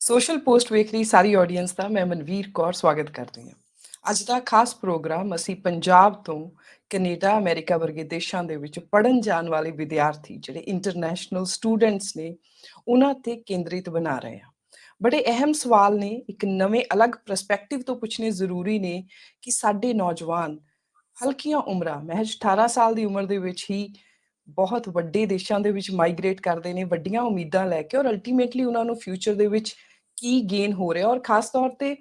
Social post ਵੇਖ ਰਹੀ ਸਾਰੀ audience ਦਾ ਮੈਂ ਮਨਵੀਰ ਕੌਰ ਸਵਾਗਤ ਕਰਦੀ ਹਾਂ। ਅੱਜ ਦਾ ਖਾਸ ਪ੍ਰੋਗਰਾਮ ਅਸੀਂ ਪੰਜਾਬ ਤੋਂ ਕੈਨੇਡਾ, ਅਮਰੀਕਾ ਵਰਗੇ ਦੇਸ਼ਾਂ ਦੇ ਵਿੱਚ ਪੜ੍ਹਨ ਜਾਣ ਵਾਲੇ ਵਿਦਿਆਰਥੀ ਜਿਹੜੇ ਇੰਟਰਨੈਸ਼ਨਲ ਸਟੂਡੈਂਟਸ ਨੇ ਉਹਨਾਂ ਤੇ ਕੇਂਦਰਿਤ ਬਣਾ ਰਹੇ ਹਾਂ। ਬੜੇ ਅਹਿਮ ਸਵਾਲ ਨੇ, ਇੱਕ ਨਵੇਂ ਅਲੱਗ ਪਰਸਪੈਕਟਿਵ ਤੋਂ ਪੁੱਛਣੇ ਜ਼ਰੂਰੀ ਨੇ ਕਿ ਸਾਡੇ ਨੌਜਵਾਨ ਹਲਕੀਆਂ ਉਮਰਾਂ ਮਹਿਜ 18 ਸਾਲ ਦੀ ਉਮਰ ਦੇ ਵਿੱਚ ਹੀ ਬਹੁਤ ਵੱਡੇ ਦੇਸ਼ਾਂ ਦੇ ਵਿੱਚ ਮਾਈਗ੍ਰੇਟ ਕਰਦੇ ਨੇ ਵੱਡੀਆਂ ਉਮੀਦਾਂ ਲੈ ਕੇ, ਔਰ ਅਲਟੀਮੇਟਲੀ ਉਹਨਾਂ ਨੂੰ ਫਿਊਚਰ ਦੇ ਵਿੱਚ ਕੀ ਗੇਨ ਹੋ ਰਿਹਾ, ਔਰ ਖਾਸ ਤੌਰ ਤੇ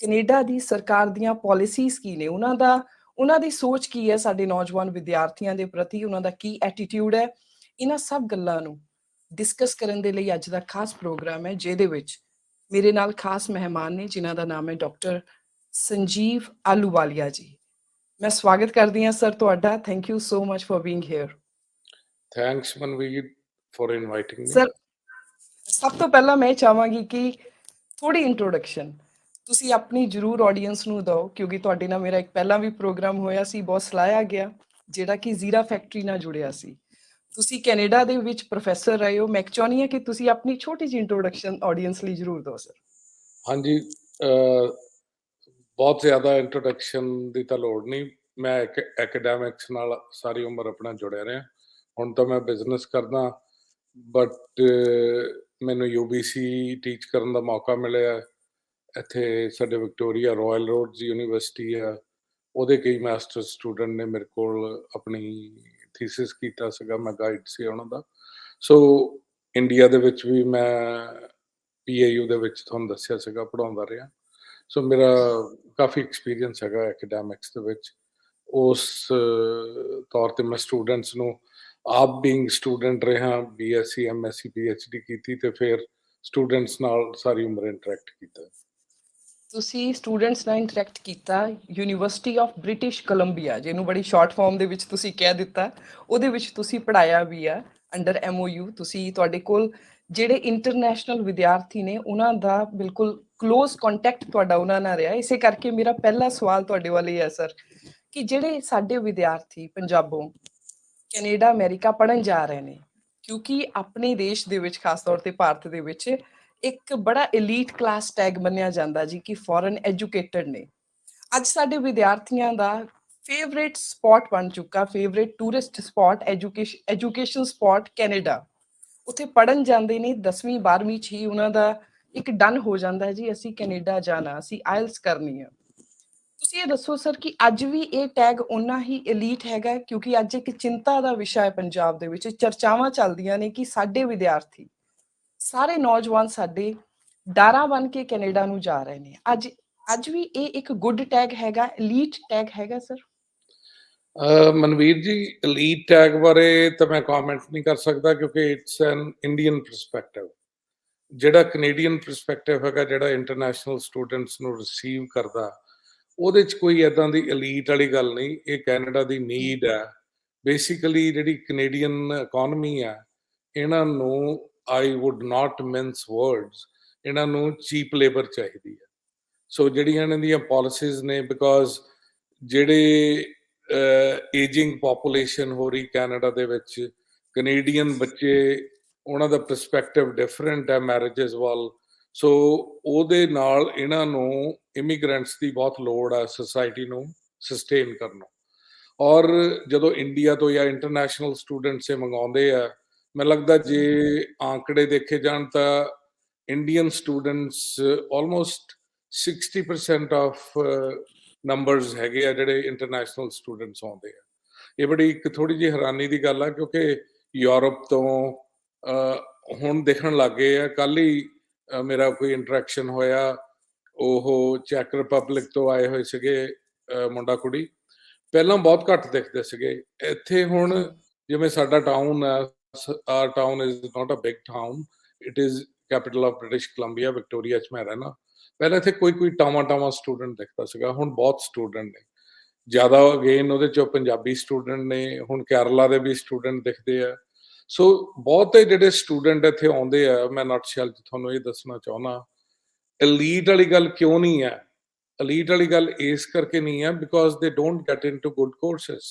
ਕੈਨੇਡਾ ਦੀ ਸਰਕਾਰ ਦੀਆਂ ਪਾਲਿਸੀਜ਼ ਕੀ ਨੇ, ਉਹਨਾਂ ਦੀ ਸੋਚ ਕੀ ਹੈ ਸਾਡੇ ਨੌਜਵਾਨ ਵਿਦਿਆਰਥੀਆਂ ਦੇ ਪ੍ਰਤੀ, ਉਹਨਾਂ ਦਾ ਕੀ ਐਟੀਟਿਊਡ ਹੈ। ਇਹਨਾਂ ਸਭ ਗੱਲਾਂ ਨੂੰ ਡਿਸਕਸ ਕਰਨ ਦੇ ਲਈ ਅੱਜ ਦਾ ਖਾਸ ਪ੍ਰੋਗਰਾਮ ਹੈ, ਜਿਹਦੇ ਵਿੱਚ ਮੇਰੇ ਨਾਲ ਖਾਸ ਮਹਿਮਾਨ ਨੇ ਜਿਨ੍ਹਾਂ ਦਾ ਨਾਮ ਹੈ ਡਾਕਟਰ ਸੰਜੀਵ ਆਲੂਵਾਲੀਆ ਜੀ। ਮੈਂ ਸਵਾਗਤ ਕਰਦੀ ਹਾਂ ਸਰ ਤੁਹਾਡਾ। Thank you so much for being here. Thanks Manveer for inviting me. Sir, ਸਭ ਤੋਂ ਪਹਿਲਾਂ ਮੈਂ ਚਾਹਾਂਗੀ ਕਿ ਥੋੜੀ ਇੰਟਰੋਡਕਸ਼ਨ ਤੁਸੀਂ ਆਪਣੀ ਜ਼ਰੂਰ ਆਡੀਅנס ਨੂੰ ਦਿਓ, ਕਿਉਂਕਿ ਤੁਹਾਡੇ ਨਾਲ ਮੇਰਾ ਇੱਕ ਪਹਿਲਾਂ ਵੀ ਪ੍ਰੋਗਰਾਮ ਹੋਇਆ ਸੀ, ਬਹੁਤ ਸਲਾਹਿਆ ਗਿਆ, ਜਿਹੜਾ ਕਿ ਜ਼ੀਰਾ ਫੈਕਟਰੀ ਨਾਲ ਜੁੜਿਆ ਸੀ। ਤੁਸੀਂ ਕੈਨੇਡਾ ਦੇ ਵਿੱਚ ਪ੍ਰੋਫੈਸਰ ਰਹੇ ਹੋ। ਮੈਂ ਚਾਹੁੰਦੀ ਹਾਂ ਕਿ ਤੁਸੀਂ ਆਪਣੀ ਛੋਟੀ ਜਿਹੀ ਇੰਟਰੋਡਕਸ਼ਨ ਆਡੀਅנס ਲਈ ਜ਼ਰੂਰ ਦਿਓ ਸਰ। ਹਾਂਜੀ, ਬਹੁਤ ਜ਼ਿਆਦਾ ਇੰਟਰੋਡਕਸ਼ਨ ਦੀ ਤਾਂ ਲੋੜ ਨਹੀਂ। ਮੈਂ ਐਕੈਡੈਮਿਕਸ ਨਾਲ ਸਾਰੀ ਉਮਰ ਆਪਣਾ ਜੁੜਿਆ ਰਿਹਾ। ਹੁਣ ਤਾਂ ਮੈਂ ਬਿਜ਼ਨਸ ਕਰਦਾ, ਬਟ ਮੈਨੂੰ UBC ਟੀਚ ਕਰਨ ਦਾ ਮੌਕਾ ਮਿਲਿਆ। ਇੱਥੇ ਸਾਡੇ ਵਿਕਟੋਰੀਆ ਰਾਇਲ ਰੋਡਸ ਯੂਨੀਵਰਸਿਟੀ ਆ, ਉਹਦੇ ਕਈ ਮਾਸਟਰ ਸਟੂਡੈਂਟ ਨੇ ਮੇਰੇ ਕੋਲ ਆਪਣੀ ਥੀਸਿਸ ਕੀਤਾ ਸੀਗਾ, ਮੈਂ ਗਾਈਡ ਸੀ ਉਹਨਾਂ ਦਾ। ਸੋ ਇੰਡੀਆ ਦੇ ਵਿੱਚ ਵੀ ਮੈਂ PAU ਦੇ ਵਿੱਚ ਤੁਹਾਨੂੰ ਦੱਸਿਆ ਸੀਗਾ ਪੜ੍ਹਾਉਂਦਾ ਰਿਹਾ। ਸੋ ਮੇਰਾ ਕਾਫੀ ਐਕਸਪੀਰੀਅੰਸ ਹੈਗਾ ਐਕੈਡੈਮਿਕਸ ਦੇ ਵਿੱਚ। ਉਸ ਤੌਰ 'ਤੇ ਮੈਂ ਸਟੂਡੈਂਟਸ ਨੂੰ ਆਪ ਬੀਇੰਗ ਸਟੂਡੈਂਟ ਰਿਹਾ, BSc MSc PhD ਕੀਤੀ, ਤੇ ਫਿਰ ਸਟੂਡੈਂਟਸ ਨਾਲ ਸਾਰੀ ਉਮਰ ਇੰਟਰੈਕਟ ਕੀਤਾ। ਤੁਸੀਂ ਸਟੂਡੈਂਟਸ ਨਾਲ ਇੰਟਰੈਕਟ ਕੀਤਾ ਯੂਨੀਵਰਸਿਟੀ ਆਫ ਬ੍ਰਿਟਿਸ਼ ਕੋਲੰਬੀਆ, ਜਿਹਨੂੰ ਬੜੀ ਸ਼ਾਰਟ ਫਾਰਮ ਦੇ ਵਿੱਚ ਤੁਸੀਂ ਕਹਿ ਦਿੱਤਾ, ਉਹਦੇ ਵਿੱਚ ਤੁਸੀਂ ਪੜ੍ਹਾਇਆ ਵੀ ਆ ਅੰਡਰ MOU। ਤੁਸੀਂ, ਤੁਹਾਡੇ ਕੋਲ ਜਿਹੜੇ ਇੰਟਰਨੈਸ਼ਨਲ ਵਿਦਿਆਰਥੀ ਨੇ ਉਹਨਾਂ ਦਾ ਬਿਲਕੁਲ ਕਲੋਜ਼ ਕੰਟੈਕਟ ਤੁਹਾਡਾ ਉਹਨਾਂ ਨਾਲ ਰਿਹਾ। ਇਸੇ ਕਰਕੇ ਮੇਰਾ ਪਹਿਲਾ ਸਵਾਲ ਤੁਹਾਡੇ ਵੱਲ ਇਹ ਹੈ ਸਰ, ਕਿ ਜਿਹੜੇ ਸਾਡੇ ਵਿਦਿਆਰਥੀ ਪੰਜਾਬੋਂ ਕੈਨੇਡਾ ਅਮਰੀਕਾ ਪੜ੍ਹਨ ਜਾ ਰਹੇ ਨੇ, ਕਿਉਂਕਿ ਆਪਣੇ ਦੇਸ਼ ਦੇ ਵਿੱਚ ਖਾਸ ਤੌਰ ਤੇ ਭਾਰਤ ਦੇ ਵਿੱਚ ਇੱਕ ਬੜਾ ਐਲੀਟ ਕਲਾਸ ਟੈਗ ਮੰਨਿਆ ਜਾਂਦਾ ਜੀ ਕਿ ਫੋਰਨ ਐਜੂਕੇਟਡ ਨੇ। ਅੱਜ ਸਾਡੇ ਵਿਦਿਆਰਥੀਆਂ ਦਾ ਫੇਵਰੇਟ ਸਪੌਟ ਬਣ ਚੁੱਕਾ, favourite tourist spot, education spot Canada. ਉੱਥੇ ਪੜ੍ਹਨ ਜਾਂਦੇ ਨੇ, 10ਵੀਂ 12ਵੀਂ 'ਚ ਹੀ ਉਹਨਾਂ ਦਾ ਇੱਕ ਡਨ ਹੋ ਜਾਂਦਾ ਜੀ ਅਸੀਂ ਕੈਨੇਡਾ ਜਾਣਾ, ਅਸੀਂ ਆਇਲਸ ਕਰਨੀ ਆ। ਤੁਸੀਂ ਇਹ ਦੱਸੋ ਸਰ ਕਿ ਅੱਜ ਵੀ ਇਹ ਟੈਗ ਓਨਾ ਹੀ ਐਲੀਟ ਹੈਗਾ, ਕਿਉਂਕਿ ਅੱਜ ਇੱਕ ਚਿੰਤਾ ਦਾ ਵਿਸ਼ਾ ਹੈ ਪੰਜਾਬ ਦੇ ਵਿੱਚ, ਚਰਚਾਵਾਂ ਚੱਲਦੀਆਂ ਨੇ ਕਿ ਸਾਡੇ ਵਿਦਿਆਰਥੀ, ਸਾਰੇ ਨੌਜਵਾਨ ਸਾਡੇ ਡਾਰਾ ਬਣ ਕੇ ਕੈਨੇਡਾ ਨੂੰ ਜਾ ਰਹੇ ਨੇ। ਅੱਜ ਵੀ ਇਹ ਇੱਕ ਗੁੱਡ ਟੈਗ ਹੈਗਾ, ਐਲੀਟ ਟੈਗ ਹੈਗਾ ਸਰ? ਮਨਵੀਰ ਜੀ, ਐਲੀਟ ਟੈਗ ਬਾਰੇ ਤਾਂ ਮੈਂ ਕਮੈਂਟ ਨਹੀਂ ਕਰ ਸਕਦਾ, ਕਿਉਂਕਿ ਇਟਸ ਐਨ ਇੰਡੀਅਨ ਪਰਸਪੈਕਟਿਵ। ਜਿਹੜਾ ਕੈਨੇਡੀਅਨ ਪਰਸਪੈਕਟਿਵ ਹੈਗਾ, ਜਿਹੜਾ ਇੰਟਰਨੈਸ਼ਨਲ ਸਟੂਡੈਂਟਸ ਨੂੰ ਰਿਸੀਵ ਕਰਦਾ, ਉਹਦੇ 'ਚ ਕੋਈ ਇੱਦਾਂ ਦੀ ਐਲੀਟ ਵਾਲੀ ਗੱਲ ਨਹੀਂ। ਇਹ ਕੈਨੇਡਾ ਦੀ ਨੀਡ ਹੈ। ਬੇਸਿਕਲੀ ਜਿਹੜੀ ਕੈਨੇਡੀਅਨ ਇਕੋਨਮੀ ਹੈ, ਇਹਨਾਂ ਨੂੰ, ਆਈ ਵੁੱਡ ਨਾਟ ਮਿੰਸ ਵਰਡਸ, ਇਹਨਾਂ ਨੂੰ ਚੀਪ ਲੇਬਰ ਚਾਹੀਦੀ ਹੈ। ਸੋ ਜਿਹੜੀਆਂ ਇਹਨਾਂ ਦੀਆਂ ਪਾਲਿਸੀਜ਼ ਨੇ, ਬਿਕੋਜ਼ ਜਿਹੜੇ ਏਜਿੰਗ ਪਾਪੂਲੇਸ਼ਨ ਹੋ ਰਹੀ ਕੈਨੇਡਾ ਦੇ ਵਿੱਚ, ਕੈਨੇਡੀਅਨ ਬੱਚੇ, ਉਹਨਾਂ ਦਾ ਪਰਸਪੈਕਟਿਵ ਡਿਫਰੈਂਟ ਹੈ ਮੈਰਿਜਸ ਵੱਲ। ਸੋ ਉਹਦੇ ਨਾਲ ਇਹਨਾਂ ਨੂੰ ਇਮੀਗ੍ਰੈਂਟਸ ਦੀ ਬਹੁਤ ਲੋੜ ਹੈ ਸੋਸਾਇਟੀ ਨੂੰ ਸਸਟੇਨ ਕਰਨ ਨੂੰ। ਔਰ ਜਦੋਂ ਇੰਡੀਆ ਤੋਂ ਜਾਂ ਇੰਟਰਨੈਸ਼ਨਲ ਸਟੂਡੈਂਟਸ ਇਹ ਮੰਗਾਉਂਦੇ ਆ, ਮੈਨੂੰ ਲੱਗਦਾ ਜੇ ਆંકੜੇ ਦੇਖੇ ਜਾਣ ਤਾਂ Indian students almost 60% of numbers ਹੈਗੇ ਆ ਜਿਹੜੇ ਇੰਟਰਨੈਸ਼ਨਲ ਸਟੂਡੈਂਟਸ ਆਉਂਦੇ ਆ। ਇਹ ਬੜੀ ਇੱਕ ਥੋੜੀ ਜਿਹੀ ਹੈਰਾਨੀ ਦੀ ਗੱਲ ਆ, ਕਿਉਂਕਿ ਯੂਰਪ ਤੋਂ ਹੁਣ ਦੇਖਣ ਲੱਗ ਗਏ ਆ। ਕੱਲ ਹੀ ਮੇਰਾ ਕੋਈ ਇੰਟਰੈਕਸ਼ਨ ਹੋਇਆ, ਉਹ ਚੈਕ ਰਿਪਬਲਿਕ ਤੋਂ ਆਏ ਹੋਏ ਸੀਗੇ ਮੁੰਡਾ ਕੁੜੀ। ਪਹਿਲਾਂ ਬਹੁਤ ਘੱਟ ਦਿਖਦੇ ਸੀਗੇ। ਇੱਥੇ ਹੁਣ ਜਿਵੇਂ ਸਾਡਾ ਟਾਊਨ ਹੈ, our town is not a big town, it is capital of British Columbia, Victoria 'ਚ ਮੈਂ ਰਹਿਣਾ। ਪਹਿਲਾਂ ਇੱਥੇ ਕੋਈ ਟਾਵਾਂ ਸਟੂਡੈਂਟ ਦਿਖਦਾ ਸੀਗਾ, ਹੁਣ ਬਹੁਤ ਸਟੂਡੈਂਟ ਨੇ ਜ਼ਿਆਦਾ। ਅਗੇਨ ਉਹਦੇ 'ਚੋਂ ਪੰਜਾਬੀ ਸਟੂਡੈਂਟ ਨੇ, ਹੁਣ ਕੇਰਲਾ ਦੇ ਵੀ ਸਟੂਡੈਂਟ ਦਿਖਦੇ ਆ। ਸੋ ਬਹੁਤੇ ਜਿਹੜੇ ਸਟੂਡੈਂਟ ਇੱਥੇ ਆਉਂਦੇ ਆ, ਮੈਂ ਨਟਸ਼ੈਲ 'ਚ ਤੁਹਾਨੂੰ ਇਹ ਦੱਸਣਾ ਚਾਹੁੰਦਾ, ਐਲੀਟ ਵਾਲੀ ਗੱਲ ਕਿਉਂ ਨਹੀਂ ਹੈ। ਐਲੀਟ ਵਾਲੀ ਗੱਲ ਇਸ ਕਰਕੇ ਨਹੀਂ ਹੈ ਬਿਕੋਜ਼ ਦੇ don't get into good courses.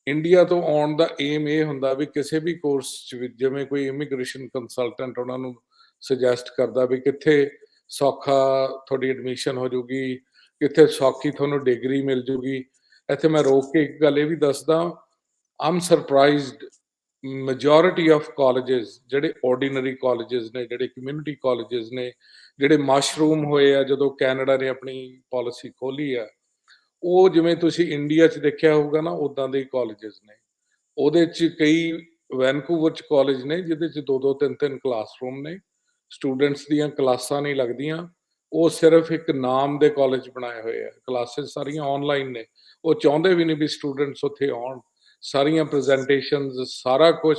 India ਤੋਂ ਆਉਣ ਦਾ ਏਮ ਇਹ ਹੁੰਦਾ ਵੀ ਕਿਸੇ ਵੀ ਕੋਰਸ 'ਚ, ਜਿਵੇਂ ਕੋਈ ਇਮੀਗ੍ਰੇਸ਼ਨ ਕੰਸਲਟੈਂਟ ਉਹਨਾਂ ਨੂੰ ਸੁਜੈਸਟ ਕਰਦਾ ਵੀ ਕਿੱਥੇ ਸੌਖਾ ਤੁਹਾਡੀ ਐਡਮਿਸ਼ਨ ਹੋ ਜੂਗੀ, ਕਿੱਥੇ ਸੌਖੀ ਤੁਹਾਨੂੰ ਡਿਗਰੀ ਮਿਲ ਜੂਗੀ। ਇੱਥੇ ਮੈਂ ਰੋਕ ਕੇ ਇੱਕ ਗੱਲ ਇਹ ਵੀ ਦੱਸਦਾ, ਆਮ ਸਰਪ੍ਰਾਈਜ਼ਡ ਮੈਜੋਰਿਟੀ ਆਫ ਕਾਲਜਸ ਜਿਹੜੇ ਆਰਡੀਨਰੀ ਕਾਲਜਸ ਨੇ, ਜਿਹੜੇ ਕਮਿਊਨਿਟੀ ਕਾਲਜਸ ਨੇ, ਜਿਹੜੇ ਮਸ਼ਰੂਮ ਹੋਏ ਆ ਜਦੋਂ ਕੈਨੇਡਾ ਨੇ ਆਪਣੀ ਪਾਲਿਸੀ ਖੋਲੀ ਆ, ਉਹ ਜਿਵੇਂ ਤੁਸੀਂ ਇੰਡੀਆ 'ਚ ਦੇਖਿਆ ਹੋਊਗਾ ਨਾ, ਉਦਾਂ ਦੇ ਕਾਲਜਸ ਨੇ। ਉਹਦੇ 'ਚ ਕਈ ਵੈਨਕੂਵਰ 'ਚ ਕਾਲਜ ਨੇ ਜਿਹਦੇ 'ਚ 2-2 3-3 ਕਲਾਸਰੂਮ ਨੇ, ਸਟੂਡੈਂਟਸ ਦੀਆਂ ਕਲਾਸਾਂ ਨਹੀਂ ਲੱਗਦੀਆਂ। ਉਹ ਸਿਰਫ ਇੱਕ ਨਾਮ ਦੇ ਕਾਲਜ ਬਣਾਏ ਹੋਏ ਆ, ਕਲਾਸਿਸ ਸਾਰੀਆਂ ਆਨਲਾਈਨ ਨੇ। ਉਹ ਚਾਹੁੰਦੇ ਵੀ ਨਹੀਂ ਵੀ ਸਟੂਡੈਂਟਸ ਉੱਥੇ ਆਉਣ, ਸਾਰੀਆਂ ਪ੍ਰੈਜੈਂਟੇਸ਼ਨਸ ਸਾਰਾ ਕੁਝ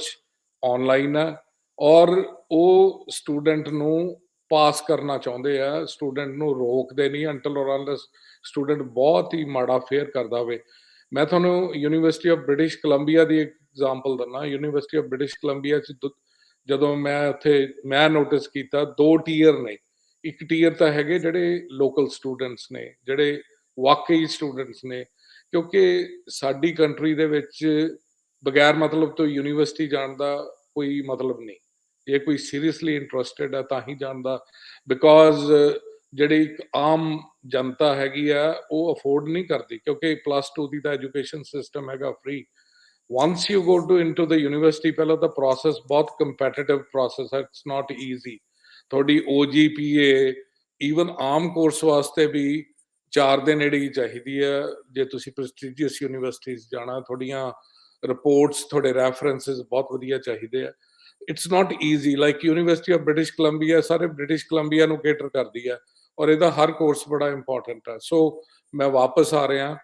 ਆਨਲਾਈਨ ਆ, ਔਰ ਉਹ ਸਟੂਡੈਂਟ ਨੂੰ ਪਾਸ ਕਰਨਾ ਚਾਹੁੰਦੇ ਆ, ਸਟੂਡੈਂਟ ਨੂੰ ਰੋਕਦੇ ਨਹੀਂ ਅੰਟਿਲ ਔਰ ਅਨਲੈਸ ਸਟੂਡੈਂਟ ਬਹੁਤ ਹੀ ਮਾੜਾ ਫੇਅਰ ਕਰਦਾ ਹੋਵੇ। ਮੈਂ ਤੁਹਾਨੂੰ university of British Columbia the example ਦਿੰਦਾ। ਯੂਨੀਵਰਸਿਟੀ ਆਫ ਬ੍ਰਿਟਿਸ਼ ਕੋਲੰਬੀਆ 'ਚ ਜਦੋਂ ਮੈਂ ਉੱਥੇ ਮੈਂ ਨੋਟਿਸ ਕੀਤਾ 2 ਟੀਅਰ ਨੇ। ਇੱਕ ਟੀਅਰ ਤਾਂ ਹੈਗੇ ਜਿਹੜੇ ਲੋਕਲ ਸਟੂਡੈਂਟਸ ਨੇ, ਜਿਹੜੇ ਵਾਕਈ ਸਟੂਡੈਂਟਸ ਨੇ, ਕਿਉਂਕਿ ਸਾਡੀ ਕੰਟਰੀ ਦੇ ਵਿੱਚ ਬਗੈਰ ਮਤਲਬ ਤੋਂ ਯੂਨੀਵਰਸਿਟੀ ਜਾਣ ਦਾ ਕੋਈ ਮਤਲਬ ਨਹੀਂ। ਜੇ ਕੋਈ ਸੀਰੀਅਸਲੀ ਇੰਟਰਸਟਿਡ ਹੈ ਤਾਂ ਹੀ ਜਾਣਦਾ, ਬਿਕੋਜ਼ ਜਿਹੜੀ ਇੱਕ ਆਮ ਜਨਤਾ ਹੈਗੀ ਆ ਉਹ ਅਫੋਰਡ ਨਹੀਂ ਕਰਦੀ, ਕਿਉਂਕਿ +2 ਦੀ ਤਾਂ ਐਜੂਕੇਸ਼ਨ ਸਿਸਟਮ ਹੈਗਾ free. once you go into the university, ਪਹਿਲਾਂ ਤਾਂ ਪ੍ਰੋਸੈਸ ਬਹੁਤ ਕੰਪੈਟੀਟਿਵ ਪ੍ਰੋਸੈਸ ਹੈ, ਇਟਸ ਨਾਟ ਈਜ਼ੀ। ਤੁਹਾਡੀ OGPA ਈਵਨ ਆਮ ਕੋਰਸ ਵਾਸਤੇ ਵੀ 4 ਦੇ ਨੇੜੇ ਹੀ ਚਾਹੀਦੀ ਹੈ ਜੇ ਤੁਸੀਂ ਪ੍ਰੈਸਟੀਜੀਅਸ ਯੂਨੀਵਰਸਿਟੀਜ਼ ਜਾਣਾ। ਤੁਹਾਡੀਆਂ ਰਿਪੋਰਟਸ, ਤੁਹਾਡੇ ਰੈਫਰੈਂਸਿਸ ਬਹੁਤ ਵਧੀਆ ਚਾਹੀਦੇ ਆ। It's not easy. Like university of British Columbia ਸਾਰੇ ਬ੍ਰਿਟਿਸ਼ ਕੋਲੰਬੀਆ ਨੂੰ ਕੇਟਰ ਕਰਦੀ ਹੈ, ਔਰ ਇਹਦਾ ਹਰ ਕੋਰਸ ਬੜਾ ਇੰਪੋਰਟੈਂਟ ਹੈ। ਸੋ ਮੈਂ ਵਾਪਸ ਆ ਰਿਹਾ,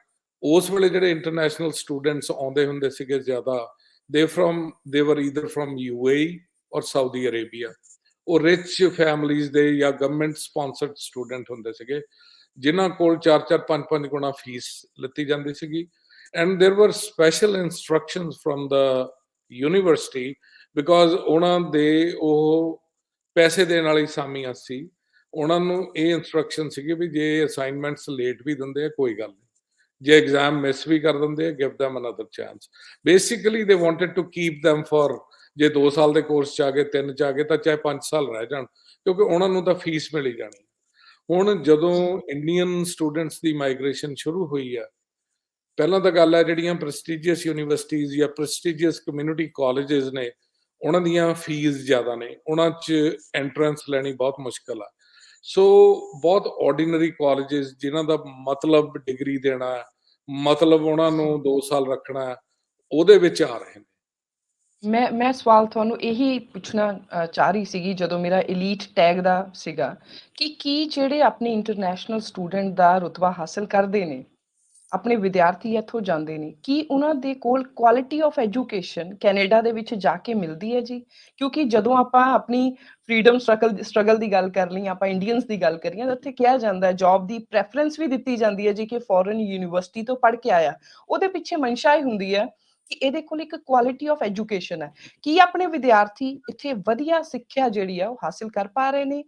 ਉਸ ਵੇਲੇ ਜਿਹੜੇ ਇੰਟਰਨੈਸ਼ਨਲ ਸਟੂਡੈਂਟਸ ਆਉਂਦੇ ਹੁੰਦੇ ਸੀਗੇ ਜ਼ਿਆਦਾ, ਦੇ ਵਰ ਈਦਰ ਫਰਮ UAE ਔਰ ਸਾਊਦੀ ਅਰੇਬੀਆ। ਉਹ ਰਿਚ ਫੈਮਲੀਜ਼ ਦੇ ਜਾਂ ਗਵਰਨਮੈਂਟ ਸਪਾਂਸਰਡ ਸਟੂਡੈਂਟ ਹੁੰਦੇ ਸੀਗੇ, ਜਿਨ੍ਹਾਂ ਕੋਲ 4-4 5-5 ਗੁਣਾ ਫੀਸ ਲਿੱਤੀ ਜਾਂਦੀ ਸੀਗੀ। And there were special instructions from the university, because ਉਹਨਾਂ ਦੇ ਉਹ ਪੈਸੇ ਦੇਣ ਵਾਲੀ ਸਾਮੀਆਂ ਸੀ। ਉਹਨਾਂ ਨੂੰ ਇਹ ਇੰਸਟਰਕਸ਼ਨ ਸੀਗੀ ਵੀ ਜੇ ਅਸਾਈਨਮੈਂਟਸ ਲੇਟ ਵੀ ਦਿੰਦੇ ਆ ਕੋਈ ਗੱਲ ਨਹੀਂ, ਜੇ ਐਗਜ਼ਾਮ ਮਿਸ ਵੀ ਕਰ ਦਿੰਦੇ ਆ, give them another chance। Basically they wanted to keep them for, ਜੇ 2 ਸਾਲ ਦੇ ਕੋਰਸ 'ਚ ਆ ਗਏ, 3 'ਚ ਆ ਗਏ, ਤਾਂ ਚਾਹੇ 5 ਸਾਲ ਰਹਿ ਜਾਣ, ਕਿਉਂਕਿ ਉਹਨਾਂ ਨੂੰ ਤਾਂ ਫੀਸ ਮਿਲ ਹੀ ਜਾਣੀ। ਹੁਣ ਜਦੋਂ ਇੰਡੀਅਨ ਸਟੂਡੈਂਟਸ ਦੀ ਮਾਈਗ੍ਰੇਸ਼ਨ ਸ਼ੁਰੂ ਹੋਈ ਆ, ਪਹਿਲਾਂ ਤਾਂ ਗੱਲ ਹੈ ਜਿਹੜੀਆਂ ਪ੍ਰੈਸਟੀਜੀਅਸ ਯੂਨੀਵਰਸਿਟੀਜ਼ ਜਾਂ ਪ੍ਰੈਸਟੀਜੀਅਸ ਕਮਿਊਨਿਟੀ ਕਾਲਜਸ ਨੇ, ਉਹਨਾਂ ਦੀਆਂ ਫੀਸ ਜ਼ਿਆਦਾ ਨੇ, ਉਹਨਾਂ 'ਚ ਐਂਟਰੈਂਸ ਲੈਣੀ ਬਹੁਤ ਮੁਸ਼ਕਲ ਆ। ਸੋ ਬਹੁਤ ਆਰਡੀਨਰੀ ਕਾਲਜਸ ਜਿਨ੍ਹਾਂ ਦਾ ਮਤਲਬ ਡਿਗਰੀ ਦੇਣਾ, ਮਤਲਬ ਉਹਨਾਂ ਨੂੰ 2 ਸਾਲ ਰੱਖਣਾ, ਉਹਦੇ ਵਿੱਚ ਆ ਰਹੇ ਨੇ। ਮੈਂ ਸਵਾਲ ਤੁਹਾਨੂੰ ਇਹੀ ਪੁੱਛਣਾ ਚਾਹ ਰਹੀ ਸੀਗੀ ਜਦੋਂ ਮੇਰਾ ਐਲੀਟ ਟੈਗ ਦਾ ਸੀਗਾ ਕਿ ਕੀ ਜਿਹੜੇ ਆਪਣੇ ਇੰਟਰਨੈਸ਼ਨਲ ਸਟੂਡੈਂਟ ਦਾ ਰੁਤਬਾ ਹਾਸਲ ਕਰਦੇ ਨੇ, ਆਪਣੇ ਵਿਦਿਆਰਥੀ ਇੱਥੋਂ ਜਾਂਦੇ ਨੇ, ਕੀ ਉਹਨਾਂ ਦੇ ਕੋਲ ਕੁਆਲਿਟੀ ਆਫ ਐਜੂਕੇਸ਼ਨ ਕੈਨੇਡਾ ਦੇ ਵਿੱਚ ਜਾ ਕੇ ਮਿਲਦੀ ਹੈ ਜੀ? ਕਿਉਂਕਿ ਜਦੋਂ ਆਪਾਂ ਆਪਣੀ ਫਰੀडम ਸਟਰਗਲ ਦੀ ਗੱਲ ਕਰ ਲਈ, ਆਪਾਂ ਇੰਡੀਅਨਸ ਦੀ ਗੱਲ ਕਰੀਏ ਤਾਂ ਉੱਥੇ ਕਿਹਾ ਜਾਂਦਾ ਹੈ ਜੌਬ ਦੀ ਪ੍ਰੈਫਰੈਂਸ ਵੀ ਦਿੱਤੀ ਜਾਂਦੀ ਹੈ ਜੀ ਕਿ ਫੋਰਨ ਯੂਨੀਵਰਸਿਟੀ ਤੋਂ ਪੜ੍ਹ ਕੇ ਆਇਆ। ਉਹਦੇ ਪਿੱਛੇ ਮਨਸ਼ਾ ਇਹ ਹੁੰਦੀ ਹੈ ਕਿ ਇਹਦੇ ਕੋਲ ਇੱਕ ਕੁਆਲਿਟੀ ਆਫ ਐਜੂਕੇਸ਼ਨ ਹੈ। ਕੀ ਆਪਣੇ ਵਿਦਿਆਰਥੀ ਇੱਥੇ ਵਧੀਆ ਸਿੱਖਿਆ ਜਿਹੜੀ ਆ ਉਹ ਹਾਸਿਲ ਕਰ ਪਾ ਰਹੇ ਨੇ?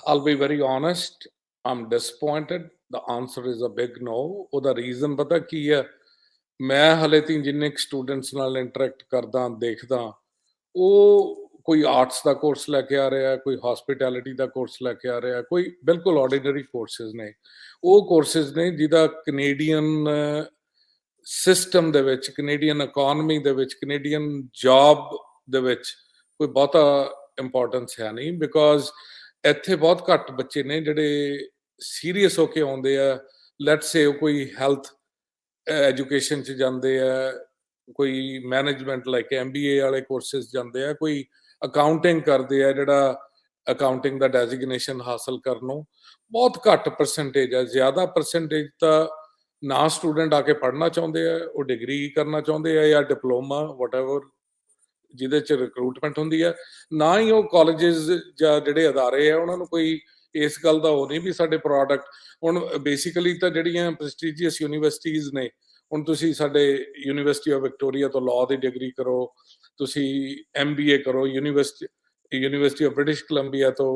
I'll be very honest, I'm disappointed. The answer is a big no। ਉਹਦਾ ਰੀਜ਼ਨ ਪਤਾ ਕੀ ਹੈ? ਮੈਂ ਹਲੇ ਤੀ ਜਿੰਨੇ ਸਟੂਡੈਂਟਸ ਨਾਲ ਇੰਟਰੈਕਟ ਕਰਦਾ, ਦੇਖਦਾ, ਉਹ ਕੋਈ ਆਰਟਸ ਦਾ ਕੋਰਸ ਲੈ ਕੇ ਆ ਰਿਹਾ, ਕੋਈ ਹਸਪਿਟੈਲਿਟੀ ਦਾ ਕੋਰਸ ਲੈ ਕੇ ਆ ਰਿਹਾ, ਕੋਈ ਬਿਲਕੁਲ ਆਰਡੀਨਰੀ ਕੋਰਸਿਸ ਨੇ। ਉਹ ਕੋਰਸਿਸ ਨੇ ਜਿਹਦਾ ਕੈਨੇਡੀਅਨ ਸਿਸਟਮ ਦੇ ਵਿੱਚ, ਕੈਨੇਡੀਅਨ ਇਕਨੋਮੀ ਦੇ ਵਿੱਚ, ਕੈਨੇਡੀਅਨ ਜੌਬ ਦੇ ਵਿੱਚ ਕੋਈ ਬਹੁਤਾ ਇੰਪੋਰਟੈਂਸ ਹੈ ਨਹੀਂ, ਬਿਕੋਜ਼ ਇੱਥੇ ਬਹੁਤ ਘੱਟ ਬੱਚੇ ਨੇ ਜਿਹੜੇ ਸੀਰੀਅਸ ਹੋ ਕੇ ਆਉਂਦੇ ਆ। ਲੈਟਸ ਸੇ ਉਹ ਕੋਈ ਹੈਲਥ ਐਜੂਕੇਸ਼ਨ 'ਚ ਜਾਂਦੇ ਆ, ਕੋਈ ਮੈਨੇਜਮੈਂਟ ਲਾਈਕ MBA ਵਾਲੇ ਕੋਰਸਿਸ ਜਾਂਦੇ ਆ, ਕੋਈ ਅਕਾਊਂਟਿੰਗ ਕਰਦੇ ਆ, ਜਿਹੜਾ ਅਕਾਊਂਟਿੰਗ ਦਾ ਡੈਜ਼ਿਗਨੇਸ਼ਨ ਹਾਸਲ ਕਰਨ ਨੂੰ ਬਹੁਤ ਘੱਟ ਪਰਸੈਂਟੇਜ ਹੈ। ਜ਼ਿਆਦਾ ਪਰਸੈਂਟੇਜ ਤਾਂ ਨਾ ਸਟੂਡੈਂਟ ਆ ਕੇ ਪੜ੍ਹਨਾ ਚਾਹੁੰਦੇ ਆ, ਉਹ ਡਿਗਰੀ ਕਰਨਾ ਚਾਹੁੰਦੇ ਆ ਜਾਂ ਡਿਪਲੋਮਾ ਵਟਐਵਰ ਜਿਹਦੇ 'ਚ ਰਿਕਰੂਟਮੈਂਟ ਹੁੰਦੀ ਹੈ। ਨਾ ਹੀ ਉਹ ਕਾਲਜਸ ਜਾਂ ਜਿਹੜੇ ਅਦਾਰੇ ਆ ਉਹਨਾਂ ਨੂੰ ਕੋਈ ਇਸ ਗੱਲ ਦਾ ਉਹ ਨਹੀਂ ਵੀ ਸਾਡੇ ਪ੍ਰੋਡਕਟ। ਹੁਣ ਬੇਸਿਕਲੀ ਤਾਂ ਜਿਹੜੀਆਂ ਪ੍ਰੈਸਟੀਜੀਅਸ ਯੂਨੀਵਰਸਿਟੀਜ਼ ਨੇ, ਹੁਣ ਤੁਸੀਂ ਸਾਡੇ ਯੂਨੀਵਰਸਿਟੀ ਆਫ ਵਿਕਟੋਰੀਆ ਤੋਂ ਲਾਅ ਦੀ ਡਿਗਰੀ ਕਰੋ, ਤੁਸੀਂ MBA ਕਰੋ, ਯੂਨੀਵਰਸਿਟੀ ਆਫ ਬ੍ਰਿਟਿਸ਼ ਕੋਲੰਬੀਆ ਤੋਂ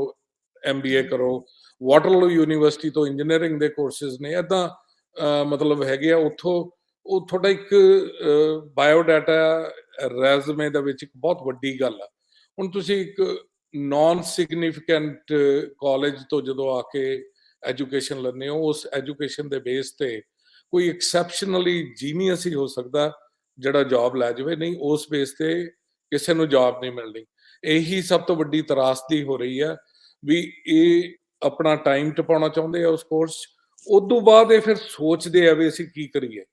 MBA ਕਰੋ, ਵਾਟਰਲੋ ਯੂਨੀਵਰਸਿਟੀ ਤੋਂ ਇੰਜੀਨੀਅਰਿੰਗ ਦੇ ਕੋਰਸਿਸ ਨੇ, ਇੱਦਾਂ ਮਤਲਬ ਹੈਗੇ ਆ। ਉੱਥੋਂ ਉਹ ਤੁਹਾਡਾ ਇੱਕ ਬਾਇਓਡਾਟਾ ਰੈਜ਼ੂਮੇ ਦੇ ਵਿੱਚ ਇੱਕ ਬਹੁਤ ਵੱਡੀ ਗੱਲ ਆ। ਹੁਣ ਤੁਸੀਂ ਇੱਕ ਨਾਨ ਸਿਗਨੀਫੀਕੈਂਟ ਕਾਲਜ ਤੋਂ ਜਦੋਂ ਆ ਕੇ ਐਜੂਕੇਸ਼ਨ ਲੈਂਦੇ ਹੋ, ਉਸ ਐਜੂਕੇਸ਼ਨ ਦੇ ਬੇਸ ਤੇ ਕੋਈ ਐਕਸੈਪਸ਼ਨਲੀ ਜੀਨੀਅਸ ਹੀ ਹੋ ਸਕਦਾ ਜਿਹੜਾ ਜੌਬ ਲੈ ਜਾਵੇ, ਨਹੀਂ ਉਸ ਬੇਸ ਤੇ ਕਿਸੇ ਨੂੰ ਜੌਬ ਨਹੀਂ ਮਿਲਣੀ। ਇਹੀ ਸਭ ਤੋਂ ਵੱਡੀ ਤਰਾਸਦੀ ਹੋ ਰਹੀ ਹੈ ਵੀ ਇਹ ਆਪਣਾ ਟਾਈਮ ਟਪਾਉਣਾ ਚਾਹੁੰਦੇ ਆ ਉਸ ਕੋਰਸ 'ਚ, ਉਦੋਂ ਬਾਅਦ ਇਹ ਫਿਰ ਸੋਚਦੇ ਆ ਵੀ ਅਸੀਂ ਕੀ ਕਰੀਏ।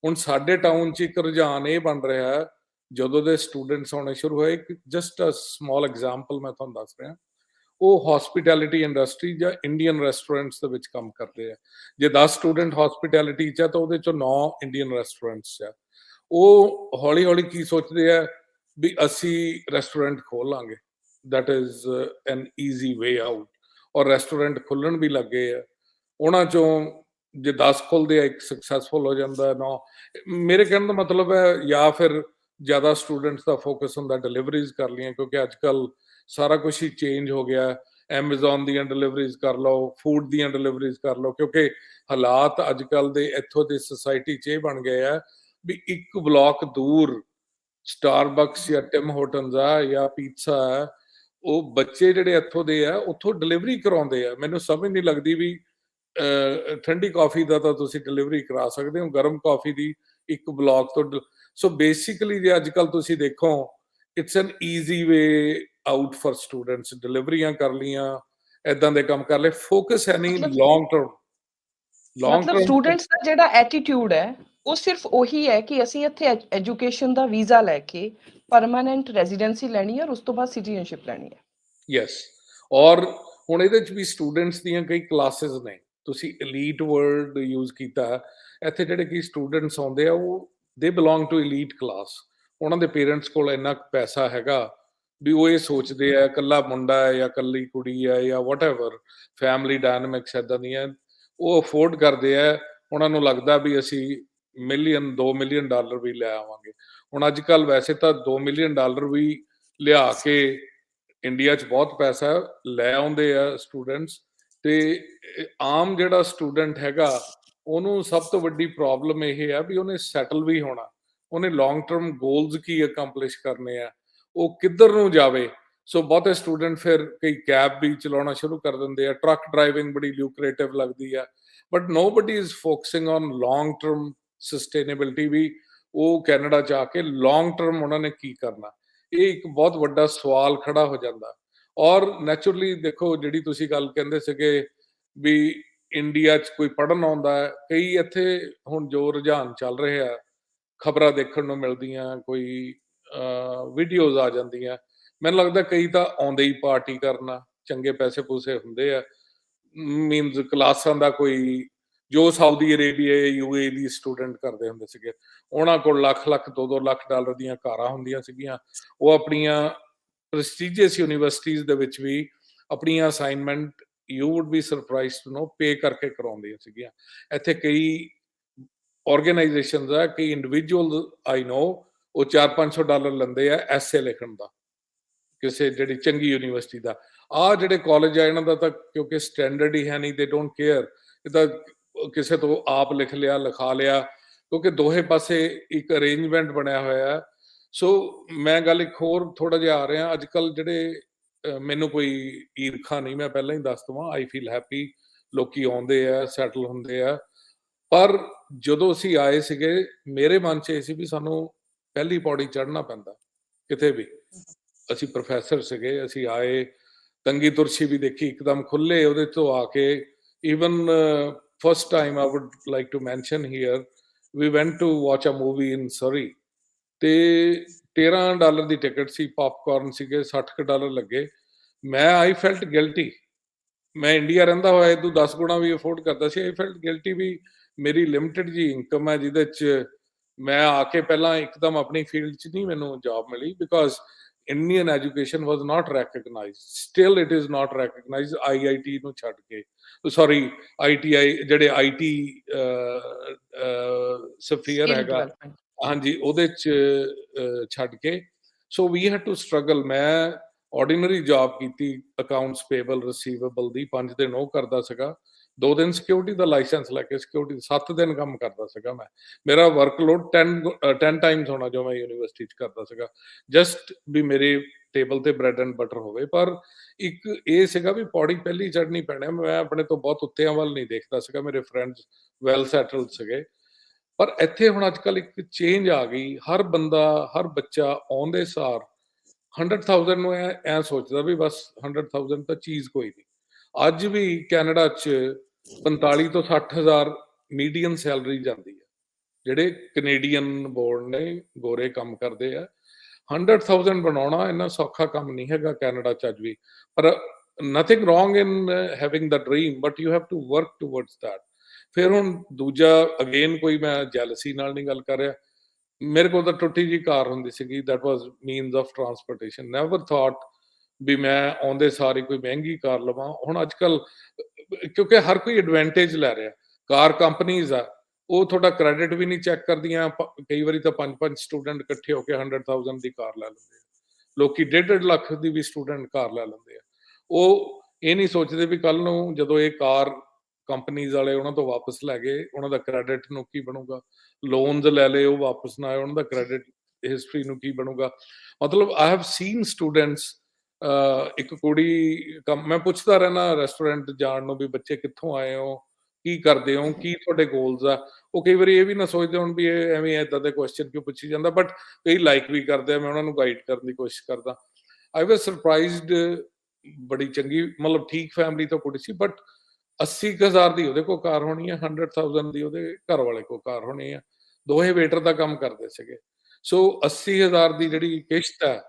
ਹੁਣ ਸਾਡੇ ਟਾਊਨ 'ਚ ਇੱਕ ਰੁਝਾਨ ਇਹ ਬਣ ਰਿਹਾ ਹੈ, ਜਦੋਂ ਦੇ ਸਟੂਡੈਂਟਸ ਆਉਣੇ ਸ਼ੁਰੂ ਹੋਏ, ਜਸਟ ਅ ਸਮਾਲ ਐਗਜ਼ਾਮਪਲ ਮੈਂ ਤੁਹਾਨੂੰ ਦੱਸ ਰਿਹਾ, ਉਹ ਹਸਪਿਟੈਲਿਟੀ ਇੰਡਸਟਰੀ ਜਾਂ ਇੰਡੀਅਨ ਰੈਸਟੋਰੈਂਟਸ ਦੇ ਵਿੱਚ ਕੰਮ ਕਰਦੇ ਆ। ਜੇ 10 ਸਟੂਡੈਂਟ ਹਸਪਿਟੈਲਿਟੀ 'ਚ ਆ ਤਾਂ ਉਹਦੇ 'ਚੋਂ 9 ਇੰਡੀਅਨ ਰੈਸਟੋਰੈਂਟਸ 'ਚ ਆ। ਉਹ ਹੌਲੀ ਹੌਲੀ ਕੀ ਸੋਚਦੇ ਆ ਵੀ ਅਸੀਂ ਰੈਸਟੋਰੈਂਟ ਖੋਲ ਲਾਂਗੇ, that is an easy way out, ਔਰ ਰੈਸਟੋਰੈਂਟ ਖੁੱਲਣ ਵੀ ਲੱਗੇ ਆ। ਉਹਨਾਂ 'ਚੋਂ ਜੇ 10 ਖੁੱਲਦੇ ਆ, ਇੱਕ ਸਕਸੈਸਫੁਲ ਹੋ ਜਾਂਦਾ, 9। ਮੇਰੇ ਕਹਿਣ ਦਾ ਮਤਲਬ ਹੈ ਜਾਂ ਫਿਰ ਜ਼ਿਆਦਾ ਸਟੂਡੈਂਟਸ ਦਾ ਫੋਕਸ ਹੁੰਦਾ ਡਿਲੀਵਰੀਜ਼ ਕਰ ਲਈਆਂ, ਕਿਉਂਕਿ ਅੱਜ ਕੱਲ ਸਾਰਾ ਕੁਝ ਹੀ ਚੇਂਜ ਹੋ ਗਿਆ। ਐਮਾਜ਼ੋਨ ਦੀਆਂ ਡਿਲੀਵਰੀਜ਼ ਕਰ ਲਓ, ਫੂਡ ਦੀਆਂ ਡਿਲੀਵਰੀਜ਼ ਕਰ ਲਓ, ਕਿਉਂਕਿ ਹਾਲਾਤ ਅੱਜ ਕੱਲ ਦੇ ਇੱਥੋਂ ਦੀ ਸੋਸਾਇਟੀ 'ਚ ਇਹ ਬਣ ਗਏ ਆ ਵੀ ਇੱਕ ਬਲਾਕ ਦੂਰ ਸਟਾਰਬਕਸ ਜਾਂ ਟਿਮ ਹੋਟਨਸ ਆ ਜਾਂ ਪੀਜ਼ਾ ਆ, ਉਹ ਬੱਚੇ ਜਿਹੜੇ ਇੱਥੋਂ ਦੇ ਆ ਉੱਥੋਂ ਡਿਲੀਵਰੀ ਕਰਾਉਂਦੇ ਆ। ਮੈਨੂੰ ਸਮਝ ਨਹੀਂ ਲੱਗਦੀ ਵੀ ਠੰਡੀ ਕਾਫੀ ਦਾ ਤਾਂ ਤੁਸੀਂ ਡਿਲੀਵਰੀ ਕਰਾ ਸਕਦੇ ਹੋ, ਗਰਮ ਕਾਫੀ ਦੀ ਇੱਕ ਬਲਾਕ ਤੋਂ। ਸੋ ਬੇਸਿਕਲੀ ਜੇ ਅੱਜ ਕੱਲ ਤੁਸੀਂ ਦੇਖੋ, it's an easy way out for students, ਡਿਲੀਵਰੀਆਂ ਕਰ ਲੀਆਂ, ਇਦਾਂ ਦੇ ਕੰਮ ਕਰ ਲਏ, ਫੋਕਸ ਹੈ ਨਹੀਂ ਲੌਂਗ ਟਰਮ। ਮਤਲਬ ਸਟੂਡੈਂਟਸ ਦਾ ਜਿਹੜਾ ਐਟੀਟਿਊਡ ਹੈ ਉਹ ਸਿਰਫ ਉਹੀ ਹੈ ਕਿ ਅਸੀਂ ਇੱਥੇ ਐਜੂਕੇਸ਼ਨ ਦਾ ਵੀਜ਼ਾ ਲੈ ਕੇ ਪਰਮਾਨੈਂਟ ਰੈਜ਼ੀਡੈਂਸੀ ਲੈਣੀ ਹੈ ਔਰ ਉਸ ਤੋਂ ਬਾਅਦ ਸਿਟੀਜ਼ਨਸ਼ਿਪ ਲੈਣੀ ਹੈ। ਯੈਸ, ਔਰ ਹੁਣ ਇਹਦੇ ਚ ਵੀ ਸਟੂਡੈਂਟਸ ਦੀਆਂ ਕਈ ਕਲਾਸਿਸ ਨੇ। ਤੁਸੀਂ ਐਲੀਟ ਵਰਡ ਯੂਜ਼ ਕੀਤਾ, ਇੱਥੇ ਜਿਹੜੇ ਕੀ ਸਟੂਡੈਂਟਸ ਆਉਂਦੇ ਆ ਉਹ ਦੇ ਬਿਲੋਂਗ ਟੂ ਐਲੀਟ ਕਲਾਸ। ਉਹਨਾਂ ਦੇ ਪੇਰੈਂਟਸ ਕੋਲ ਇੰਨਾ ਪੈਸਾ ਹੈਗਾ ਵੀ ਉਹ ਇਹ ਸੋਚਦੇ ਆ ਇਕੱਲਾ ਮੁੰਡਾ ਹੈ ਜਾਂ ਇਕੱਲੀ ਕੁੜੀ ਹੈ ਜਾਂ ਵਟਐਵਰ, ਫੈਮਿਲੀ ਡਾਇਨਾਮਿਕਸ ਇੱਦਾਂ ਦੀਆਂ, ਉਹ ਅਫੋਰਡ ਕਰਦੇ ਆ। ਉਹਨਾਂ ਨੂੰ ਲੱਗਦਾ ਵੀ ਅਸੀਂ ਮਿਲੀਅਨ $2 ਮਿਲੀਅਨ ਵੀ ਲੈ ਆਵਾਂਗੇ। ਹੁਣ ਅੱਜ ਕੱਲ ਵੈਸੇ ਤਾਂ $2 ਮਿਲੀਅਨ ਵੀ ਲਿਆ ਕੇ ਇੰਡੀਆ 'ਚ ਬਹੁਤ ਪੈਸਾ ਲੈ ਆਉਂਦੇ ਆ ਸਟੂਡੈਂਟਸ, ਤੇ ਆਮ ਜਿਹੜਾ ਸਟੂਡੈਂਟ ਹੈਗਾ ਉਹਨੂੰ ਸਭ ਤੋਂ ਵੱਡੀ ਪ੍ਰੋਬਲਮ ਇਹ ਆ ਵੀ ਉਹਨੇ ਸੈਟਲ ਵੀ ਹੋਣਾ, ਉਹਨੇ ਲੌਂਗ ਟਰਮ ਗੋਲਸ ਕੀ ਅਕੰਪਲਿਸ਼ ਕਰਨੇ ਆ, ਉਹ ਕਿੱਧਰ ਨੂੰ ਜਾਵੇ। ਸੋ ਬਹੁਤੇ ਸਟੂਡੈਂਟ ਫਿਰ ਕਈ ਕੈਬ ਵੀ ਚਲਾਉਣਾ ਸ਼ੁਰੂ ਕਰ ਦਿੰਦੇ ਆ, ਟਰੱਕ ਡਰਾਈਵਿੰਗ ਬੜੀ ਲੂਕਰੇਟਿਵ ਲੱਗਦੀ ਆ, but nobody is focusing on long term sustainability ਵੀ ਉਹ ਕੈਨੇਡਾ 'ਚ ਆ ਕੇ ਲੌਂਗ ਟਰਮ ਉਹਨਾਂ ਨੇ ਕੀ ਕਰਨਾ। ਇਹ ਇੱਕ ਬਹੁਤ ਵੱਡਾ ਸਵਾਲ ਖੜਾ ਹੋ ਜਾਂਦਾ। ਔਰ ਨੈਚੁਰਲੀ ਦੇਖੋ, ਜਿਹੜੀ ਤੁਸੀਂ ਗੱਲ ਕਹਿੰਦੇ ਸੀਗੇ ਵੀ ਇੰਡੀਆ 'ਚ ਕੋਈ ਪੜ੍ਹਨ ਆਉਂਦਾ ਹੈ, ਕਈ ਇੱਥੇ ਹੁਣ ਜੋ ਰੁਝਾਨ ਚੱਲ ਰਹੇ ਆ, ਖਬਰਾਂ ਦੇਖਣ ਨੂੰ ਮਿਲਦੀਆਂ, ਕੋਈ ਵੀਡੀਓਜ਼ ਆ ਜਾਂਦੀਆਂ, ਮੈਨੂੰ ਲੱਗਦਾ ਕਈ ਤਾਂ ਆਉਂਦੇ ਹੀ ਪਾਰਟੀ ਕਰਨਾ, ਚੰਗੇ ਪੈਸੇ ਪੂਸੇ ਹੁੰਦੇ ਆ, ਮੀਨਸ ਕਲਾਸਾਂ ਦਾ ਕੋਈ ਜੋ ਸਾਊਦੀ ਅਰੇਬੀਆ ਯੂਏ ਦੀ ਸਟੂਡੈਂਟ ਕਰਦੇ ਹੁੰਦੇ ਸੀਗੇ, ਉਹਨਾਂ ਕੋਲ ਲੱਖ ਲੱਖ $2-2 ਲੱਖ ਦੀਆਂ ਕਾਰਾਂ ਹੁੰਦੀਆਂ ਸੀਗੀਆਂ। ਉਹ ਆਪਣੀਆਂ ਪ੍ਰੈਸਟੀਜੀਅਸ ਯੂਨੀਵਰਸਿਟੀਜ਼ ਦੇ ਵਿੱਚ ਵੀ ਆਪਣੀਆਂ assignment, you would be surprised to know, pay ਕਰਕੇ ਕਰਾਉਂਦੀਆਂ ਸੀਗੀਆਂ। ਇੱਥੇ ਕਈ ਆਰਗੇਨਾਈਜੇਸ਼ਨਸ ਆ, ਕਈ ਇੰਡੀਵਿਜੂਅਲ ਆਈ ਨੋ, ਉਹ $400-500 ਲੈਂਦੇ ਆ ਐਸੇ ਲਿਖਣ ਦਾ, ਕਿਸੇ ਜਿਹੜੀ ਚੰਗੀ ਯੂਨੀਵਰਸਿਟੀ ਦਾ। ਆਹ ਜਿਹੜੇ ਕਾਲਜ ਆ ਇਹਨਾਂ ਦਾ ਤਾਂ ਕਿਉਂਕਿ ਸਟੈਂਡਰਡ ਹੀ ਹੈ ਨਹੀਂ, ਦੇ ਡੋਂਟ ਕੇਅਰ, ਇਹ ਤਾਂ ਕਿਸੇ ਤੋਂ ਆਪ ਲਿਖ ਲਿਆ, ਲਿਖਾ ਲਿਆ, ਕਿਉਂਕਿ ਦੋਹੇ ਪਾਸੇ ਇੱਕ ਅਰੇਂਜਮੈਂਟ ਬਣਿਆ ਹੋਇਆ ਹੈ। ਸੋ ਮੈਂ ਗੱਲ ਇੱਕ ਹੋਰ ਥੋੜਾ ਜਿਹਾ ਆ ਰਿਹਾ, ਅੱਜ ਕੱਲ ਜਿਹੜੇ ਮੈਨੂੰ ਕੋਈ ਈਰਖਾ ਨਹੀਂ, ਮੈਂ ਪਹਿਲਾਂ ਹੀ ਦੱਸ ਦਵਾਂ, ਆਈ ਫੀਲ ਹੈਪੀ, ਲੋਕੀ ਆਉਂਦੇ ਆ, ਸੈਟਲ ਹੁੰਦੇ ਆ। ਪਰ ਜਦੋਂ ਅਸੀਂ ਆਏ ਸੀਗੇ, ਮੇਰੇ ਮਨ 'ਚ ਇਹ ਸੀ ਵੀ ਸਾਨੂੰ ਪਹਿਲੀ ਪੌੜੀ ਚੜ੍ਹਨਾ ਪੈਂਦਾ ਕਿਤੇ ਵੀ। ਅਸੀਂ ਪ੍ਰੋਫੈਸਰ ਸੀਗੇ, ਅਸੀਂ ਆਏ, ਤੰਗੀ ਤੁਰਸ਼ੀ ਵੀ ਦੇਖੀ, ਇੱਕਦਮ ਖੁੱਲੇ ਉਹਦੇ ਤੋਂ ਆ ਕੇ। Even first time I would like to mention here, we went to watch a movie in Surrey, ਤੇ $13 ਦੀ ਟਿਕਟ ਸੀ, ਪੌਪਕਾਰਨ ਸੀਗੇ, $60 ਲੱਗੇ। ਮੈਂ ਆਈ ਫੈਲਟ ਗਿਲਟੀ, ਮੈਂ ਇੰਡੀਆ ਰਹਿੰਦਾ ਹੋਇਆ ਇਹਦੋਂ 10 ਗੁਣਾ ਵੀ ਅਫੋਰਡ ਕਰਦਾ ਸੀ। ਆਈ ਫੈਲਟ ਗਿਲਟੀ ਵੀ ਮੇਰੀ ਲਿਮਿਟਡ ਜੀ ਇਨਕਮ ਹੈ, ਜਿਹਦੇ 'ਚ ਮੈਂ ਆ ਕੇ ਪਹਿਲਾਂ ਇੱਕਦਮ ਆਪਣੀ ਫੀਲਡ 'ਚ ਨਹੀਂ ਮੈਨੂੰ ਜੌਬ ਮਿਲੀ, because Indian education was not recognized. Still it is not recognized, IIT ਨੂੰ ਛੱਡ ਕੇ, ਸੌਰੀ ITI ਜਿਹੜੇ IT ਸਫੀਅਰ ਹੈਗਾ, ਹਾਂਜੀ, ਉਹਦੇ 'ਚ ਛੱਡ ਕੇ। ਸੋ ਵੀ ਹੈਡ ਟੂ ਸਟਰਗਲ। ਮੈਂ ਆਰਡੀਨਰੀ ਜੌਬ ਕੀਤੀ, ਅਕਾਊਂਟਸ ਪੇਬਲ ਰਿਸੀਵੇਬਲ ਦੀ, 5 ਦਿਨ ਉਹ ਕਰਦਾ ਸੀਗਾ, 2 ਦਿਨ ਸਿਕਿਉਰਿਟੀ ਦਾ ਲਾਇਸੈਂਸ ਲੈ ਕੇ ਸਿਕਿਉਰਿਟੀ 7 ਦਿਨ ਕੰਮ ਕਰਦਾ ਸੀਗਾ ਮੈਂ। ਮੇਰਾ ਵਰਕਲੋਡ 10 ਟਾਈਮਸ ਹੋਣਾ ਜੋ ਮੈਂ ਯੂਨੀਵਰਸਿਟੀ 'ਚ ਕਰਦਾ ਸੀਗਾ, ਜਸਟ ਵੀ ਮੇਰੇ ਟੇਬਲ ਤੇ ਬ੍ਰੈਡ ਐਂਡ ਬਟਰ ਹੋਵੇ, ਪਰ ਇੱਕ ਇਹ ਸੀਗਾ ਵੀ ਪੌੜੀ ਪਹਿਲੀ ਚੜ੍ਹਨੀ ਪੈਣੀ। ਮੈਂ ਆਪਣੇ ਤੋਂ ਬਹੁਤ ਉੱਤਿਆਂ ਵੱਲ ਨਹੀਂ ਦੇਖਦਾ ਸੀਗਾ, ਮੇਰੇ ਫਰੈਂਡਸ ਵੈਲ ਸੈਟਲਡ ਸੀਗੇ। ਪਰ ਇੱਥੇ ਹੁਣ ਅੱਜ ਕੱਲ੍ਹ ਇੱਕ ਚੇਂਜ ਆ ਗਈ, ਹਰ ਬੰਦਾ, ਹਰ ਬੱਚਾ ਆਉਂਦੇ ਸਾਰ 100,000 ਨੂੰ ਐ ਸੋਚਦਾ ਵੀ ਬਸ 100,000 ਤਾਂ ਚੀਜ਼ ਕੋਈ ਨਹੀਂ। ਅੱਜ ਵੀ ਕੈਨੇਡਾ 'ਚ 45 ਤੋਂ 60,000 ਮੀਡੀਅਨ ਸੈਲਰੀ ਜਾਂਦੀ ਹੈ। ਜਿਹੜੇ ਕੈਨੇਡੀਅਨ ਬੋਰਨ ਨੇ, ਗੋਰੇ ਕੰਮ ਕਰਦੇ ਆ, 100,000 ਬਣਾਉਣਾ ਇੰਨਾ ਸੌਖਾ ਕੰਮ ਨਹੀਂ ਹੈਗਾ ਕੈਨੇਡਾ 'ਚ ਅੱਜ ਵੀ। ਪਰ nothing wrong in having the dream, but you have to work towards that. ਫਿਰ ਹੁਣ ਦੂਜਾ ਅਗੇਨ, ਕੋਈ ਮੈਂ ਜੈਲਸੀ ਨਾਲ ਨਹੀਂ ਗੱਲ ਕਰ ਰਿਹਾ, ਮੇਰੇ ਕੋਲ ਤਾਂ ਟੁੱਟੀ ਜੀ ਕਾਰ ਹੁੰਦੀ ਸੀਗੀ, that was means of transportation. Never thought ਵੀ ਮੈਂ ਆਉਂਦੇ ਸਾਰੀ ਕੋਈ ਮਹਿੰਗੀ ਕਾਰ ਲਵਾਂ। ਹੁਣ ਅੱਜ ਕੱਲ ਕਿਉਂਕਿ ਹਰ ਕੋਈ ਐਡਵਾਂਟੇਜ ਲੈ ਰਿਹਾ, ਕਾਰ ਕੰਪਨੀਜ਼ ਆ ਉਹ ਤੁਹਾਡਾ ਕ੍ਰੈਡਿਟ ਵੀ ਨਹੀਂ ਚੈੱਕ ਕਰਦੀਆਂ। ਕਈ ਵਾਰੀ ਤਾਂ 5-5 ਸਟੂਡੈਂਟ ਇਕੱਠੇ ਹੋ ਕੇ 100,000 ਦੀ ਕਾਰ ਲੈ ਲੈਂਦੇ ਆ। ਲੋਕੀ 1.5 ਲੱਖ ਦੀ ਵੀ ਸਟੂਡੈਂਟ ਕਾਰ ਲੈ ਲੈਂਦੇ ਆ। ਉਹ ਇਹ ਨਹੀਂ ਸੋਚਦੇ ਵੀ ਕੱਲ ਨੂੰ ਜਦੋਂ ਇਹ ਕਾਰ ਕੰਪਨੀਜ਼ ਵਾਲੇ ਉਹਨਾਂ ਤੋਂ ਵਾਪਸ ਲੈ ਗਏ, ਉਹਨਾਂ ਦਾ ਕ੍ਰੈਡਿਟ ਨੂੰ ਕੀ ਬਣੂਗਾ। ਲੋਨਸ ਲੈ ਲਏ, ਉਹ ਵਾਪਸ ਨਾ ਆਏ, ਉਹਨਾਂ ਦਾ ਕ੍ਰੈਡਿਟ ਹਿਸਟਰੀ ਨੂੰ ਕੀ ਬਣੂਗਾ। ਮਤਲਬ ਆਈ ਹੈਵ ਸੀਨ ਸਟੂਡੈਂਟਸ, ਇੱਕ ਕੁੜੀ, ਮੈਂ ਪੁੱਛਦਾ ਰਹਿਣਾ ਰੈਸਟੋਰੈਂਟ ਜਾਣ ਨੂੰ ਵੀ ਬੱਚੇ ਕਿੱਥੋਂ ਆਏ ਹੋ, ਕੀ ਕਰਦੇ ਹੋ, ਕੀ ਤੁਹਾਡੇ ਗੋਲਸ ਆ। ਉਹ ਕਈ ਵਾਰੀ ਇਹ ਵੀ ਨਾ ਸੋਚਦੇ ਹੁਣ ਵੀ ਇਹ ਐਵੇਂ ਏਦਾਂ ਦੇ ਕੁਐਸਚਨ ਕਿਉਂ ਪੁੱਛੀ ਜਾਂਦਾ, ਬਟ ਕਈ ਲਾਈਕ ਵੀ ਕਰਦੇ ਆ। ਮੈਂ ਉਹਨਾਂ ਨੂੰ ਗਾਈਡ ਕਰਨ ਦੀ ਕੋਸ਼ਿਸ਼ ਕਰਦਾ। ਆਈ ਵਾਜ਼ ਸਰਪ੍ਰਾਈਜ਼ਡ, ਬੜੀ ਚੰਗੀ, ਮਤਲਬ ਠੀਕ ਫੈਮਿਲੀ ਤੋਂ ਕੁੜੀ ਸੀ, ਬਟ 80,000 ਦੀ ਉਹਦੇ ਕੋਲ ਕਾਰ ਹੋਣੀ ਹੈ, 100,000 ਦੀ ਉਹਦੇ ਘਰ ਵਾਲੇ ਕੋਲ ਕਾਰ ਹੋਣੀ ਹੈ। ਦੋਹੇ ਵੇਟਰ ਦਾ ਕੰਮ ਕਰਦੇ ਸੀਗੇ। ਸੋ 80,000 ਦੀ ਜਿਹੜੀ ਕਿਸ਼ਤ ਹੈ,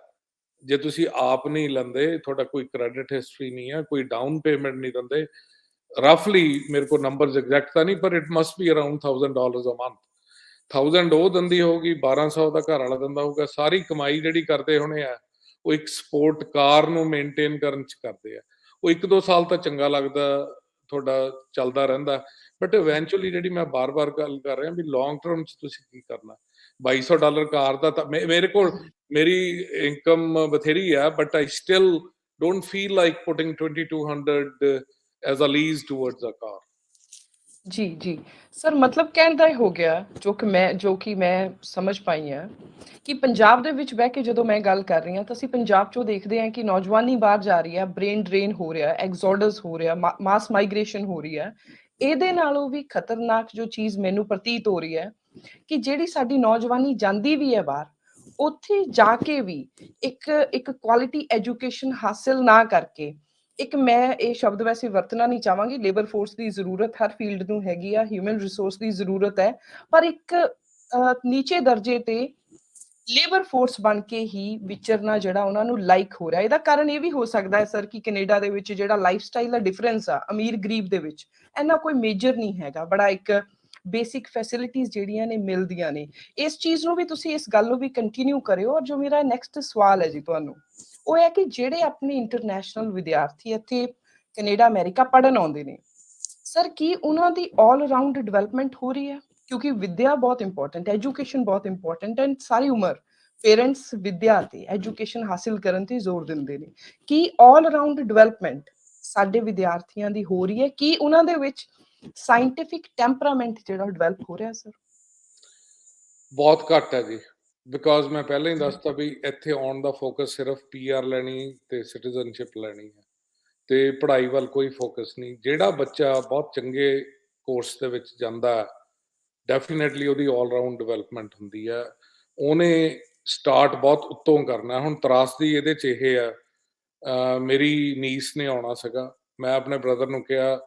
ਜੇ ਤੁਸੀਂ ਆਪ ਨਹੀਂ ਲੈਂਦੇ, ਤੁਹਾਡਾ ਕੋਈ ਕ੍ਰੈਡਿਟ ਹਿਸਟਰੀ ਨਹੀਂ ਹੈ, ਕੋਈ ਡਾਊਨ ਪੇਮੈਂਟ ਨਹੀਂ ਦਿੰਦੇ, ਰਫਲੀ ਮੇਰੇ ਕੋਲ ਨੰਬਰਸ ਐਗਜ਼ੈਕਟ ਤਾਂ ਨਹੀਂ, ਪਰ it must be around $1,000 a month. 1000 ਉਹ ਦਿੰਦੀ ਹੋਊਗੀ, 1200 ਦਾ ਘਰ ਵਾਲਾ ਦਿੰਦਾ ਹੋਊਗਾ। ਸਾਰੀ ਕਮਾਈ ਜਿਹੜੀ ਕਰਦੇ ਹੋਣੇ ਆ, ਉਹ ਇੱਕ ਸਪੋਰਟ ਕਾਰ ਨੂੰ ਮੇਨਟੇਨ ਕਰਨ 'ਚ ਕਰਦੇ ਆ। ਉਹ 1-2 ਸਾਲ ਤਾਂ ਚੰਗਾ ਲੱਗਦਾ, ਤੁਹਾਡਾ ਚੱਲਦਾ ਰਹਿੰਦਾ, ਬਟ ਇਵੈਂਚੁਅਲੀ ਜਿਹੜੀ ਮੈਂ ਬਾਰ-ਬਾਰ ਗੱਲ ਕਰ ਰਿਹਾ ਵੀ ਲੌਂਗ ਟਰਮ 'ਚ ਤੁਸੀਂ ਕੀ ਕਰਨਾ। $2,200 ਕਾਰ ਦਾ ਤਾਂ ਮੇਰੇ ਕੋਲ, ਮੇਰੀ ਇਨਕਮ ਬਥੇਰੀ ਆ, but I still don't feel like putting 2200 as a lease towards a car. Ji, ji. Sir ਮਤਲਬ ਕਹਿਣ ਦਾ ਇਹ ਹੋ ਗਿਆ, ਜੋ ਕਿ ਮੈਂ ਸਮਝ ਪਾਈ ਹਾਂ, ਕਿ ਪੰਜਾਬ ਦੇ ਵਿੱਚ ਬਹਿ ਕੇ ਜਦੋਂ ਮੈਂ ਗੱਲ ਕਰ ਰਹੀ ਹਾਂ, ਤਾਂ ਅਸੀਂ ਪੰਜਾਬ 'ਚੋਂ ਦੇਖਦੇ ਹਾਂ ਕਿ ਨੌਜਵਾਨੀ ਬਾਹਰ ਜਾ ਰਹੀ ਹੈ, ਬ੍ਰੇਨ ਡਰੇਨ ਹੋ ਰਿਹਾ, ਐਗਜ਼ੋਡਸ ਹੋ ਰਿਹਾ, ਮਾਸ ਮਾਈਗ੍ਰੇਸ਼ਨ ਹੋ ਰਹੀ ਹੈ। ਇਹਦੇ ਨਾਲੋਂ ਵੀ ਖਤਰਨਾਕ ਜੋ ਚੀਜ਼ ਮੈਨੂੰ ਪ੍ਰਤੀਤ ਹੋ ਰਹੀ ਹੈ, ਕਿ ਜਿਹੜੀ ਸਾਡੀ ਨੌਜਵਾਨੀ ਜਾਂਦੀ ਵੀ ਹੈ ਬਾਹਰ, ਉੱਥੇ ਜਾ ਕੇ ਵੀ ਇੱਕ ਕੁਆਲਿਟੀ ਐਜੂਕੇਸ਼ਨ ਹਾਸਿਲ ਨਾ ਕਰਕੇ, ਇੱਕ ਮੈਂ ਇਹ ਸ਼ਬਦ ਵੈਸੇ ਵਰਤਣਾ ਨਹੀਂ ਚਾਹਾਂਗੀ, ਲੇਬਰ ਫੋਰਸ ਦੀ ਜ਼ਰੂਰਤ ਹਰ ਫੀਲਡ ਨੂੰ ਹੈਗੀ ਆ, ਹਿਊਮਨ ਰਿਸੋਰਸ ਦੀ ਜ਼ਰੂਰਤ ਹੈ, ਪਰ ਇੱਕ ਨੀਚੇ ਦਰਜੇ ਤੇ ਲੇਬਰ ਫੋਰਸ ਬਣ ਕੇ ਹੀ ਵਿਚਰਨਾ ਜਿਹੜਾ ਉਹਨਾਂ ਨੂੰ ਲਾਈਕ ਹੋ ਰਿਹਾ। ਇਹਦਾ ਕਾਰਨ ਇਹ ਵੀ ਹੋ ਸਕਦਾ ਹੈ ਸਰ ਕਿ ਕੈਨੇਡਾ ਦੇ ਵਿੱਚ ਜਿਹੜਾ ਲਾਈਫ ਸਟਾਈਲ ਦਾ ਡਿਫਰੈਂਸ ਆ ਅਮੀਰ ਗਰੀਬ ਦੇ ਵਿੱਚ, ਇੰਨਾ ਕੋਈ ਮੇਜਰ ਨਹੀਂ ਹੈਗਾ। ਬੜਾ ਇੱਕ ਬੇਸਿਕ ਫੈਸਿਲਿਟੀਜ਼ ਜਿਹੜੀਆਂ ਨੇ ਮਿਲਦੀਆਂ ਨੇ। ਇਸ ਚੀਜ਼ ਨੂੰ ਵੀ ਤੁਸੀਂ, ਇਸ ਗੱਲ ਨੂੰ ਵੀ ਕੰਟੀਨਿਊ ਕਰਿਓ। ਔਰ ਜੋ ਮੇਰਾ ਨੈਕਸਟ ਸਵਾਲ ਹੈ ਜੀ ਤੁਹਾਨੂੰ, ਉਹ ਹੈ ਕਿ ਜਿਹੜੇ ਆਪਣੇ ਇੰਟਰਨੈਸ਼ਨਲ ਵਿਦਿਆਰਥੀ ਇੱਥੇ ਕੈਨੇਡਾ ਅਮਰੀਕਾ ਪੜ੍ਹਨ ਆਉਂਦੇ ਨੇ, ਸਰ ਕੀ ਉਹਨਾਂ ਦੀ ਆਲ ਅਰਾਊਂਡ ਡਿਵੈਲਪਮੈਂਟ ਹੋ ਰਹੀ ਹੈ? ਕਿਉਂਕਿ ਵਿੱਦਿਆ ਬਹੁਤ ਇੰਪੋਰਟੈਂਟ ਹੈ, ਐਜੂਕੇਸ਼ਨ ਬਹੁਤ ਇੰਪੋਰਟੈਂਟ ਹੈ, ਸਾਰੀ ਉਮਰ ਪੇਰੈਂਟਸ ਵਿੱਦਿਆ ਤੇ ਐਜੂਕੇਸ਼ਨ ਹਾਸਿਲ ਕਰਨ ਤੇ ਜ਼ੋਰ ਦਿੰਦੇ ਨੇ। ਕੀ ਆਲ ਅਰਾਊਂਡ ਡਿਵੈਲਪਮੈਂਟ ਸਾਡੇ ਵਿਦਿਆਰਥੀਆਂ ਦੀ ਹੋ ਰਹੀ ਹੈ? ਕੀ ਉਹਨਾਂ ਦੇ ਵਿੱਚ ਸਾਇੰਟਿਫਿਕ ਟੈਂਪਰਾਮੈਂਟ ਜਿਹੜਾ ਡਿਵੈਲਪ ਹੋ ਰਿਹਾ ਸਰ? ਬਹੁਤ ਘੱਟ ਹੈ ਜੀ, ਬਿਕੋਜ਼ ਮੈਂ ਪਹਿਲਾਂ ਹੀ ਦੱਸਤਾ ਵੀ ਇੱਥੇ ਆਉਣ ਦਾ ਫੋਕਸ ਸਿਰਫ PR ਲੈਣੀ ਤੇ ਸਿਟੀਜ਼ਨਸ਼ਿਪ ਲੈਣੀ ਹੈ, ਤੇ ਪੜ੍ਹਾਈ ਵੱਲ ਕੋਈ ਫੋਕਸ ਨਹੀਂ। ਜਿਹੜਾ ਬੱਚਾ ਬਹੁਤ ਚੰਗੇ ਕੋਰਸ ਦੇ ਵਿੱਚ ਜਾਂਦਾ, ਡੈਫੀਨੇਟਲੀ ਉਹਦੀ ਆਲ ਰਾਊਂਡ ਡਿਵੈਲਪਮੈਂਟ ਹੁੰਦੀ ਹੈ। ਉਹਨੇ ਸਟਾਰਟ ਬਹੁਤ ਉੱਤੋਂ ਕਰਨਾ। ਹੁਣ ਤਰਾਸਦੀ ਇਹਦੇ 'ਚ ਇਹ ਆ, ਮੇਰੀ ਨੀਸ ਨੇ ਆਉਣਾ ਸੀਗਾ, ਮੈਂ ਆਪਣੇ ਬ੍ਰਦਰ ਨੂੰ ਕਿਹਾ,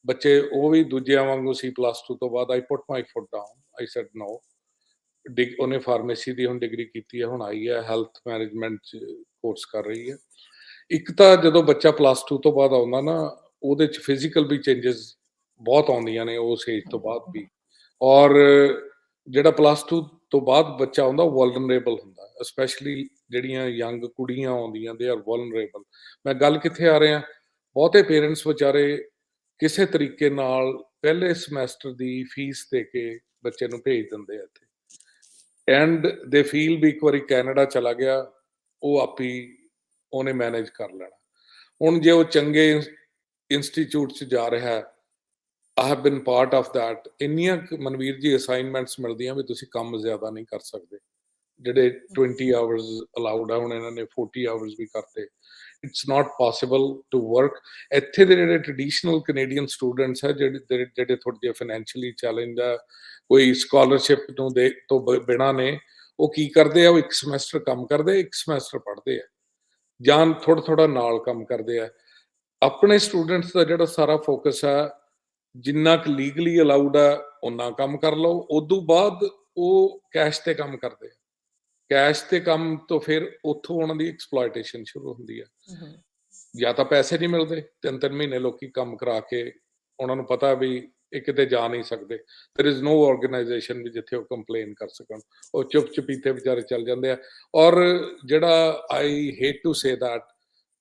ਬੱਚੇ ਉਹ ਵੀ ਦੂਜਿਆਂ ਵਾਂਗੂ ਸੀ, +2 ਤੋਂ ਬਾਅਦ ਆਈ ਪੁੱਟ ਮਾਈ ਫੁੱਟ ਡਾਊਨ, ਆਈ ਸੈਡ ਨੋ। ਉਹਨੇ ਫਾਰਮੇਸੀ ਦੀ ਹੁਣ ਡਿਗਰੀ ਕੀਤੀ ਹੈ, ਹੁਣ ਆਈ ਹੈ ਹੈਲਥ ਮੈਨੇਜਮੈਂਟ 'ਚ ਕੋਰਸ ਕਰ ਰਹੀ ਹੈ। ਇੱਕ ਤਾਂ ਜਦੋਂ ਬੱਚਾ +2 ਤੋਂ ਬਾਅਦ ਆਉਂਦਾ ਨਾ, ਉਹਦੇ 'ਚ ਫਿਜ਼ੀਕਲ ਵੀ ਚੇਂਜਸ ਬਹੁਤ ਆਉਂਦੀਆਂ ਨੇ ਉਸ ਏਜ ਤੋਂ ਬਾਅਦ ਵੀ। ਔਰ ਜਿਹੜਾ +2 ਤੋਂ ਬਾਅਦ ਬੱਚਾ ਆਉਂਦਾ, ਉਹ ਵਲਨਰੇਬਲ ਹੁੰਦਾ, ਸਪੈਸ਼ਲੀ ਜਿਹੜੀਆਂ ਯੰਗ ਕੁੜੀਆਂ ਆਉਂਦੀਆਂ, ਦੇ ਆਰ ਵਲਨਰੇਬਲ। ਮੈਂ ਗੱਲ ਕਿੱਥੇ ਆ ਰਿਹਾ, ਬਹੁਤੇ ਪੇਰੈਂਟਸ ਵਿਚਾਰੇ ਕਿਸੇ ਤਰੀਕੇ ਨਾਲ ਪਹਿਲੇ ਸਮੈਸਟਰ ਦੀ ਫੀਸ ਦੇ ਕੇ ਬੱਚੇ ਨੂੰ ਭੇਜ ਦਿੰਦੇ ਆ ਇੱਥੇ, ਐਂਡ ਦੇ ਫੀਲ ਵੀ ਇੱਕ ਵਾਰੀ ਕੈਨੇਡਾ ਚਲਾ ਗਿਆ, ਉਹ ਆਪੀ ਉਹਨੇ ਮੈਨੇਜ ਕਰ ਲੈਣਾ। ਹੁਣ ਜੇ ਉਹ ਚੰਗੇ ਇੰਸਟੀਚਿਊਟ 'ਚ ਜਾ ਰਿਹਾ, ਆਈ ਹੈਵ ਬਿਨ ਪਾਰਟ ਆਫ ਦੈਟ, ਇੰਨੀਆਂ ਮਨਵੀਰ ਜੀ ਅਸਾਈਨਮੈਂਟਸ ਮਿਲਦੀਆਂ ਵੀ ਤੁਸੀਂ ਕੰਮ ਜ਼ਿਆਦਾ ਨਹੀਂ ਕਰ ਸਕਦੇ। ਜਿਹੜੇ 20 ਆਵਰਸ ਅਲਾਉਡ ਆ, ਹੁਣ ਇਹਨਾਂ ਨੇ 40 ਆਵਰਸ ਵੀ ਕਰਤੇ। It's not possible to work. ਇੱਥੇ ਦੇ ਜਿਹੜੇ ਟ੍ਰੈਡੀਸ਼ਨਲ ਕੈਨੇਡੀਅਨ ਸਟੂਡੈਂਟਸ ਆ, ਜਿਹੜੇ ਥੋੜ੍ਹੇ ਜਿਹੇ ਫਾਈਨੈਂਸ਼ੀਅਲੀ ਚੈਲੰਜ ਆ, ਕੋਈ ਸਕਾਲਰਸ਼ਿਪ ਤੋਂ ਬਿਨਾਂ ਨੇ, ਉਹ ਕੀ ਕਰਦੇ ਆ, ਉਹ 1 ਸਮੈਸਟਰ ਕੰਮ ਕਰਦੇ, 1 ਸਮੈਸਟਰ ਪੜ੍ਹਦੇ ਆ, ਜਾਂ ਥੋੜ੍ਹਾ ਨਾਲ ਕੰਮ ਕਰਦੇ ਆ। ਆਪਣੇ ਸਟੂਡੈਂਟਸ ਦਾ ਜਿਹੜਾ ਸਾਰਾ ਫੋਕਸ ਆ, ਜਿੰਨਾ ਕੁ ਲੀਗਲੀ ਅਲਾਉਡ ਆ ਓਨਾ ਕੰਮ ਕਰ ਲਓ, ਉਦੋਂ ਬਾਅਦ ਉਹ ਕੈਸ਼ ਤੇ ਕੰਮ ਕਰਦੇ ਆ। ਕੈਸ਼ ਤੇ ਕੰਮ ਤੋਂ ਫਿਰ ਉੱਥੋਂ ਉਹਨਾਂ ਦੀ ਐਕਸਪਲੋਇਟੇਸ਼ਨ ਸ਼ੁਰੂ ਹੁੰਦੀ ਆ। ਜਾਂ ਤਾਂ ਪੈਸੇ ਨਹੀਂ ਮਿਲਦੇ, 3-3 ਮਹੀਨੇ ਲੋਕੀ ਕੰਮ ਕਰਾ ਕੇ, ਉਹਨਾਂ ਨੂੰ ਪਤਾ ਵੀ ਇਹ ਕਿਤੇ ਜਾ ਨਹੀਂ ਸਕਦੇ, ਦੇयर इज नो ਆਰਗੇਨਾਈਜੇਸ਼ਨ ਵੀ ਜਿੱਥੇ ਉਹ ਕੰਪਲੇਨ ਕਰ ਸਕਣ, ਉਹ ਚੁੱਪ ਚਪੀਤੇ ਵਿਚਾਰੇ ਚੱਲ ਜਾਂਦੇ ਆ। ਔਰ ਜਿਹੜਾ I hate to say that,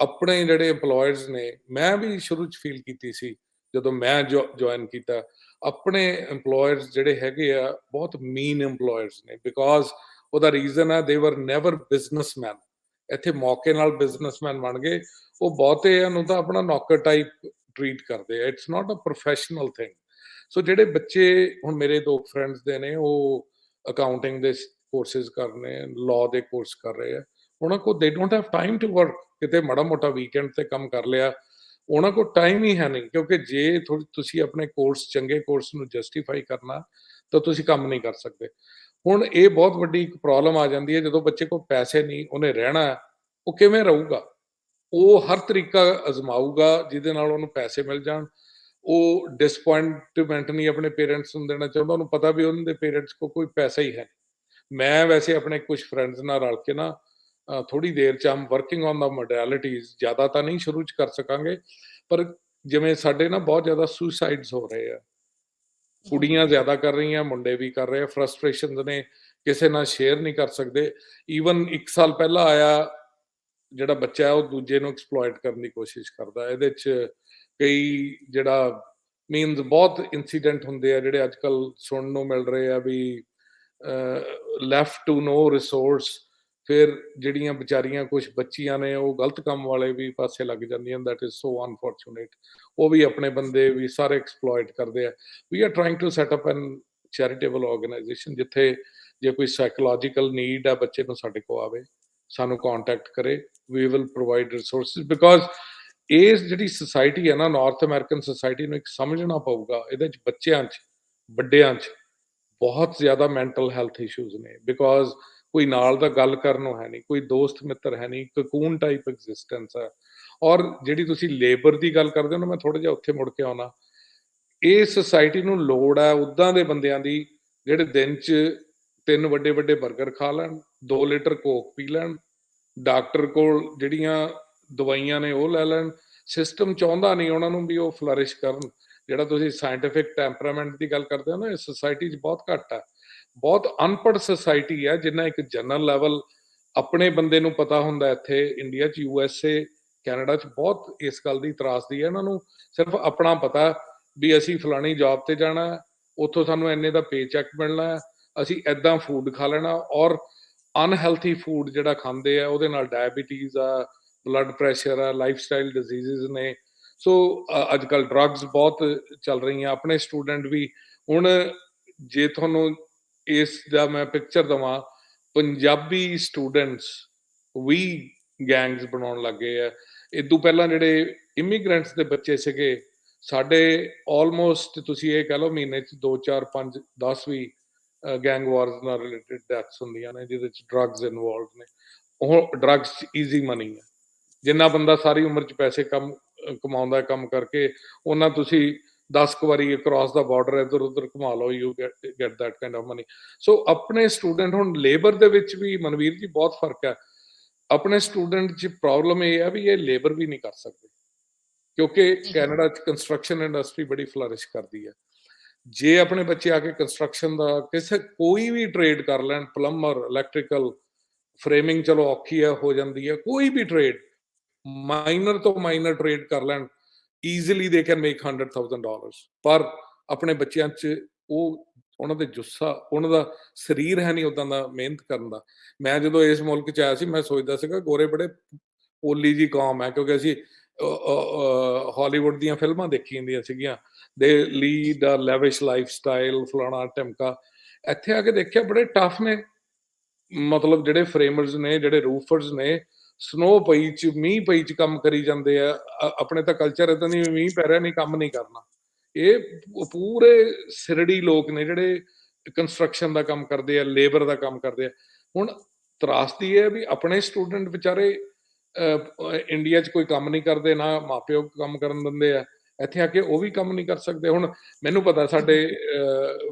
ਆਪਣੇ ਜਿਹੜੇ EMPLOYERS ਨੇ, ਮੈਂ ਵੀ ਸ਼ੁਰੂ 'ਚ ਫੀਲ ਕੀਤੀ ਸੀ ਜਦੋਂ ਮੈਂ ਜੁਆਇਨ ਕੀਤਾ, ਆਪਣੇ EMPLOYERS ਜਿਹੜੇ ਹੈਗੇ ਆ ਬਹੁਤ ਮੀਨ EMPLOYERS ਨੇ, ਬਿਕੋਜ਼ ਉਹਦਾ ਰੀਜ਼ਨ ਹੈ ਦੇ ਵਰ ਨੈਵਰ ਬਿਜ਼ਨਸਮੈਨ। ਇੱਥੇ ਮੌਕੇ ਨਾਲ ਬਿਜ਼ਨਸਮੈਨ ਬਣ ਗਏ। ਉਹ ਬਹੁਤਿਆਂ ਨੂੰ ਤਾਂ ਆਪਣਾ ਨੌਕਰ ਟਾਈਪ ਟਰੀਟ ਕਰਦੇ ਆ, it's not a professional thing. So ਜਿਹੜੇ ਬੱਚੇ ਹੁਣ ਮੇਰੇ 2 ਫਰੈਂਡਸ ਦੇ ਨੇ, ਉਹ ਅਕਾਊਂਟਿੰਗ ਦੇ ਕੋਰਸਿਸ ਕਰ ਰਹੇ, ਲਾਅ ਦੇ ਕੋਰਸ ਕਰ ਰਹੇ ਆ, ਉਹਨਾਂ ਕੋਲ they don't have time to work. ਕਿਤੇ ਮਾੜਾ ਮੋਟਾ ਵੀਕਐਂਡ ਤੇ ਕੰਮ ਕਰ ਲਿਆ, ਉਹਨਾਂ ਕੋਲ ਟਾਈਮ ਹੀ ਹੈ ਨਹੀਂ, ਕਿਉਂਕਿ ਜੇ ਤੁਸੀਂ ਆਪਣੇ ਕੋਰਸ, ਚੰਗੇ ਕੋਰਸ ਨੂੰ ਜਸਟੀਫਾਈ ਕਰਨਾ, ਤਾਂ ਤੁਸੀਂ ਕੰਮ ਨਹੀਂ ਕਰ ਸਕਦੇ। ਹੁਣ ਇਹ ਬਹੁਤ ਵੱਡੀ ਇੱਕ ਪ੍ਰੋਬਲਮ ਆ ਜਾਂਦੀ ਹੈ, ਜਦੋਂ ਬੱਚੇ ਕੋਲ ਪੈਸੇ ਨਹੀਂ, ਉਹਨੇ ਰਹਿਣਾ, ਉਹ ਕਿਵੇਂ ਰਹੂਗਾ? ਉਹ ਹਰ ਤਰੀਕਾ ਅਜ਼ਮਾਊਗਾ ਜਿਹਦੇ ਨਾਲ ਉਹਨੂੰ ਪੈਸੇ ਮਿਲ ਜਾਣ। ਉਹ ਡਿਸਪੁਆਇੰਟਮੈਂਟ ਨਹੀਂ ਆਪਣੇ ਪੇਰੈਂਟਸ ਨੂੰ ਦੇਣਾ ਚਾਹੁੰਦਾ, ਉਹਨੂੰ ਪਤਾ ਵੀ ਉਹਨਾਂ ਦੇ ਪੇਰੈਂਟਸ ਕੋਲ ਕੋਈ ਪੈਸਾ ਹੀ ਹੈ। ਮੈਂ ਵੈਸੇ ਆਪਣੇ ਕੁਝ ਫਰੈਂਡਸ ਨਾਲ ਰਲ ਕੇ ਨਾ, ਥੋੜੀ ਦੇਰ 'ਚ ਹਮ ਵਰਕਿੰਗ ਔਨ ਦਾ ਮੋਡੈਲਿਟੀਜ਼, ਜ਼ਿਆਦਾ ਤਾਂ ਨਹੀਂ ਸ਼ੁਰੂ 'ਚ ਕਰ ਸਕਾਂਗੇ, ਪਰ ਜਿਵੇਂ ਸਾਡੇ ਨਾ ਬਹੁਤ ਜ਼ਿਆਦਾ ਸੁਸਾਈਡਸ ਹੋ ਰਹੇ ਆ, ਕੁੜੀਆਂ ਜ਼ਿਆਦਾ ਕਰ ਰਹੀਆਂ, ਮੁੰਡੇ ਵੀ ਕਰ ਰਹੇ ਆ। ਫਰਸਟ੍ਰੇਸ਼ਨਸ ਨੇ, ਕਿਸੇ ਨਾਲ ਸ਼ੇਅਰ ਨਹੀਂ ਕਰ ਸਕਦੇ। ਈਵਨ 1 ਸਾਲ ਪਹਿਲਾਂ ਆਇਆ ਜਿਹੜਾ ਬੱਚਾ ਹੈ, ਉਹ ਦੂਜੇ ਨੂੰ ਐਕਸਪਲੋਇਟ ਕਰਨ ਦੀ ਕੋਸ਼ਿਸ਼ ਕਰਦਾ। ਇਹਦੇ 'ਚ ਕਈ ਜਿਹੜਾ ਮੀਨਸ ਬਹੁਤ ਇਨਸੀਡੈਂਟ ਹੁੰਦੇ ਆ ਜਿਹੜੇ ਅੱਜ ਕੱਲ੍ਹ ਸੁਣਨ ਨੂੰ ਮਿਲ ਰਹੇ ਆ ਵੀ ਲੈਫਟ ਟੂ ਨੋ ਰਿਸੋਰਸ। ਫਿਰ ਜਿਹੜੀਆਂ ਵਿਚਾਰੀਆਂ ਕੁਝ ਬੱਚੀਆਂ ਨੇ, ਉਹ ਗਲਤ ਕੰਮ ਵਾਲੇ ਵੀ ਪਾਸੇ ਲੱਗ ਜਾਂਦੀਆਂ। That is so unfortunate. ਉਹ ਵੀ ਆਪਣੇ ਬੰਦੇ ਵੀ ਸਾਰੇ ਐਕਸਪਲੋਇਟ ਕਰਦੇ ਆ। We are trying to set up an charitable organisation, ਜਿੱਥੇ ਜੇ ਕੋਈ ਸਾਈਕੋਲੋਜੀਕਲ ਨੀਡ ਆ ਬੱਚੇ ਨੂੰ, ਸਾਡੇ ਕੋਲ ਆਵੇ, ਸਾਨੂੰ ਕੰਟੈਕਟ ਕਰੇ, we will provide resources. Because ਇਹ ਜਿਹੜੀ ਸੋਸਾਇਟੀ ਹੈ ਨਾ, ਨਾਰਥ ਅਮਰੀਕਨ ਸੋਸਾਇਟੀ ਨੂੰ ਇੱਕ ਸਮਝਣਾ ਪਊਗਾ, ਇਹਦੇ 'ਚ ਬੱਚਿਆਂ 'ਚ, ਵੱਡਿਆਂ 'ਚ ਬਹੁਤ ਜ਼ਿਆਦਾ ਮੈਂਟਲ ਹੈਲਥ ਇਸ਼ੂਜ਼ ਨੇ। ਬਿਕੋਜ਼ ਕੋਈ ਨਾਲ ਦਾ ਗੱਲ ਕਰਨ ਨੂੰ ਹੈ ਨਹੀਂ, ਕੋਈ ਦੋਸਤ ਮਿੱਤਰ ਹੈ ਨਹੀਂ, ਕਕੂਨ ਟਾਈਪ ਐਗਜ਼ਿਸਟੈਂਸ ਹੈ। ਔਰ ਜਿਹੜੀ ਤੁਸੀਂ ਲੇਬਰ ਦੀ ਗੱਲ ਕਰਦੇ ਹੋ ਨਾ, ਮੈਂ ਥੋੜ੍ਹਾ ਜਿਹਾ ਉੱਥੇ ਮੁੜ ਕੇ ਆਉਣਾ। ਇਹ ਸੋਸਾਇਟੀ ਨੂੰ ਲੋੜ ਹੈ ਉੱਦਾਂ ਦੇ ਬੰਦਿਆਂ ਦੀ, ਜਿਹੜੇ ਦਿਨ 'ਚ 3 ਵੱਡੇ ਵੱਡੇ ਬਰਗਰ ਖਾ ਲੈਣ, 2 ਲੀਟਰ ਕੋਕ ਪੀ ਲੈਣ, ਡਾਕਟਰ ਕੋਲ ਜਿਹੜੀਆਂ ਦਵਾਈਆਂ ਨੇ ਉਹ ਲੈ ਲੈਣ। ਸਿਸਟਮ ਚਾਹੁੰਦਾ ਨਹੀਂ ਉਹਨਾਂ ਨੂੰ ਵੀ ਉਹ ਫਲਰਿਸ਼ ਕਰਨ। ਜਿਹੜਾ ਤੁਸੀਂ ਸਾਇੰਟੀਫਿਕ ਟੈਂਪਰਾਮੈਂਟ ਦੀ ਗੱਲ ਕਰਦੇ ਹੋ ਨਾ, ਇਹ ਸੋਸਾਇਟੀ 'ਚ ਬਹੁਤ ਘੱਟ ਹੈ। ਬਹੁਤ ਅਨਪੜ੍ਹ ਸੋਸਾਇਟੀ ਹੈ, ਜਿੰਨਾ ਇੱਕ ਜਨਰਲ ਲੈਵਲ ਆਪਣੇ ਬੰਦੇ ਨੂੰ ਪਤਾ ਹੁੰਦਾ। ਇੱਥੇ ਇੰਡੀਆ 'ਚ, USA, ਕੈਨੇਡਾ 'ਚ ਬਹੁਤ ਇਸ ਗੱਲ ਦੀ ਤਰਾਸਦੀ ਹੈ। ਇਹਨਾਂ ਨੂੰ ਸਿਰਫ ਆਪਣਾ ਪਤਾ ਵੀ ਅਸੀਂ ਫਲਾਣੀ ਜੌਬ ਤੇ ਜਾਣਾ, ਉੱਥੋਂ ਸਾਨੂੰ ਇੰਨੇ ਦਾ ਪੇ ਚੈੱਕ ਮਿਲਣਾ, ਅਸੀਂ ਇੱਦਾਂ ਫੂਡ ਖਾ ਲੈਣਾ। ਔਰ ਅਨਹੈਲਥੀ ਫੂਡ ਜਿਹੜਾ ਖਾਂਦੇ ਆ, ਉਹਦੇ ਨਾਲ ਡਾਇਬੀਟੀਜ਼ ਆ, ਬਲੱਡ ਪ੍ਰੈਸ਼ਰ ਆ, ਲਾਈਫ ਸਟਾਈਲ ਡਿਜ਼ੀਜ਼ਸ ਨੇ। ਸੋ ਅੱਜ ਕੱਲ੍ਹ ਡਰੱਗਸ ਬਹੁਤ ਚੱਲ ਰਹੀਆਂ। ਆਪਣੇ ਸਟੂਡੈਂਟ ਵੀ ਹੁਣ, ਜੇ ਤੁਹਾਨੂੰ ਇਸ ਦਾ ਮੈਂ ਪਿਕਚਰ ਦੇਵਾਂ, ਪੰਜਾਬੀ ਸਟੂਡੈਂਟਸ ਵੀ ਗੈਂਗਸ ਬਣਾਉਣ ਲੱਗ ਗਏ ਆ। ਇਦੋਂ ਪਹਿਲਾਂ ਜਿਹੜੇ ਇਮੀਗ੍ਰੈਂਟਸ ਦੇ ਬੱਚੇ ਸੀਗੇ ਸਾਡੇ, ਆਲਮੋਸਟ ਤੁਸੀਂ ਇਹ ਕਹਿ ਲਓ ਮਹੀਨੇ 'ਚ 2, 4, 5, 10 ਵੀ ਗੈਂਗ ਵਾਰਸ ਨਾਲ ਰਿਲੇਟਡ ਡੈਥਸ ਹੁੰਦੀਆਂ ਨੇ, ਜਿਹਦੇ 'ਚ ਡਰੱਗਸ ਇਨਵੋਲਵ ਨੇ। ਉਹ ਡਰੱਗਸ 'ਚ ਈਜ਼ੀ ਮਨੀ ਹੈ। ਜਿੰਨਾ ਬੰਦਾ ਸਾਰੀ ਉਮਰ 'ਚ ਪੈਸੇ ਕਮਾਉਂਦਾ ਕੰਮ ਕਰਕੇ, ਉਹਨਾਂ ਤੁਸੀਂ 10 ਕੁ ਵਾਰੀ ਅਕ੍ਰੋਸ ਦਾ ਬਾਰਡਰ ਇੱਧਰ ਉੱਧਰ ਘੁਮਾ ਲਓ, you get that kind of money. So ਆਪਣੇ ਸਟੂਡੈਂਟ, ਹੁਣ ਲੇਬਰ ਦੇ ਵਿੱਚ ਵੀ ਮਨਵੀਰ ਜੀ ਬਹੁਤ ਫਰਕ ਹੈ। ਆਪਣੇ ਸਟੂਡੈਂਟ 'ਚ ਪ੍ਰੋਬਲਮ ਇਹ ਹੈ ਵੀ ਇਹ ਲੇਬਰ ਵੀ ਨਹੀਂ ਕਰ ਸਕਦੇ, ਕਿਉਂਕਿ ਕੈਨੇਡਾ 'ਚ ਕੰਸਟਰਕਸ਼ਨ ਇੰਡਸਟਰੀ ਬੜੀ ਫਲਰਿਸ਼ ਕਰਦੀ ਹੈ। ਜੇ ਆਪਣੇ ਬੱਚੇ ਆ ਕੇ ਕੰਸਟਰਕਸ਼ਨ ਦਾ ਕੋਈ ਵੀ ਟ੍ਰੇਡ ਕਰ ਲੈਣ, ਪਲੰਬਰ, ਇਲੈਕਟ੍ਰੀਕਲ, ਫਰੇਮਿੰਗ ਚਲੋ ਔਖੀ ਹੈ, ਹੋ ਜਾਂਦੀ ਹੈ, ਕੋਈ ਵੀ ਟ੍ਰੇਡ, ਮਾਈਨਰ ਤੋਂ ਮਾਈਨਰ ਟ੍ਰੇਡ ਕਰ ਲੈਣ, ਈਜ਼ੀਲੀ ਦੇ ਕੈਨ ਮੇਕ $100,000। ਪਰ ਆਪਣੇ ਬੱਚਿਆਂ 'ਚ ਉਹਨਾਂ ਦੇ ਜੁੱਸਾ, ਉਹਨਾਂ ਦਾ ਸਰੀਰ ਹੈ ਨਹੀਂ ਉਦਾਂ ਦਾ ਮਿਹਨਤ ਕਰਨ ਦਾ। ਮੈਂ ਜਦੋਂ ਇਸ ਮੁਲਕ 'ਚ ਆਇਆ ਸੀ, ਮੈਂ ਸੋਚਦਾ ਸੀਗਾ ਗੋਰੇ ਬੜੇ ਪੋਲੀ ਜੀ ਕੌਮ ਹੈ, ਕਿਉਂਕਿ ਅਸੀਂ ਹਾਲੀਵੁੱਡ ਦੀਆਂ ਫਿਲਮਾਂ ਦੇਖੀ ਜਾਂਦੀਆਂ ਸੀਗੀਆਂ, ਦੇ ਲੀਡ ਅ ਲੈਵਿਸ਼ ਲਾਈਫ ਸਟਾਈਲ, ਫਲਾਣਾ ਢਿਮਕਾ। ਇੱਥੇ ਆ ਕੇ ਦੇਖਿਆ ਬੜੇ ਟਫ ਨੇ, ਮਤਲਬ ਜਿਹੜੇ ਫਰੇਮਰਸ ਨੇ, ਜਿਹੜੇ ਰੂਫਰਸ ਨੇ, ਸਨੋ ਪਈ ਚ, ਮੀਂਹ ਪਈ ਚ ਕੰਮ ਕਰੀ ਜਾਂਦੇ ਆ। ਆਪਣੇ ਤਾਂ ਕਲਚਰ ਇਦਾਂ ਨਹੀਂ, ਮੀਂਹ ਪੈ ਰਿਹਾ ਨਹੀਂ ਕੰਮ ਨਹੀਂ ਕਰਨਾ। ਇਹ ਪੂਰੇ ਸਿਰੜੀ ਲੋਕ ਨੇ ਜਿਹੜੇ ਕੰਸਟਰਕਸ਼ਨ ਦਾ ਕੰਮ ਕਰਦੇ ਆ, ਲੇਬਰ ਦਾ ਕੰਮ ਕਰਦੇ ਆ। ਹੁਣ ਤਰਾਸਦੀ ਹੈ ਵੀ ਆਪਣੇ ਸਟੂਡੈਂਟ ਵਿਚਾਰੇ ਇੰਡੀਆ 'ਚ ਕੋਈ ਕੰਮ ਨਹੀਂ ਕਰਦੇ, ਨਾ ਮਾਪਿਓ ਕੰਮ ਕਰਨ ਦਿੰਦੇ ਆ, ਇੱਥੇ ਆ ਕੇ ਉਹ ਵੀ ਕੰਮ ਨਹੀਂ ਕਰ ਸਕਦੇ। ਹੁਣ ਮੈਨੂੰ ਪਤਾ ਸਾਡੇ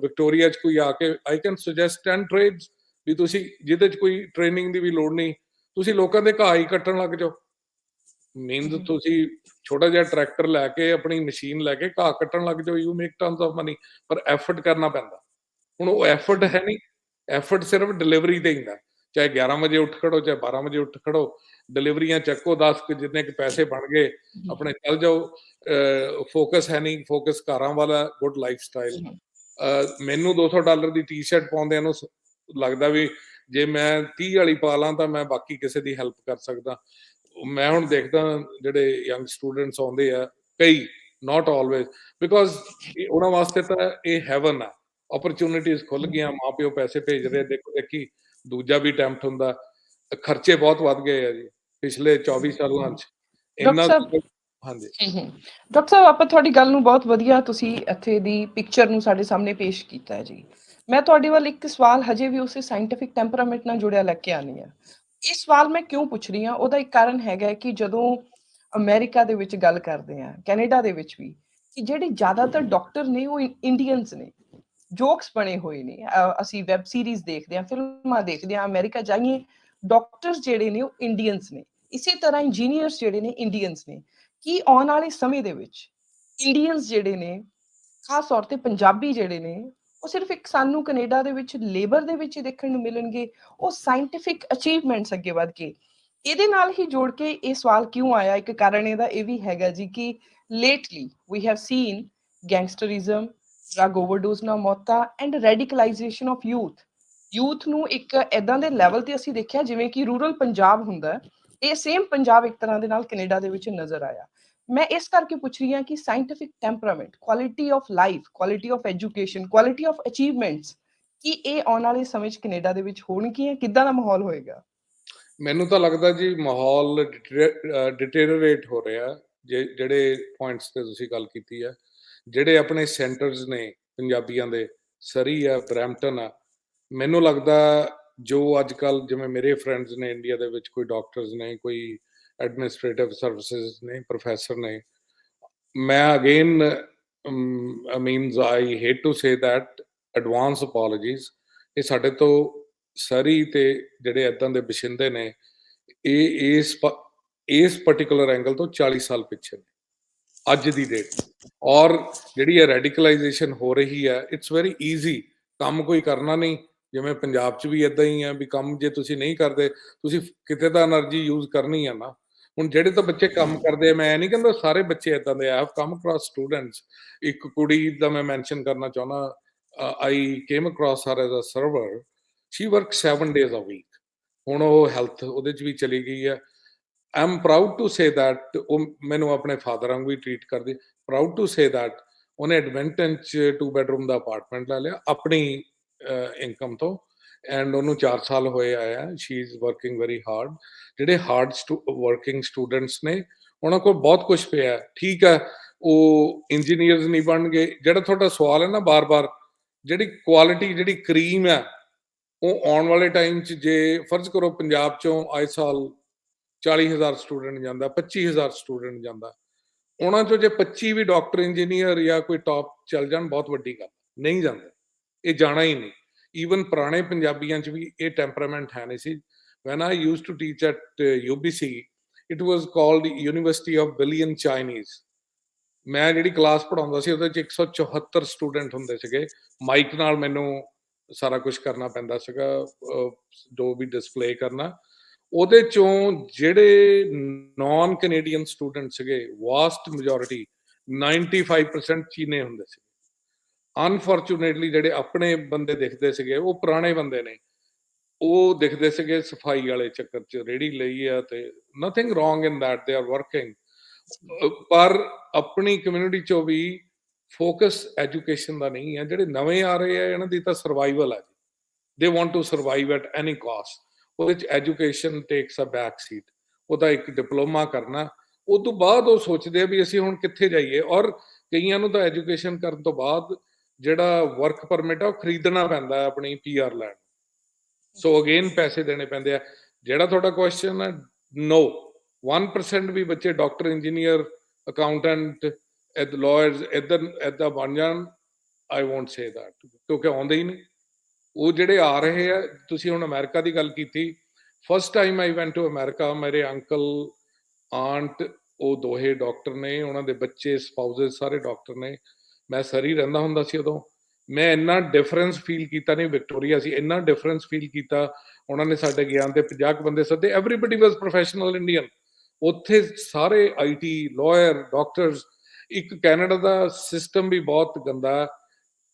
ਵਿਕਟੋਰੀਆ 'ਚ ਕੋਈ ਆ ਕੇ, ਆਈ ਕੈਨ ਸੁਜੈਸਟ 10 ਟ੍ਰੇਡਸ ਵੀ ਤੁਸੀਂ ਜਿਹਦੇ 'ਚ ਕੋਈ ਟ੍ਰੇਨਿੰਗ ਦੀ ਵੀ ਲੋੜ ਨਹੀਂ, ਤੁਸੀਂ ਲੋਕਾਂ ਦੇ ਘਾਹ ਹੀ ਕੱਟਣ ਲੱਗ ਜਾਓ। ਮੀਨਸ ਤੁਸੀਂ ਛੋਟਾ ਜਿਹਾ ਟਰੈਕਟਰ ਲੈ ਕੇ, ਆਪਣੀ ਮਸ਼ੀਨ ਲੈ ਕੇ ਘਾਹ ਕੱਟਣ ਲੱਗ ਜਾਓ, you make tons of money. ਪਰ ਐਫਰਟ ਕਰਨਾ ਪੈਂਦਾ। ਹੁਣ ਉਹ ਐਫਰਟ ਹੈ ਨਹੀਂ, ਐਫਰਟ ਸਿਰਫ ਡਿਲੀਵਰੀ ਤੇ ਹੁੰਦਾ। ਚਾਹੇ 11 ਵਜੇ ਉੱਠ ਖੜੋ, ਚਾਹੇ 12 ਵਜੇ ਉੱਠ ਖੜੋ, ਡਿਲੀਵਰੀਆਂ ਚੱਕੋ 10 ਕੁ, ਜਿੰਨੇ ਕੁ ਪੈਸੇ ਬਣ ਗਏ ਆਪਣੇ ਚੱਲ ਜਾਓ। ਫੋਕਸ ਹੈ ਨਹੀਂ, ਫੋਕਸ ਕਾਰਾਂ ਵਾਲਾ, ਗੁੱਡ ਲਾਈਫ ਸਟਾਈਲ। ਮੈਨੂੰ $200 ਦੀ ਟੀ-ਸ਼ਰਟ ਪਾਉਂਦਿਆਂ ਨੂੰ ਲੱਗਦਾ ਵੀ ਜੇ ਮੈਂ 30 ਵਾਲੀ ਪਾ ਲਾਂ ਤਾਂ ਮੈਂ ਬਾਕੀ ਕਿਸੇ ਦੀ ਹੈਲਪ ਕਰ ਸਕਦਾ। ਮੈਂ ਹੁਣ ਦੇਖਦਾ ਜਿਹੜੇ ਯੰਗ ਸਟੂਡੈਂਟਸ ਆਉਂਦੇ ਆ, ਕਈ, ਨਾਟ ਆਲਵੇਜ਼, ਬਿਕੋਜ਼ ਉਹਨਾਂ ਵਾਸਤੇ ਤਾਂ ਇਹ ਹੈਵਨ ਆ। ਓਪਰਚੁਨਿਟੀਜ਼ ਖੁੱਲ ਗਈਆਂ, ਮਾਂ ਪਿਓ ਪੈਸੇ ਭੇਜ ਰਹੇ, ਦੇਖੋ ਦੇਖੀ ਦੂਜਾ ਵੀ ਅਟੈਂਪਟ ਹੁੰਦਾ। ਖਰਚੇ ਬਹੁਤ ਵੱਧ ਗਏ ਆ ਜੀ ਪਿਛਲੇ 24 ਸਾਲਾਂ 'ਚ। ਇੰਨਾ ਹਾਂਜੀ। ਡਾਕਟਰ ਸਾਹਿਬ, ਆਪਾਂ ਤੁਹਾਡੀ ਗੱਲ ਨੂੰ ਬਹੁਤ ਵਧੀਆ, ਤੁਸੀਂ ਇੱਥੇ ਦੀ ਪਿਕਚਰ ਨੂੰ ਸਾਡੇ ਸਾਹਮਣੇ ਪੇਸ਼ ਕੀਤਾ ਹੈ ਜੀ। ਮੈਂ ਤੁਹਾਡੇ ਵੱਲ ਇੱਕ ਸਵਾਲ ਹਜੇ ਵੀ ਉਸੇ ਸਾਇੰਟੀਫਿਕ ਟੈਂਪਰਾਮੈਂਟ ਨਾਲ ਜੁੜਿਆ ਲੈ ਕੇ ਆਉਣੀ ਆ। ਇਹ ਸਵਾਲ ਮੈਂ ਕਿਉਂ ਪੁੱਛ ਰਹੀ ਹਾਂ, ਉਹਦਾ ਇੱਕ ਕਾਰਨ ਹੈਗਾ ਕਿ ਜਦੋਂ ਅਮਰੀਕਾ ਦੇ ਵਿੱਚ ਗੱਲ ਕਰਦੇ ਆ, ਕੈਨੇਡਾ ਦੇ ਵਿੱਚ ਵੀ, ਕਿ ਜਿਹੜੇ ਜ਼ਿਆਦਾਤਰ ਡਾਕਟਰ ਨੇ ਉਹ ਇੰਡੀਅਨਸ ਨੇ। ਜੋਕਸ ਬਣੇ ਹੋਏ ਨੇ, ਅਸੀਂ ਵੈਬ ਸੀਰੀਜ਼ ਦੇਖਦੇ ਹਾਂ, ਫਿਲਮਾਂ ਦੇਖਦੇ ਹਾਂ, ਅਮਰੀਕਾ ਜਾਈਏ, ਡਾਕਟਰਸ ਜਿਹੜੇ ਨੇ ਉਹ ਇੰਡੀਅਨਸ ਨੇ। ਇਸੇ ਤਰ੍ਹਾਂ ਇੰਜੀਨੀਅਰਸ ਜਿਹੜੇ ਨੇ ਇੰਡੀਅਨਸ ਨੇ। ਕੀ ਆਉਣ ਵਾਲੇ ਸਮੇਂ ਦੇ ਵਿੱਚ ਇੰਡੀਅਨਸ ਜਿਹੜੇ ਨੇ, ਖਾਸ ਤੌਰ ਤੇ ਪੰਜਾਬੀ ਜਿਹੜੇ ਨੇ, ਉਹ ਸਿਰਫ ਇੱਕ ਸਾਨੂੰ ਕੈਨੇਡਾ ਦੇ ਵਿੱਚ ਲੇਬਰ ਦੇ ਵਿੱਚ ਹੀ ਦੇਖਣ ਨੂੰ ਮਿਲਣਗੇ? ਉਹ ਸਾਇੰਟੀਫਿਕ ਅਚੀਵਮੈਂਟਸ ਅੱਗੇ ਵੱਧ ਕੇ ਇਹਦੇ ਨਾਲ ਹੀ ਜੋੜ ਕੇ ਇਹ ਸਵਾਲ ਕਿਉਂ ਆਇਆ? ਇੱਕ ਕਾਰਨ ਇਹਦਾ ਇਹ ਵੀ ਹੈਗਾ ਜੀ ਕਿ lately we have seen gangsterism, drug overdose ਨਾਲ ਮੌਤਾਂ ਐਂਡ ਰੈਡੀਕਲਾਈਜੇਸ਼ਨ ਆਫ ਯੂਥ ਨੂੰ ਇੱਕ ਏਦਾਂ ਦੇ ਲੈਵਲ ਤੇ ਅਸੀਂ ਦੇਖਿਆ ਜਿਵੇਂ ਕਿ ਰੂਰਲ ਪੰਜਾਬ ਹੁੰਦਾ, ਇਹ ਸੇਮ ਪੰਜਾਬ ਇੱਕ ਤਰ੍ਹਾਂ ਦੇ ਨਾਲ ਕੈਨੇਡਾ ਦੇ ਵਿੱਚ ਨਜ਼ਰ ਆਇਆ। ਮੈਂ ਇਸ ਕਰਕੇ ਪੁੱਛ ਰਹੀ ਹਾਂ ਕਿ scientific temperament, quality of life, quality of education, quality of achievements, ਕੀ ਇਹ ਆਉਣ ਵਾਲੇ ਸਮੇਂ 'ਚ ਕੈਨੇਡਾ ਦੇ ਵਿੱਚ ਹੋਣਗੀਆਂ? ਕਿੱਦਾਂ ਦਾ ਮਾਹੌਲ ਹੋਏਗਾ? ਮੈਨੂੰ ਤਾਂ ਲੱਗਦਾ ਜੀ ਮਾਹੌਲ ਡਿਟੇਰੀਓਰੇਟ ਹੋ ਰਿਹਾ। ਜਿਹੜੇ ਪੁਆਇੰਟਸ ਤੇ ਤੁਸੀਂ ਗੱਲ ਕੀਤੀ ਹੈ, ਜਿਹੜੇ ਆਪਣੇ ਸੈਂਟਰਸ ਨੇ ਪੰਜਾਬੀਆਂ ਦੇ, ਸਰੀ ਆ, ਬਰੈਂਪਟਨ ਆ, ਮੈਨੂੰ ਲੱਗਦਾ ਜੋ ਅੱਜ ਕੱਲ ਜਿਵੇਂ ਮੇਰੇ ਫਰੈਂਡਸ ਨੇ ਇੰਡੀਆ ਦੇ ਵਿੱਚ, ਕੋਈ ਡਾਕਟਰਸ ਨੇ, ਕੋਈ ਐਡਮਿਨਿਸਟ੍ਰੇਟਿਵ ਸਰਵਿਸਿਜ਼ ਨੇ, ਪ੍ਰੋਫੈਸਰ ਨੇ, ਮੈਂ again means I hate to say that, advance apologies. ਇਹ ਸਾਡੇ ਤੋਂ ਸਰੀ ਤੇ ਜਿਹੜੇ ਇਦਾਂ ਦੇ ਬਸ਼ਿੰਦੇ ਨੇ, ਇਹ ਇਸ ਪਾਰਟਿਕੂਲਰ ਐਂਗਲ ਤੋਂ 40 ਸਾਲ ਪਿੱਛੇ ਨੇ ਅੱਜ ਦੀ ਡੇਟ। ਔਰ ਜਿਹੜੀ ਇਹ ਰੈਡੀਕਲਾਈਜੇਸ਼ਨ ਹੋ ਰਹੀ ਹੈ, ਇਟਸ ਵੈਰੀ ਈਜ਼ੀ। ਕੰਮ ਕੋਈ ਕਰਨਾ ਨਹੀਂ, ਜਿਵੇਂ ਪੰਜਾਬ 'ਚ ਵੀ ਇਦਾਂ ਹੀ ਹੈ ਵੀ ਕੰਮ ਜੇ ਤੁਸੀਂ ਨਹੀਂ ਕਰਦੇ, ਤੁਸੀਂ ਕਿਤੇ ਤਾਂ એનર્ਜੀ ਯੂਜ਼ ਕਰਨੀ ਹੈ ਨਾ। ਹੁਣ ਜਿਹੜੇ ਤਾਂ ਬੱਚੇ ਕੰਮ ਕਰਦੇ ਆ, ਮੈਂ ਨਹੀਂ ਕਹਿੰਦਾ ਸਾਰੇ ਬੱਚੇ ਇਦਾਂ ਦੇ ਆ, ਹੈਵ ਕਮ ਅਕ੍ਰੋਸ ਸਟੂਡੈਂਟਸ। ਇੱਕ ਕੁੜੀ ਦਾ ਮੈਂ ਮੈਂਸ਼ਨ ਕਰਨਾ ਚਾਹੁੰਦਾ, I came across her as a server, she work 7 days a week। ਹੁਣ ਉਹ ਹੈਲਥ ਉਹਦੇ 'ਚ ਵੀ ਚਲੀ ਗਈ ਹੈ। I am proud to say that, ਉਹ ਮੈਨੂੰ ਆਪਣੇ ਫਾਦਰ ਵਾਂਗ ਵੀ ਟਰੀਟ ਕਰਦੀ। ਪ੍ਰਾਊਡ ਟੂ ਸੇ ਦੈਟ ਉਹਨੇ ਐਡਮਿੰਟਨ 'ਚ 2 ਬੈਡਰੂਮ ਦਾ ਅਪਾਰਟਮੈਂਟ ਲੈ ਲਿਆ ਆਪਣੀ ਇਨਕਮ ਤੋਂ, ਐਂਡ ਉਹਨੂੰ 4 ਸਾਲ ਹੋਏ ਆਇਆ। She is working very hard. ਜਿਹੜੇ ਹਾਰਡ ਵਰਕਿੰਗ ਸਟੂਡੈਂਟਸ ਨੇ, ਉਹਨਾਂ ਕੋਲ ਬਹੁਤ ਕੁਝ ਪਿਆ। ਠੀਕ ਹੈ, ਉਹ ਇੰਜੀਨੀਅਰਸ ਨਹੀਂ ਬਣਨਗੇ। ਜਿਹੜਾ ਤੁਹਾਡਾ ਸਵਾਲ ਹੈ ਨਾ ਬਾਰ-ਬਾਰ, ਜਿਹੜੀ ਕੁਆਲਿਟੀ, ਜਿਹੜੀ ਕਰੀਮ ਹੈ, ਉਹ ਆਉਣ ਵਾਲੇ ਟਾਈਮ 'ਚ, ਜੇ ਫਰਜ਼ ਕਰੋ ਪੰਜਾਬ 'ਚੋਂ ਆਏ ਸਾਲ 40,000 ਸਟੂਡੈਂਟ ਜਾਂਦਾ, 25,000 ਸਟੂਡੈਂਟ ਜਾਂਦਾ, ਉਹਨਾਂ 'ਚੋਂ ਜੇ 25 ਵੀ ਡਾਕਟਰ, ਇੰਜੀਨੀਅਰ ਜਾਂ ਕੋਈ ਟੌਪ ਚੱਲ ਜਾਣ, ਬਹੁਤ ਵੱਡੀ ਗੱਲ। ਨਹੀਂ ਜਾਂਦੇ, ਇਹ ਜਾਣਾ ਹੀ ਨਹੀਂ। ਈਵਨ ਪੁਰਾਣੇ ਪੰਜਾਬੀਆਂ 'ਚ ਵੀ ਇਹ ਟੈਂਪਰਾਮੈਂਟ ਹੈ ਨਹੀਂ ਸੀ। When I used to teach at UBC, it was called university of billion Chinese. ਮੈਂ ਜਿਹੜੀ ਕਲਾਸ ਪੜ੍ਹਾਉਂਦਾ ਸੀ ਉਹਦੇ 'ਚ 174 ਸਟੂਡੈਂਟ ਹੁੰਦੇ ਸੀਗੇ। ਮਾਈਕ ਨਾਲ ਮੈਨੂੰ ਸਾਰਾ ਕੁਝ ਕਰਨਾ ਪੈਂਦਾ ਸੀਗਾ, ਜੋ ਵੀ ਡਿਸਪਲੇ ਕਰਨਾ। ਉਹਦੇ ਚੋਂ ਜਿਹੜੇ ਨਾਨ ਕੈਨੇਡੀਅਨ ਸਟੂਡੈਂਟ ਸੀਗੇ, ਵਾਸਟ ਮੈਜੋਰਿਟੀ 95% ਚੀਨੇ ਹੁੰਦੇ ਸੀ। ਅਨਫੋਰਚੂਨੇਟਲੀ ਜਿਹੜੇ ਆਪਣੇ ਬੰਦੇ ਦਿਖਦੇ ਸੀਗੇ, ਉਹ ਪੁਰਾਣੇ ਬੰਦੇ ਨੇ। ਉਹ ਦਿਖਦੇ ਸੀਗੇ ਸਫਾਈ ਵਾਲੇ ਚੱਕਰ 'ਚ, ਰੇੜੀ ਲਈ ਆ, ਤੇ nothing wrong in that, they are working. ਪਰ ਆਪਣੀ ਕਮਿਊਨਿਟੀ 'ਚੋਂ ਵੀ ਫੋਕਸ ਐਜੂਕੇਸ਼ਨ ਦਾ ਨਹੀਂ ਹੈ। ਜਿਹੜੇ ਨਵੇਂ ਆ ਰਹੇ ਆ, ਇਹਨਾਂ ਦੀ ਤਾਂ ਸਰਵਾਈਵਲ ਹੈ। They want to survive at any cost. ਉਹਦੇ 'ਚ education takes a back seat. ਉਹਦਾ ਇੱਕ ਡਿਪਲੋਮਾ ਕਰਨਾ, ਉਹ ਤੋਂ ਬਾਅਦ ਉਹ ਸੋਚਦੇ ਆ ਵੀ ਅਸੀਂ ਹੁਣ ਕਿੱਥੇ ਜਾਈਏ। ਔਰ ਕਈਆਂ ਨੂੰ ਤਾਂ ਐਜੂਕੇਸ਼ਨ ਕਰਨ ਤੋਂ ਬਾਅਦ ਜਿਹੜਾ ਵਰਕ ਪਰਮਿਟ ਆ ਉਹ ਖਰੀਦਣਾ ਪੈਂਦਾ ਆਪਣੀ PR ਲੈਣ। ਸੋ ਅਗੇਨ ਪੈਸੇ ਦੇਣੇ ਪੈਂਦੇ ਆ। ਜਿਹੜਾ ਤੁਹਾਡਾ ਕੁਐਸਚਨ ਹੈ, ਨੋ 1% ਵੀ ਬੱਚੇ ਡਾਕਟਰ, ਇੰਜੀਨੀਅਰ, ਅਕਾਊਂਟੈਂਟ, ਲਾਇਰਸ ਏਦਾਂ ਬਣ ਜਾਣ, ਆਈ ਵੋਂਟ ਸੇ ਦੈਟ, ਕਿਉਂਕਿ ਆਉਂਦੇ ਹੀ ਨਹੀਂ। ਉਹ ਜਿਹੜੇ ਆ ਰਹੇ ਆ, ਤੁਸੀਂ ਹੁਣ ਅਮਰੀਕਾ ਦੀ ਗੱਲ ਕੀਤੀ, first time I went to America, ਮੇਰੇ ਅੰਕਲ, ਆਂਟ, ਉਹ ਦੋਹੇ ਡਾਕਟਰ ਨੇ, ਉਹਨਾਂ ਦੇ ਬੱਚੇ, ਸਪਾਊਜ਼ਸ ਸਾਰੇ ਡਾਕਟਰ ਨੇ। ਮੈਂ ਸਰੀ ਰਹਿੰਦਾ ਹੁੰਦਾ ਸੀ ਉਦੋਂ। ਮੈਂ ਇੰਨਾ ਡਿਫਰੈਂਸ ਫੀਲ ਕੀਤਾ ਨਹੀਂ, ਵਿਕਟੋਰੀਆ ਸੀ, ਇੰਨਾ ਡਿਫਰੈਂਸ ਫੀਲ ਕੀਤਾ। ਉਹਨਾਂ ਨੇ ਸਾਡੇ ਗਿਆਨ ਦੇ 50 ਬੰਦੇ ਸੱਦੇ, ਐਵਰੀਬਡੀ ਵਾਸ ਪ੍ਰੋਫੈਸ਼ਨਲ ਇੰਡੀਅਨ। ਉੱਥੇ ਸਾਰੇ IT, ਲਾਇਰ, ਡਾਕਟਰਸ। ਇੱਕ ਕੈਨੇਡਾ ਦਾ ਸਿਸਟਮ ਵੀ ਬਹੁਤ ਗੰਦਾ।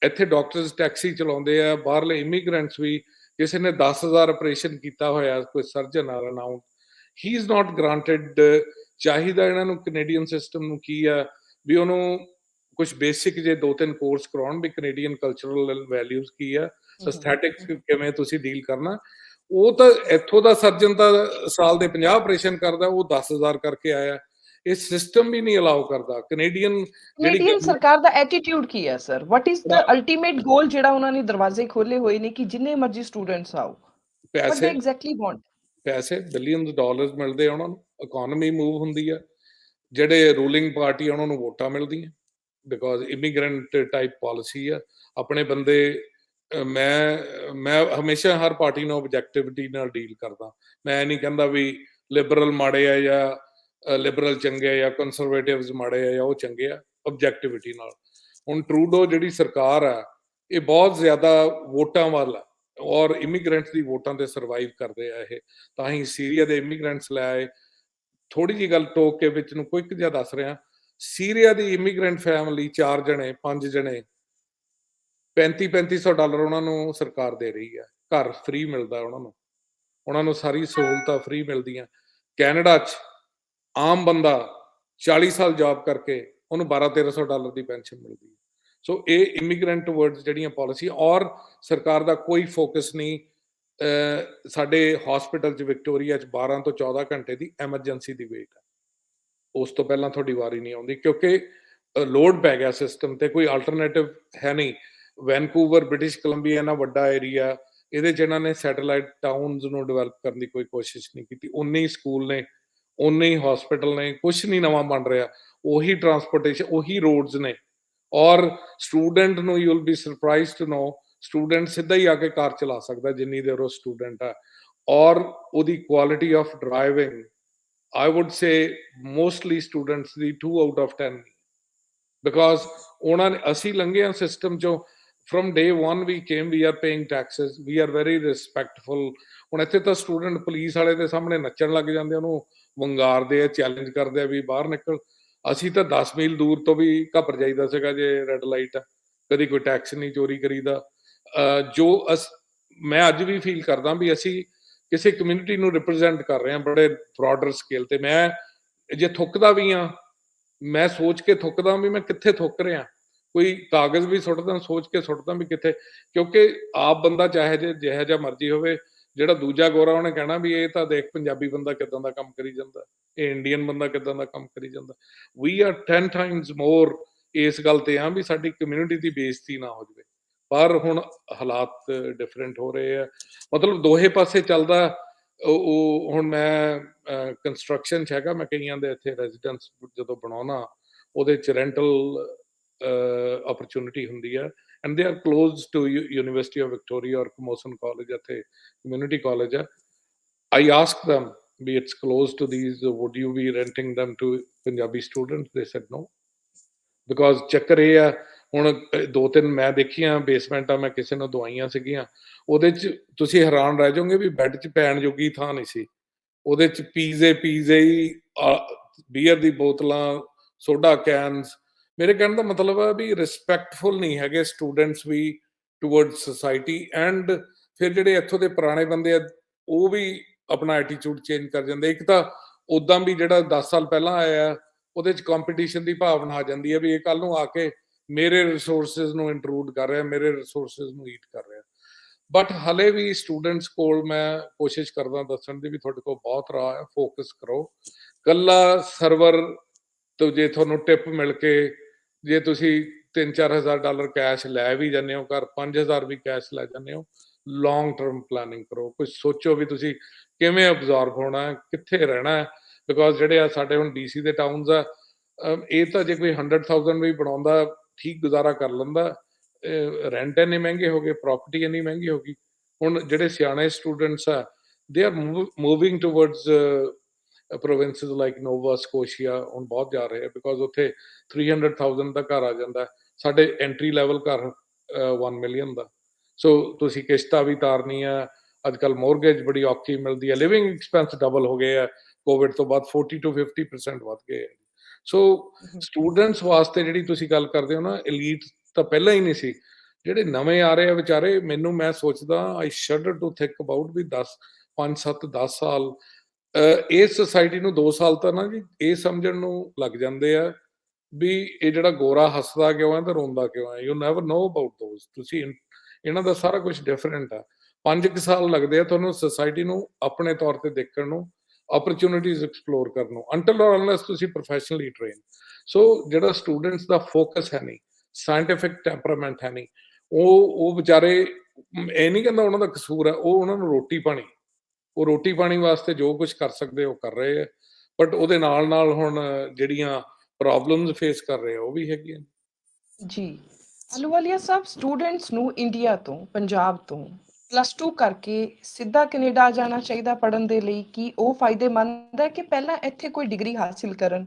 ਇੱਥੇ ਡਾਕਟਰਸ ਟੈਕਸੀ ਚਲਾਉਂਦੇ ਆ, ਬਾਹਰਲੇ ਇਮੀਗ੍ਰੈਂਟਸ ਵੀ। ਕਿਸੇ ਨੇ 10,000 ਆਪਰੇਸ਼ਨ ਕੀਤਾ ਹੋਇਆ, ਕੋਈ ਸਰਜਨ ਆ ਰਨਾਊਂਡ, ਹੀ ਇਜ਼ ਨਾਟ ਗ੍ਰਾਂਟਡ। ਚਾਹੀਦਾ ਇਹਨਾਂ ਨੂੰ ਕੈਨੇਡੀਅਨ ਸਿਸਟਮ ਨੂੰ ਕੀ ਆ ਵੀ ਉਹਨੂੰ ਕੁਝ ਬੇਸਿਕ ਜੇ 2-3 ਕੋਰਸ ਕਰਾਉਣ ਵੀ ਕੈਨੇਡੀਅਨ ਕਲਚਰਲ ਵੈਲਿਊਜ਼ ਕੀ ਆ, ਐਸਥੈਟਿਕਸ ਕਿਵੇਂ ਤੁਸੀਂ ਡੀਲ ਕਰਨਾ। ਉਹ ਤਾਂ ਇੱਥੋਂ ਦਾ ਸਰਜਨ ਤਾਂ ਸਾਲ ਦੇ 50 ਆਪਰੇਸ਼ਨ ਕਰਦਾ, ਉਹ 10,000 ਕਰਕੇ ਆਇਆ। ਇਹ ਸਿਸਟਮ ਵੀ ਨਹੀਂ ਅਲਾਉ ਕਰਦਾ। ਕੈਨੇਡੀਅਨ ਕੈਨੇਡੀਅਨ ਸਰਕਾਰ ਦਾ ਐਟੀਟਿਊਡ ਕੀ ਹੈ sir? What is the ultimate goal ਜਿਹੜਾ ਉਹਨਾਂ ਨੇ ਦਰਵਾਜ਼ੇ ਖੋਲੇ ਹੋਏ ਨੇ ਕਿ ਜਿੰਨੇ ਮਰਜ਼ੀ ਸਟੂਡੈਂਟਸ ਆਓ? ਵਾਟ ਦੇ ਐਗਜ਼ੈਕਟਲੀ ਵਾਂਟ? ਪੈਸੇ, ਬਿਲੀਅਨਸ ਡਾਲਰਸ ਮਿਲਦੇ ਆ ਉਹਨਾਂ ਨੂੰ, ਇਕਨੋਮੀ ਮੂਵ ਹੁੰਦੀ ਆ, ਜਿਹੜੇ ਰੂਲਿੰਗ ਪਾਰਟੀ ਉਹਨਾਂ ਨੂੰ ਵੋਟਾਂ ਮਿਲਦੀਆਂ, ਬਿਕੋਜ਼ ਇਮੀਗ੍ਰੈਂਟ ਟਾਈਪ ਪਾਲਿਸੀ ਆ। ਆਪਣੇ ਬੰਦੇ, ਮੈਂ ਹਮੇਸ਼ਾ ਹਰ ਪਾਰਟੀ ਨੂੰ ਆਬਜੈਕਟਿਵਿਟੀ ਨਾਲ ਡੀਲ ਕਰਦਾ। ਮੈਂ ਨਹੀਂ ਕਹਿੰਦਾ ਵੀ ਲਿਬਰਲ ਮਾੜੇ ਆ ਜਾਂ ਲਿਬਰਲ ਚੰਗੇ ਆ ਜਾਂ ਕੰਜ਼ਰਵੇਟਿਵਸ ਮਾੜੇ ਆ ਜਾਂ ਉਹ ਚੰਗੇ ਆ, ਆਬਜੈਕਟਿਵਿਟੀ ਨਾਲ। ਹੁਣ ਟਰੂਡੋ ਜਿਹੜੀ ਸਰਕਾਰ ਆ, ਇਹ ਬਹੁਤ ਜ਼ਿਆਦਾ ਵੋਟਾਂ ਵੱਲ ਆ, ਔਰ ਇਮੀਗ੍ਰੈਂਟਸ ਦੀ ਵੋਟਾਂ ਤੇ ਸਰਵਾਈਵ ਕਰਦੇ ਆ ਇਹ। ਤਾਂ ਹੀ ਸੀਰੀਆ ਦੇ ਇਮੀਗ੍ਰੈਂਟਸ ਲੈ ਆਏ। ਥੋੜੀ ਜਿਹੀ ਗੱਲ ਟੋਕ ਕੇ ਵਿੱਚ ਨੂੰ ਕੁਇਕ ਜਿਹਾ ਦੱਸ ਰਿਹਾ, ਸੀਰੀਆ ਦੀ ਇਮੀਗ੍ਰੈਂਟ ਫੈਮਿਲੀ 4 ਜਣੇ 5 ਜਣੇ, $3500 ਉਹਨਾਂ ਨੂੰ ਸਰਕਾਰ ਦੇ ਰਹੀ ਹੈ। ਘਰ ਫ੍ਰੀ ਮਿਲਦਾ ਉਹਨਾਂ ਨੂੰ ਸਾਰੀ ਸਹੂਲਤਾਂ ਫ੍ਰੀ ਮਿਲਦੀਆਂ। ਕੈਨੇਡਾ 'ਚ ਆਮ ਬੰਦਾ 40 ਸਾਲ ਜੌਬ ਕਰਕੇ ਉਹਨੂੰ $1200-1300 ਦੀ ਪੈਨਸ਼ਨ ਮਿਲਦੀ ਹੈ। ਸੋ ਇਹ ਇਮੀਗ੍ਰੈਂਟ ਵਰਡਸ ਜਿਹੜੀਆਂ ਪਾਲਿਸੀ, ਔਰ ਸਰਕਾਰ ਦਾ ਕੋਈ ਫੋਕਸ ਨਹੀਂ। ਸਾਡੇ ਹਸਪੀਟਲ 'ਚ ਵਿਕਟੋਰੀਆ 'ਚ 12 ਤੋਂ 14 ਘੰਟੇ ਦੀ ਐਮਰਜੈਂਸੀ ਦੀ ਵੇਟ ਹੈ। ਉਸ ਤੋਂ ਪਹਿਲਾਂ ਤੁਹਾਡੀ ਵਾਰੀ ਨਹੀਂ ਆਉਂਦੀ, ਕਿਉਂਕਿ ਲੋਡ ਪੈ ਗਿਆ ਸਿਸਟਮ ਤੇ, ਕੋਈ ਆਲਟਰਨੇਟਿਵ ਹੈ ਨਹੀਂ। ਵੈਨਕੂਵਰ, ਬ੍ਰਿਟਿਸ਼ ਕੋਲੰਬੀਆ ਇੰਨਾ ਵੱਡਾ ਏਰੀਆ, ਇਹਦੇ 'ਚ ਇਹਨਾਂ ਨੇ ਸੈਟੇਲਾਈਟ ਟਾਊਨਸ ਨੂੰ ਡਿਵੈਲਪ ਕਰਨ ਦੀ ਕੋਈ ਕੋਸ਼ਿਸ਼ ਨਹੀਂ ਕੀਤੀ। ਉਨੇ ਹੀ ਸਕੂਲ ਨੇ, ਉਨੇ ਹੀ ਹਸਪੀਟਲ ਨੇ, ਕੁਛ ਨਹੀਂ ਨਵਾਂ ਬਣ ਰਿਹਾ। ਉਹੀ ਟਰਾਂਸਪੋਰਟੇਸ਼ਨ, ਉਹੀ ਰੋਡਸ ਨੇ। ਔਰ ਸਟੂਡੈਂਟ ਨੂੰ, you will be surprise to know, student ਸਿੱਧਾ ਹੀ ਆ ਕੇ ਕਾਰ ਚਲਾ ਸਕਦਾ ਜਿੰਨੀ ਦੇਰ ਉਹ ਸਟੂਡੈਂਟ ਆ। ਔਰ ਉਹਦੀ quality of driving, I would say mostly students the 2 out of 10, because ਉਹਨਾਂ ਨੇ, ਅਸੀਂ ਲੰਘੇ ਆ ਸਿਸਟਮ ਚੋਂ। from day one we came, we are paying taxes, we are very respectful। ਹੁਣ ਇੱਥੇ ਤਾਂ ਸਟੂਡੈਂਟ ਪੁਲਿਸ ਵਾਲੇ ਦੇ ਸਾਹਮਣੇ ਨੱਚਣ ਲੱਗ ਜਾਂਦੇ, ਉਹਨੂੰ ਵੰਗਾਰਦੇ ਆ, ਚੈਲੰਜ ਕਰਦੇ ਆ ਵੀ ਬਾਹਰ ਨਿਕਲ। ਅਸੀਂ ਤਾਂ 10 ਮੀਲ ਦੂਰ ਤੋਂ ਵੀ ਘਬਰ ਜਾਈਦਾ ਸੀਗਾ ਜੇ ਰੈੱਡ ਲਾਈਟ ਆ, ਕਦੀ ਕੋਈ ਟੈਕਸ ਨਹੀਂ ਚੋਰੀ ਕਰੀਦਾ। ਜੋ ਮੈਂ ਅੱਜ ਵੀ ਫੀਲ ਕਰਦਾ ਵੀ ਅਸੀਂ ਕਿਸੇ ਕਮਿਊਨਿਟੀ ਨੂੰ ਰਿਪਰੈਜ਼ੈਂਟ ਕਰ ਰਹੇ ਹਾਂ ਬੜੇ ਬ੍ਰੌਡਰ ਸਕੇਲ ਤੇ। ਮੈਂ ਜੇ ਥੁੱਕਦਾ ਵੀ ਹਾਂ, ਮੈਂ ਸੋਚ ਕੇ ਥੁੱਕਦਾ ਵੀ ਮੈਂ ਕਿੱਥੇ ਥੁੱਕ ਰਿਹਾ। ਕੋਈ ਕਾਗਜ਼ ਵੀ ਸੁੱਟਦਾ, ਸੋਚ ਕੇ ਸੁੱਟਦਾ ਵੀ ਕਿੱਥੇ, ਕਿਉਂਕਿ ਆਪ ਬੰਦਾ ਚਾਹੇ ਜਿਹੋ ਜਿਹਾ ਮਰਜ਼ੀ ਹੋਵੇ, ਜਿਹੜਾ ਦੂਜਾ ਗੋਰਾ ਉਹਨੇ ਕਹਿਣਾ ਵੀ ਇਹ ਤਾਂ ਦੇਖ ਪੰਜਾਬੀ ਬੰਦਾ ਕਿੱਦਾਂ ਦਾ ਕੰਮ ਕਰੀ ਜਾਂਦਾ, ਇਹ ਇੰਡੀਅਨ ਬੰਦਾ ਕਿੱਦਾਂ ਦਾ ਕੰਮ ਕਰੀ ਜਾਂਦਾ। ਵੀ ਆਰ 10 ਟਾਈਮਸ ਮੋਰ ਇਸ ਗੱਲ ਤੇ ਆ ਵੀ ਸਾਡੀ ਕਮਿਊਨਿਟੀ ਦੀ ਬੇਇੱਜ਼ਤੀ ਨਾ ਹੋ ਜਾਵੇ। ਪਰ ਹੁਣ ਹਾਲਾਤ ਡਿਫਰੈਂਟ ਹੋ ਰਹੇ ਆ, ਮਤਲਬ ਦੋਹੇ ਪਾਸੇ ਚੱਲਦਾ। ਉਹ ਹੁਣ ਮੈਂ ਕੰਸਟਰਕਸ਼ਨ 'ਚ ਹੈਗਾ, ਮੈਂ ਕਈਆਂ ਦੇ ਇੱਥੇ ਰੈਜ਼ੀਡੈਂਸ ਜਦੋਂ ਬਣਾਉਣਾ, ਉਹਦੇ 'ਚ ਰੈਂਟਲ opportunity ਹੁੰਦੀ ਹੈ, and they are close to University of Victoria or Camosun College, ਇੱਥੇ community college ਹੈ। I asked them, be it's close to these, would you be renting them to Punjabi students? They said no, because ਚੱਕਰ ਇਹ ਆ, ਹੁਣ 2-3 ਮੈਂ ਦੇਖੀਆਂ ਬੇਸਮੈਂਟਾਂ, ਮੈਂ ਕਿਸੇ ਨੂੰ ਦਵਾਈਆਂ ਸੀਗੀਆਂ, ਉਹਦੇ 'ਚ ਤੁਸੀਂ ਹੈਰਾਨ ਰਹਿ ਜਾਓਗੇ ਵੀ ਬੈੱਡ 'ਚ ਪੈਣ ਜੋਗੀ ਥਾਂ ਨਹੀਂ ਸੀ। ਉਹਦੇ 'ਚ ਪੀਜ਼ੇ ਹੀ, ਬੀਅਰ ਦੀ ਬੋਤਲਾਂ, ਸੋਡਾ ਕੈਨਸ। ਮੇਰੇ ਕਹਿਣ ਦਾ ਮਤਲਬ ਹੈ ਵੀ ਰਿਸਪੈਕਟਫੁਲ ਨਹੀਂ ਹੈਗੇ ਸਟੂਡੈਂਟਸ ਵੀ ਟੂਵਰਡਸ ਸੋਸਾਇਟੀ। ਐਂਡ ਫਿਰ ਜਿਹੜੇ ਇੱਥੋਂ ਦੇ ਪੁਰਾਣੇ ਬੰਦੇ ਆ, ਉਹ ਵੀ ਆਪਣਾ ਐਟੀਟਿਊਡ ਚੇਂਜ ਕਰ ਜਾਂਦੇ। ਇੱਕ ਤਾਂ ਉੱਦਾਂ ਵੀ ਜਿਹੜਾ 10 ਸਾਲ ਪਹਿਲਾਂ ਆਇਆ, ਉਹਦੇ 'ਚ ਕੰਪੀਟੀਸ਼ਨ ਦੀ ਭਾਵਨਾ ਆ ਜਾਂਦੀ ਹੈ ਵੀ ਇਹ ਕੱਲ੍ਹ ਨੂੰ ਆ ਕੇ ਮੇਰੇ ਰਿਸੋਰਸਿਸ ਨੂੰ ਇੰਟਰੂਡ ਕਰ ਰਿਹਾ, ਮੇਰੇ ਰਿਸੋਰਸਿਸ ਨੂੰ ਈਟ ਕਰ ਰਿਹਾ। ਬਟ ਹਲੇ ਵੀ ਸਟੂਡੈਂਟਸ ਕੋਲ ਮੈਂ ਕੋਸ਼ਿਸ਼ ਕਰਦਾ ਦੱਸਣ ਦੀ ਵੀ ਤੁਹਾਡੇ ਕੋਲ ਬਹੁਤ ਰਾਹ ਹੈ, ਫੋਕਸ ਕਰੋ। ਕੱਲਾ ਸਰਵਰ ਤੋਂ ਜੇ ਤੁਹਾਨੂੰ ਟਿਪ ਮਿਲ ਕੇ ਜੇ ਤੁਸੀਂ $3-4 ਹਜ਼ਾਰ ਕੈਸ਼ ਲੈ ਵੀ ਜਾਂਦੇ ਹੋ ਘਰ, 5,000 ਵੀ ਕੈਸ਼ ਲੈ ਜਾਂਦੇ ਹੋ, ਲੌਂਗ ਟਰਮ ਪਲਾਨਿੰਗ ਕਰੋ। ਕੁਝ ਸੋਚੋ ਵੀ ਤੁਸੀਂ ਕਿਵੇਂ ਅਬਜ਼ੌਰਬ ਹੋਣਾ, ਕਿੱਥੇ ਰਹਿਣਾ, ਬਿਕੋਜ਼ ਜਿਹੜੇ ਆ ਸਾਡੇ ਹੁਣ DC ਦੇ ਟਾਊਨਸ ਆ, ਇਹ ਤਾਂ ਜੇ ਕੋਈ 100,000 ਵੀ ਬਣਾਉਂਦਾ ਠੀਕ ਗੁਜ਼ਾਰਾ ਕਰ ਲੈਂਦਾ। ਰੈਂਟ ਇੰਨੇ ਮਹਿੰਗੇ ਹੋ ਗਏ, ਪ੍ਰਾਪਰਟੀ ਇੰਨੀ ਮਹਿੰਗੀ ਹੋ ਗਈ। ਹੁਣ ਜਿਹੜੇ ਸਿਆਣੇ ਸਟੂਡੈਂਟਸ ਆ, they are moving towards provinces like Nova Scotia, ਹੁਣ ਬਹੁਤ ਜਾ ਰਹੇ ਆ ਬਿਕੋਜ਼ ਉੱਥੇ 300,000 ਦਾ ਘਰ ਆ ਜਾਂਦਾ। ਸਾਡੇ ਐਂਟਰੀ ਲੈਵਲ ਘਰ 1 ਮਿਲੀਅਨ ਦਾ। ਸੋ ਤੁਸੀਂ ਕਿਸ਼ਤਾਂ ਵੀ ਤਾਰਨੀ ਆ, ਅੱਜ ਕੱਲ੍ਹ ਮੋਰਗੇਜ ਬੜੀ ਔਖੀ ਮਿਲਦੀ ਹੈ, ਲਿਵਿੰਗ ਐਕਸਪੈਂਸ ਡਬਲ ਹੋ ਗਏ ਆ ਕੋਵਿਡ ਤੋਂ ਬਾਅਦ, 40 to 50% ਵੱਧ ਗਏ ਆ। ਸੋ ਸਟੂਡੈਂਟਸ ਵਾਸਤੇ ਜਿਹੜੀ ਤੁਸੀਂ ਗੱਲ ਕਰਦੇ ਹੋ ਨਾ, ਐਲੀਟ ਤਾਂ ਪਹਿਲਾਂ ਹੀ ਨਹੀਂ ਸੀ। ਜਿਹੜੇ ਨਵੇਂ ਆ ਰਹੇ ਆ ਵਿਚਾਰੇ, ਮੈਂ ਸੋਚਦਾ ਆਈ ਸ਼ਡਰ ਟੂ ਥਿੰਕ ਅਬਾਊਟ ਵੀ 5-7-10 ਸਾਲ ਇਸ ਸੁਸਾਇਟੀ ਨੂੰ 2 ਸਾਲ ਤਾਂ ਨਾ ਜੀ ਇਹ ਸਮਝਣ ਨੂੰ ਲੱਗ ਜਾਂਦੇ ਆ ਵੀ ਇਹ ਜਿਹੜਾ ਗੋਰਾ ਹੱਸਦਾ ਕਿਉਂ ਹੈ ਤੇ ਰੋਂਦਾ ਕਿਉਂ ਹੈ। You never know about those. ਤੁਸੀਂ ਇਹਨਾਂ ਦਾ ਸਾਰਾ ਕੁਝ ਡਿਫਰੈਂਟ ਆ। 5 ਸਾਲ ਲੱਗਦੇ ਆ ਤੁਹਾਨੂੰ ਸੁਸਾਇਟੀ ਨੂੰ ਆਪਣੇ ਤੌਰ ਤੇ ਦੇਖਣ ਨੂੰ, ਓਪਰਚੁਨਿਟੀਜ਼ ਐਕਸਪਲੋਰ ਕਰਨ ਨੂੰ, ਅੰਟਿਲ ਔਰ ਅਨਲੈਸ ਤੁਸੀਂ ਪ੍ਰੋਫੈਸ਼ਨਲੀ ਟ੍ਰੇਨ। ਸੋ ਜਿਹੜਾ ਸਟੂਡੈਂਟਸ ਦਾ ਫੋਕਸ ਹੈ ਨਹੀਂ, ਸਾਇੰਟੀਫਿਕ ਟੈਂਪਰਾਮੈਂਟ ਹੈ ਨਹੀਂ, ਉਹ ਵਿਚਾਰੇ, ਇਹ ਨਹੀਂ ਕਹਿੰਦਾ ਉਹਨਾਂ ਦਾ ਕਸੂਰ ਹੈ, ਉਹ ਉਹਨਾਂ ਨੂੰ ਰੋਟੀ ਪਾਣੀ, ਉਹ ਰੋਟੀ ਪਾਣੀ ਵਾਸਤੇ ਜੋ ਕੁਝ ਕਰ ਸਕਦੇ ਉਹ ਕਰ ਰਹੇ ਆ। ਬਟ ਉਹਦੇ ਨਾਲ ਨਾਲ ਹੁਣ ਜਿਹੜੀਆਂ ਪ੍ਰੋਬਲਮਸ ਫੇਸ ਕਰ ਰਹੇ ਆ ਉਹ ਵੀ ਹੈਗੀਆਂ। ਜੀ ਅਲੂਵਾਲੀਆ ਸਾਹਿਬ, ਸਟੂਡੈਂਟਸ ਨੂੰ ਇੰਡੀਆ ਤੋਂ, ਪੰਜਾਬ ਤੋਂ +2 ਕਰਕੇ ਸਿੱਧਾ ਕੈਨੇਡਾ ਜਾਣਾ ਚਾਹੀਦਾ ਪੜ੍ਹਨ ਦੇ ਲਈ? ਕੀ ਉਹ ਫਾਇਦੇਮੰਦ ਹੈ ਕਿ ਪਹਿਲਾਂ ਇੱਥੇ ਕੋਈ ਡਿਗਰੀ ਹਾਸਿਲ ਕਰਨ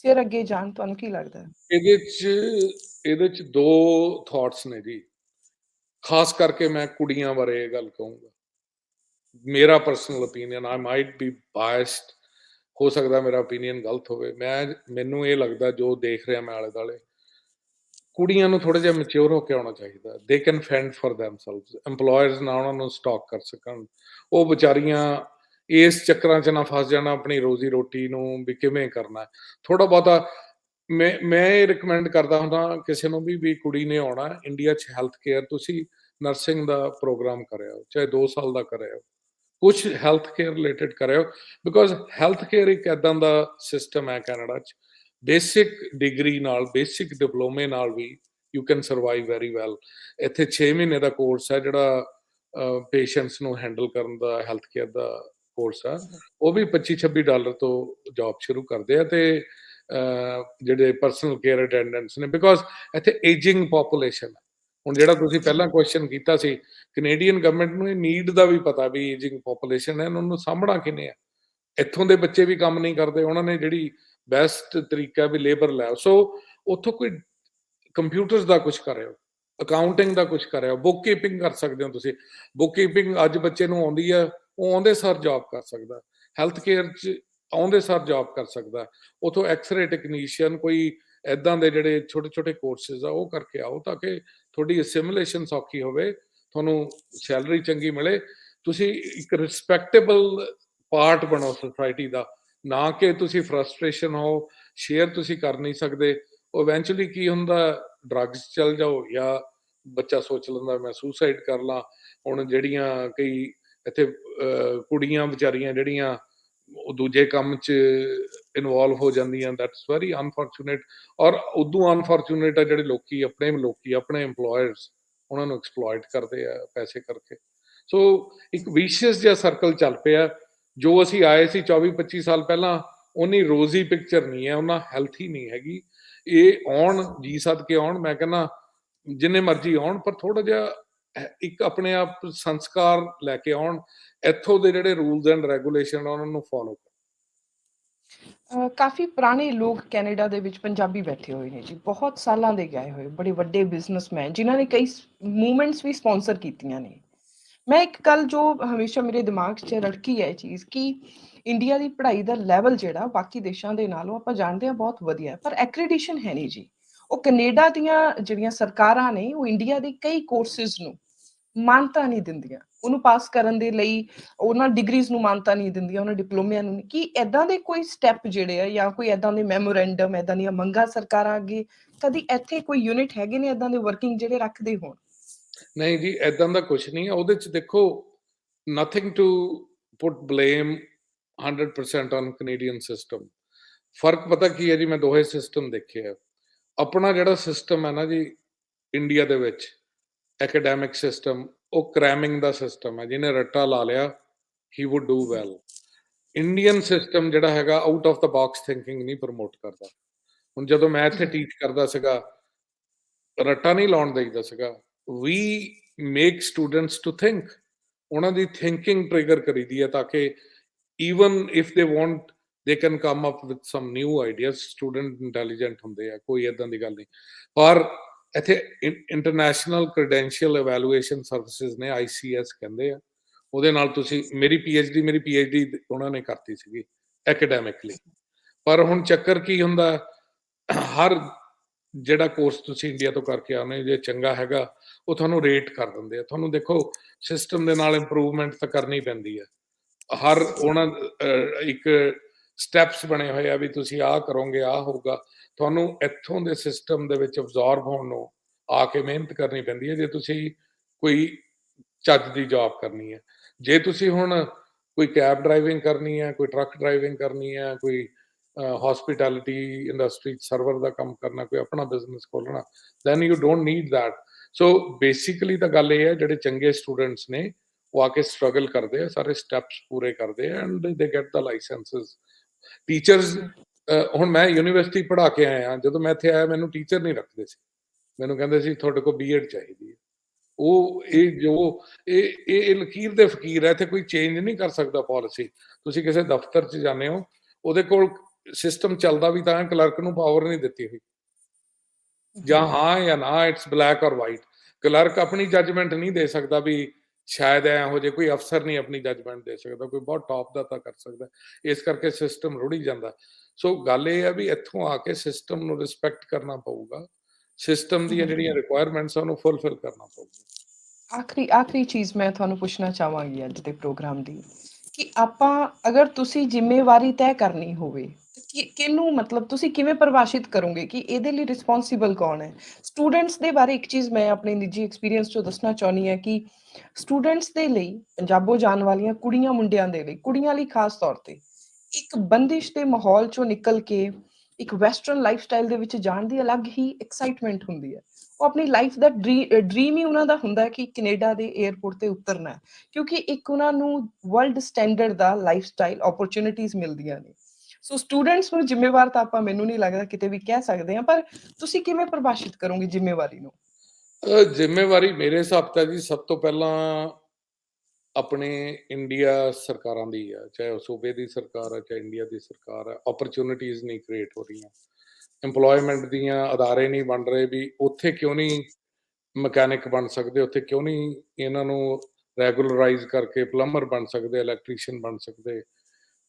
ਫਿਰ ਅੱਗੇ ਜਾਣ? ਤੁਹਾਨੂੰ ਕੀ ਲੱਗਦਾ? ਇਹਦੇ ਚ 2 ਥਾਟਸ ਨੇ ਜੀ। ਖਾਸ ਕਰਕੇ ਮੈਂ ਕੁੜੀਆਂ ਬਾਰੇ ਇਹ ਗੱਲ ਕਹੂੰਗਾ, ਮੇਰਾ personal opinion, I might B biased, ਹੋ ਸਕਦਾ ਮੇਰਾ ਓਪੀਨੀਅਨ ਗਲਤ ਹੋਵੇ। ਮੈਨੂੰ ਇਹ ਲੱਗਦਾ ਜੋ ਦੇਖ ਰਿਹਾ ਮੈਂ ਆਲੇ ਦੁਆਲੇ, ਕੁੜੀਆਂ ਨੂੰ ਥੋੜਾ ਜਿਹਾ ਮੈਚੁਰ ਹੋ ਕੇ ਆਉਣਾ ਚਾਹੀਦਾ। They can fend for themselves, EMPLOYERS ਨਾ ਉਹਨਾਂ ਨੂੰ ਸਟਾਕ ਕਰ ਸਕਣ, ਉਹ ਵਿਚਾਰੀਆਂ ਇਸ ਚੱਕਰਾਂ 'ਚ ਨਾ ਫਸ ਜਾਣਾ ਆਪਣੀ ਰੋਜ਼ੀ ਰੋਟੀ ਨੂੰ ਵੀ ਕਿਵੇਂ ਕਰਨਾ। ਥੋੜਾ ਬਹੁਤਾ ਮੈਂ ਇਹ ਰਿਕਮੈਂਡ ਕਰਦਾ ਹੁੰਦਾ ਕਿਸੇ ਨੂੰ ਵੀ ਕੁੜੀ ਨੇ ਆਉਣਾ ਇੰਡੀਆ 'ਚ, ਹੈਲਥ ਕੇਅਰ ਤੁਸੀਂ ਨਰਸਿੰਗ ਦਾ ਪ੍ਰੋਗਰਾਮ ਕਰਿਓ, ਚਾਹੇ 2 ਸਾਲ ਦਾ ਕਰਿਓ, ਕੁਛ ਹੈਲਥ ਕੇਅਰ ਰਿਲੇਟਡ ਕਰਿਓ। ਬਿਕੋਜ਼ ਹੈਲਥ ਕੇਅਰ ਇੱਕ ਇੱਦਾਂ ਦਾ ਸਿਸਟਮ ਹੈ ਕੈਨੇਡਾ 'ਚ, ਬੇਸਿਕ ਡਿਗਰੀ ਨਾਲ, ਬੇਸਿਕ ਡਿਪਲੋਮੇ ਨਾਲ ਵੀ you can survive very well. ਇੱਥੇ 6 ਮਹੀਨੇ ਦਾ ਕੋਰਸ ਹੈ ਜਿਹੜਾ ਪੇਸ਼ੈਂਟਸ ਨੂੰ ਹੈਂਡਲ ਕਰਨ ਦਾ, ਹੈਲਥ ਕੇਅਰ ਦਾ ਕੋਰਸ ਆ। ਉਹ ਵੀ $25-26 ਤੋਂ ਜੌਬ ਸ਼ੁਰੂ ਕਰਦੇ ਆ। ਤੇ ਜਿਹੜੇ ਪਰਸਨਲ ਕੇਅਰ ਅਟੈਂਡੈਂਟਸ ਨੇ, ਬਿਕੋਜ਼ ਇੱਥੇ ਏਜਿੰਗ ਪੋਪੂਲੇਸ਼ਨ ਹੈ। ਹੁਣ ਜਿਹੜਾ ਤੁਸੀਂ ਪਹਿਲਾਂ ਕੁਐਸਚਨ ਕੀਤਾ ਸੀ, ਕੈਨੇਡੀਅਨ ਗਵਰਨਮੈਂਟ ਨੂੰ ਇਹ ਨੀਡ ਦਾ ਵੀ ਪਤਾ ਵੀ ਏਜਿੰਗ ਪੋਪੂਲੇਸ਼ਨ ਹੈ, ਉਹਨਾਂ ਨੂੰ ਸਾਂਭਣਾ ਕਿਵੇਂ ਆ। ਇੱਥੋਂ ਦੇ ਬੱਚੇ ਵੀ ਕੰਮ ਨਹੀਂ ਕਰਦੇ, ਉਹਨਾਂ ਨੇ ਜਿਹੜੀ ਬੈਸਟ ਤਰੀਕਾ ਵੀ ਲੇਬਰ ਲੈ, ਸੋ ਉੱਥੋਂ ਕੋਈ ਕੰਪਿਊਟਰਸ ਦਾ ਕੁਝ ਕਰਿਓ, ਅਕਾਊਂਟਿੰਗ ਦਾ ਕੁਝ ਕਰਿਓ, ਬੁੱਕ ਕੀਪਿੰਗ ਕਰ ਸਕਦੇ ਹੋ ਤੁਸੀਂ। ਬੁੱਕ ਕੀਪਿੰਗ ਅੱਜ ਬੱਚੇ ਨੂੰ ਆਉਂਦੀ ਆ, ਉਹ ਆਉਂਦੇ ਸਾਰ ਜੌਬ ਕਰ ਸਕਦਾ। ਹੈਲਥ ਕੇਅਰ 'ਚ ਆਉਂਦੇ ਸਾਰ ਜੌਬ ਕਰ ਸਕਦਾ। ਉਥੋਂ ਐਕਸ-ਰੇ ਟੈਕਨੀਸ਼ੀਅਨ, ਕੋਈ ਇਦਾਂ ਦੇ ਜਿਹੜੇ ਛੋਟੇ ਛੋਟੇ ਕੋਰਸਿਸ ਆ ਉਹ ਕਰਕੇ ਆਓ, ਤਾਂ ਕਿ ਤੁਹਾਡੀ ਅਸਿਮੀਲੇਸ਼ਨ ਸੌਖੀ ਹੋਵੇ, ਤੁਹਾਨੂੰ ਸੈਲਰੀ ਚੰਗੀ ਮਿਲੇ, ਤੁਸੀਂ ਇੱਕ ਰਿਸਪੈਕਟੇਬਲ ਪਾਰਟ ਬਣੋ ਸੋਸਾਇਟੀ ਦਾ, ਨਾ ਕਿ ਤੁਸੀਂ ਫਰਸਟ੍ਰੇਸ਼ਨ ਹੋ, ਸ਼ੇਅਰ ਤੁਸੀਂ ਕਰ ਨਹੀਂ ਸਕਦੇ। ਉਹ ਇਵੈਂਚੁਅਲੀ ਕੀ ਹੁੰਦਾ, ਡਰੱਗਸ ਚੱਲ ਜਾਓ ਜਾਂ ਬੱਚਾ ਸੋਚ ਲੈਂਦਾ ਮੈਂ ਸੁਸਾਈਡ ਕਰ ਲਾਂ। ਹੁਣ ਜਿਹੜੀਆਂ ਕਈ ਇੱਥੇ ਕੁੜੀਆਂ ਵਿਚਾਰੀਆਂ ਜਿਹੜੀਆਂ ਉਹ ਦੂਜੇ ਕੰਮ 'ਚ ਇਨਵੋਲਵ ਹੋ ਜਾਂਦੀਆਂ, ਦੈਟਸ ਵੈਰੀ ਅਨਫੋਰਚੂਨੇਟ। ਔਰ ਉਦੋਂ ਅਨਫੋਰਚੂਨੇਟ ਆ ਜਿਹੜੇ ਲੋਕੀ ਆਪਣੇ EMPLOYERS ਉਹਨਾਂ ਨੂੰ ਐਕਸਪਲੋਇਟ ਕਰਦੇ ਆ ਪੈਸੇ ਕਰਕੇ। ਸੋ ਇੱਕ ਵਿਸ਼ੀਅਸ ਜਿਹਾ ਸਰਕਲ ਚੱਲ ਪਿਆ। ਜੋ ਅਸੀਂ ਆਏ ਸੀ 24-25 ਸਾਲ ਪਹਿਲਾਂ, ਉਨੀ ਰੋਜ਼ੀ ਪਿਕਚਰ ਨਹੀਂ ਹੈ, ਉਹਨਾਂ ਹੈਲਥੀ ਨਹੀਂ ਹੈਗੀ। ਇਹ ਆਉਣ, ਜੀ ਸਦਕੇ ਆਉਣ, ਮੈਂ ਕਹਿੰਦਾ ਜਿੰਨੇ ਮਰਜ਼ੀ ਆਉਣ, ਪਰ ਥੋੜਾ ਜਿਹਾ ਇੱਕ ਆਪਣੇ ਆਪ ਸੰਸਕਾਰ ਲੈ ਕੇ ਆਉਣ, ਇੱਥੋਂ ਦੇ ਜਿਹੜੇ ਰੂਲਸ ਐਂਡ ਰੈਗੂਲੇਸ਼ਨ ਉਹਨਾਂ ਨੂੰ ਫੋਲੋ ਕਰੋ। ਕਾਫੀ ਪੁਰਾਣੇ ਲੋਕ ਕੈਨੇਡਾ ਦੇ ਵਿੱਚ ਪੰਜਾਬੀ ਬੈਠੇ ਹੋਏ ਨੇ ਜੀ, ਬਹੁਤ ਸਾਲਾਂ ਦੇ ਗਏ ਹੋਏ, ਬੜੇ ਵੱਡੇ ਬਿਜ਼ਨਸਮੈਨ ਜਿਨ੍ਹਾਂ ਨੇ ਕਈ ਮੂਵਮੈਂਟਸ ਵੀ ਸਪਾਂਸਰ ਕੀਤੀਆਂ ਨੇ। ਮੈਂ ਇੱਕ ਗੱਲ ਜੋ ਹਮੇਸ਼ਾ ਮੇਰੇ ਦਿਮਾਗ 'ਚ ਰੜਕੀ ਹੈ ਇਹ ਚੀਜ਼, ਕਿ ਇੰਡੀਆ ਦੀ ਪੜ੍ਹਾਈ ਦਾ ਲੈਵਲ ਜਿਹੜਾ ਬਾਕੀ ਦੇਸ਼ਾਂ ਦੇ ਨਾਲੋਂ ਆਪਾਂ ਜਾਣਦੇ ਹਾਂ ਬਹੁਤ ਵਧੀਆ, ਪਰ ਐਕ੍ਰੈਡੀਸ਼ਨ ਹੈ ਨਹੀਂ ਜੀ। ਉਹ ਕੈਨੇਡਾ ਦੀਆਂ ਜਿਹੜੀਆਂ ਸਰਕਾਰਾਂ ਨੇ, ਉਹ ਇੰਡੀਆ ਦੇ ਕਈ ਕੋਰਸਿਸ ਨੂੰ ਮਾਨਤਾ ਨਹੀਂ ਦਿੰਦੀਆਂ, ਉਹਨੂੰ ਪਾਸ ਕਰਨ ਦੇ ਲਈ ਉਹਨਾਂ ਡਿਗਰੀਜ਼ ਨੂੰ ਮਾਨਤਾ ਨਹੀਂ ਦਿੰਦੀਆਂ, ਉਹਨਾਂ ਡਿਪਲੋਮਿਆਂ ਨੂੰ ਨਹੀਂ। ਕੀ ਇੱਦਾਂ ਦੇ ਕੋਈ ਸਟੈਪ ਜਿਹੜੇ ਆ, ਜਾਂ ਕੋਈ ਇੱਦਾਂ ਦੇ ਮੈਮੋਰੈਂਡਮ, ਇੱਦਾਂ ਦੀਆਂ ਮੰਗਾਂ ਸਰਕਾਰਾਂ ਅੱਗੇ, ਕਦੀ ਇੱਥੇ ਕੋਈ ਯੂਨਿਟ ਹੈਗੇ ਨੇ ਇੱਦਾਂ ਦੇ ਵਰਕਿੰਗ ਜਿਹੜੇ ਰੱਖਦੇ ਹੋਣ? ਨਹੀਂ ਜੀ, ਏਦਾਂ ਦਾ ਕੁਛ ਨਹੀਂ ਹੈ ਉਹਦੇ ਚ। ਦੇਖੋ, nothing to put blame 100% on Canadian system. ਫਰਕ ਪਤਾ ਕੀ ਹੈ ਜੀ, ਮੈਂ ਦੋਹੇ ਸਿਸਟਮ ਦੇਖੇ ਆ। ਆਪਣਾ ਜਿਹੜਾ ਸਿਸਟਮ ਹੈ ਨਾ ਜੀ ਇੰਡੀਆ ਦੇ ਵਿੱਚ, ਐਕੈਡੈਮਿਕ ਸਿਸਟਮ, ਉਹ ਕ੍ਰੈਮਿੰਗ ਦਾ ਸਿਸਟਮ ਹੈ। ਜਿਹਨੇ ਰੱਟਾ ਲਾ ਲਿਆ he would do well. Indian system ਜਿਹੜਾ ਹੈਗਾ out of the box thinking ਨਹੀਂ ਪ੍ਰਮੋਟ ਕਰਦਾ। ਹੁਣ ਜਦੋਂ ਮੈਂ ਇੱਥੇ ਟੀਚ ਕਰਦਾ ਸੀਗਾ, ਰੱਟਾ ਨਹੀਂ ਲਾਉਣ ਦੇਈਦਾ ਸੀਗਾ। We make students to think. ਉਹਨਾਂ ਦੀ ਥਿੰਕਿੰਗ ਟ੍ਰਿਗਰ ਕਰੀਦੀ ਹੈ ਤਾਂ ਕਿ even if they want they can come up with some new ideas. Student intelligent ਹੁੰਦੇ ਆ, ਕੋਈ ਏਦਾਂ ਦੀ ਗੱਲ ਨਹੀਂ। ਪਰ ਇੱਥੇ ਇੰਟਰਨੈਸ਼ਨਲ ਕ੍ਰੈਡੈਂਸ਼ੀਅਲ ਇਵੈਲੂਏਸ਼ਨ ਸਰਵਿਸਿਜ਼ ਨੇ, ICS ਕਹਿੰਦੇ ਆ। ਉਹਦੇ ਨਾਲ ਤੁਸੀਂ ਮੇਰੀ PhD ਉਹਨਾਂ ਨੇ ਕਰਤੀ ਸੀਗੀ ਐਕੈਡੈਮਿਕਲੀ। ਪਰ ਹੁਣ ਚੱਕਰ ਕੀ ਹੁੰਦਾ, ਹਰ ਜਿਹੜਾ ਕੋਰਸ ਤੁਸੀਂ ਇੰਡੀਆ ਤੋਂ ਕਰਕੇ ਆਉਣੇ, ਜੇ ਚੰਗਾ ਹੈਗਾ ਉਹ ਤੁਹਾਨੂੰ ਰੇਟ ਕਰ ਦਿੰਦੇ ਆ। ਤੁਹਾਨੂੰ ਦੇਖੋ ਸਿਸਟਮ ਦੇ ਨਾਲ ਇੰਪਰੂਵਮੈਂਟ ਤਾਂ ਕਰਨੀ ਪੈਂਦੀ ਹੈ। ਹਰ ਉਹਨਾਂ ਇੱਕ ਸਟੈਪਸ ਬਣੇ ਹੋਏ ਆ ਵੀ ਤੁਸੀਂ ਆਹ ਕਰੋਗੇ ਆਹ ਹੋਊਗਾ। ਤੁਹਾਨੂੰ ਇੱਥੋਂ ਦੇ ਸਿਸਟਮ ਦੇ ਵਿੱਚ ਅਬਜ਼ੌਰਬ ਹੋਣ ਨੂੰ ਆ ਕੇ ਮਿਹਨਤ ਕਰਨੀ ਪੈਂਦੀ ਹੈ ਜੇ ਤੁਸੀਂ ਕੋਈ ਚੱਜ ਦੀ ਜੌਬ ਕਰਨੀ ਹੈ। ਜੇ ਤੁਸੀਂ ਹੁਣ ਕੋਈ ਕੈਬ ਡਰਾਈਵਿੰਗ ਕਰਨੀ ਹੈ, ਕੋਈ ਟਰੱਕ ਡਰਾਈਵਿੰਗ ਕਰਨੀ ਹੈ, ਕੋਈ ਹੌਸਪਿਟੈਲਿਟੀ ਇੰਡਸਟਰੀ ਸਰਵਰ ਦਾ ਕੰਮ ਕਰਨਾ, ਕੋਈ ਆਪਣਾ ਬਿਜ਼ਨਸ ਖੋਲ੍ਹਣਾ, then you don't need that. So basically ਤਾਂ ਗੱਲ ਇਹ ਹੈ, ਜਿਹੜੇ ਚੰਗੇ ਸਟੂਡੈਂਟਸ ਨੇ ਉਹ ਆ ਕੇ ਸਟਰਗਲ ਕਰਦੇ ਆ, ਸਾਰੇ ਸਟੈਪਸ ਪੂਰੇ ਕਰਦੇ ਆ ਐਂਡ ਦੇ ਗੈਟ ਦਾ ਲਾਇਸੈਂਸਸ। ਟੀਚਰਸ, ਹੁਣ ਮੈਂ ਯੂਨੀਵਰਸਿਟੀ ਪੜ੍ਹਾ ਕੇ ਆਇਆ, ਜਦੋਂ ਮੈਂ ਇੱਥੇ ਆਇਆ ਮੈਨੂੰ ਟੀਚਰ ਨਹੀਂ ਰੱਖਦੇ ਸੀ। ਮੈਨੂੰ ਕਹਿੰਦੇ ਸੀ ਤੁਹਾਡੇ ਕੋਲ B.Ed ਚਾਹੀਦੀ ਹੈ। ਉਹ ਇਹ ਲਕੀਰ ਦੇ ਫਕੀਰ ਹੈ, ਇੱਥੇ ਕੋਈ ਚੇਂਜ ਨਹੀਂ ਕਰ ਸਕਦਾ ਪਾਲਿਸੀ। ਤੁਸੀਂ ਕਿਸੇ ਦਫ਼ਤਰ 'ਚ ਜਾਂਦੇ ਹੋ, ਉਹਦੇ ਕੋਲ ਸਿਸਟਮ ਚੱਲਦਾ ਵੀ ਤਾਂ ਕਲਰਕ ਨੂੰ ਪਾਵਰ ਨਹੀਂ ਦਿੱਤੀ ਹੋਈ, ਜਾਂ ਹਾਂ ਜਾਂ ਨਾ, ਇਟਸ ਬਲੈਕ ਔਰ ਵਾਈਟ। ਕਲਰਕ ਆਪਣੀ ਜੱਜਮੈਂਟ ਨਹੀਂ ਦੇ ਸਕਦਾ ਵੀ ਸ਼ਾਇਦ ਐ ਹੋ ਜੇ, ਕੋਈ ਅਫਸਰ ਨਹੀਂ ਆਪਣੀ ਜੱਜਮੈਂਟ ਦੇ ਸਕਦਾ, ਕੋਈ ਬਹੁਤ ਟੌਪ ਦਾ ਤਾਂ ਕਰ ਸਕਦਾ। ਇਸ ਕਰਕੇ ਸਿਸਟਮ ਰੁੜੀ ਜਾਂਦਾ। ਸੋ ਗੱਲ ਇਹ ਹੈ ਵੀ ਇੱਥੋਂ ਆ ਕੇ ਸਿਸਟਮ ਨੂੰ ਰਿਸਪੈਕਟ ਕਰਨਾ ਪਊਗਾ, ਸਿਸਟਮ ਦੀਆਂ ਜਿਹੜੀਆਂ ਰਿਕੁਆਇਰਮੈਂਟਸ ਉਹਨੂੰ ਫੁੱਲਫਿਲ ਕਰਨਾ ਪਊਗਾ। ਆਖਰੀ ਚੀਜ਼ ਮੈਂ ਤੁਹਾਨੂੰ ਪੁੱਛਣਾ ਚਾਹਾਂਗੀ ਅੱਜ ਦੇ ਪ੍ਰੋਗਰਾਮ ਦੀ, ਕਿ ਆਪਾਂ ਅਗਰ ਤੁਸੀਂ ਜ਼ਿੰਮੇਵਾਰੀ ਤੈਅ ਕਰਨੀ ਹੋਵੇ ਕਿਹਨੂੰ, ਮਤਲਬ ਤੁਸੀਂ ਕਿਵੇਂ ਪਰਿਭਾਸ਼ਿਤ ਕਰੋਗੇ ਕਿ ਇਹਦੇ ਲਈ ਰਿਸਪੌਂਸੀਬਲ ਕੌਣ ਹੈ? ਸਟੂਡੈਂਟਸ ਦੇ ਬਾਰੇ ਇੱਕ ਚੀਜ਼ ਮੈਂ ਆਪਣੇ ਨਿੱਜੀ ਐਕਸਪੀਰੀਅੰਸ 'ਚੋਂ ਦੱਸਣਾ ਚਾਹੁੰਦੀ ਹਾਂ ਕਿ ਸਟੂਡੈਂਟਸ ਦੇ ਲਈ, ਪੰਜਾਬੋਂ ਜਾਣ ਵਾਲੀਆਂ ਕੁੜੀਆਂ ਮੁੰਡਿਆਂ ਦੇ ਲਈ, ਕੁੜੀਆਂ ਲਈ ਖਾਸ ਤੌਰ ਤੇ ਇੱਕ ਬੰਦਿਸ਼ ਦੇ ਮਾਹੌਲ 'ਚੋਂ ਨਿਕਲ ਕੇ ਇੱਕ ਵੈਸਟਰਨ ਲਾਈਫਸਟਾਈਲ ਦੇ ਵਿੱਚ ਜਾਣ ਦੀ ਅਲੱਗ ਹੀ ਐਕਸਾਈਟਮੈਂਟ ਹੁੰਦੀ ਹੈ। ਉਹ ਆਪਣੀ ਲਾਈਫ ਦਾ ਡ੍ਰੀਮ ਹੀ ਉਹਨਾਂ ਦਾ ਹੁੰਦਾ ਕਿ ਕੈਨੇਡਾ ਦੇ 에ਅਰਪੋਰਟ ਤੇ ਉਤਰਨਾ ਹੈ, ਕਿਉਂਕਿ ਇੱਕ ਉਹਨਾਂ ਨੂੰ ਵਰਲਡ ਸਟੈਂਡਰਡ ਦਾ ਲਾਈਫਸਟਾਈਲ ਓਪਰਚੁਨਿਟੀਜ਼ ਮਿਲਦੀਆਂ ਨੇ। ਸੋ ਸਟੂਡੈਂਟਸ ਨੂੰ ਜ਼ਿੰਮੇਵਾਰ ਤਾਂ ਆਪਾਂ, ਮੈਨੂੰ ਨਹੀਂ ਲੱਗਦਾ ਕਿਤੇ ਵੀ ਕਹਿ ਸਕਦੇ ਹਾਂ, ਪਰ ਤੁਸੀਂ ਕਿਵੇਂ ਪਰਿਭਾਸ਼ਿਤ ਕਰੋਗੇ ਜ਼ਿੰਮੇਵਾਰੀ ਨੂੰ? ਜ਼ਿੰਮੇਵਾਰੀ ਮੇਰੇ ਹਿਸਾਬ ਤਾਂ ਜੀ ਸਭ ਤੋਂ ਪਹਿਲਾਂ ਆਪਣੇ ਇੰਡੀਆ ਸਰਕਾਰਾਂ ਦੀ ਆ, ਚਾਹੇ ਉਹ ਸੂਬੇ ਦੀ ਸਰਕਾਰ ਹੈ ਚਾਹੇ ਇੰਡੀਆ ਦੀ ਸਰਕਾਰ ਹੈ। ਓਪਰਚੁਨਿਟੀਜ਼ ਨਹੀਂ ਕ੍ਰੀਏਟ ਹੋ ਰਹੀਆਂ, ਇੰਪਲੋਇਮੈਂਟ ਦੀਆਂ ਅਦਾਰੇ ਨਹੀਂ ਬਣ ਰਹੇ। ਵੀ ਉੱਥੇ ਕਿਉਂ ਨਹੀਂ ਮਕੈਨਿਕ ਬਣ ਸਕਦੇ, ਉੱਥੇ ਕਿਉਂ ਨਹੀਂ ਇਹਨਾਂ ਨੂੰ ਰੈਗੂਲਰਾਈਜ਼ ਕਰਕੇ ਪਲੰਬਰ ਬਣ ਸਕਦੇ, ਇਲੈਕਟ੍ਰੀਸ਼ੀਅਨ ਬਣ ਸਕਦੇ?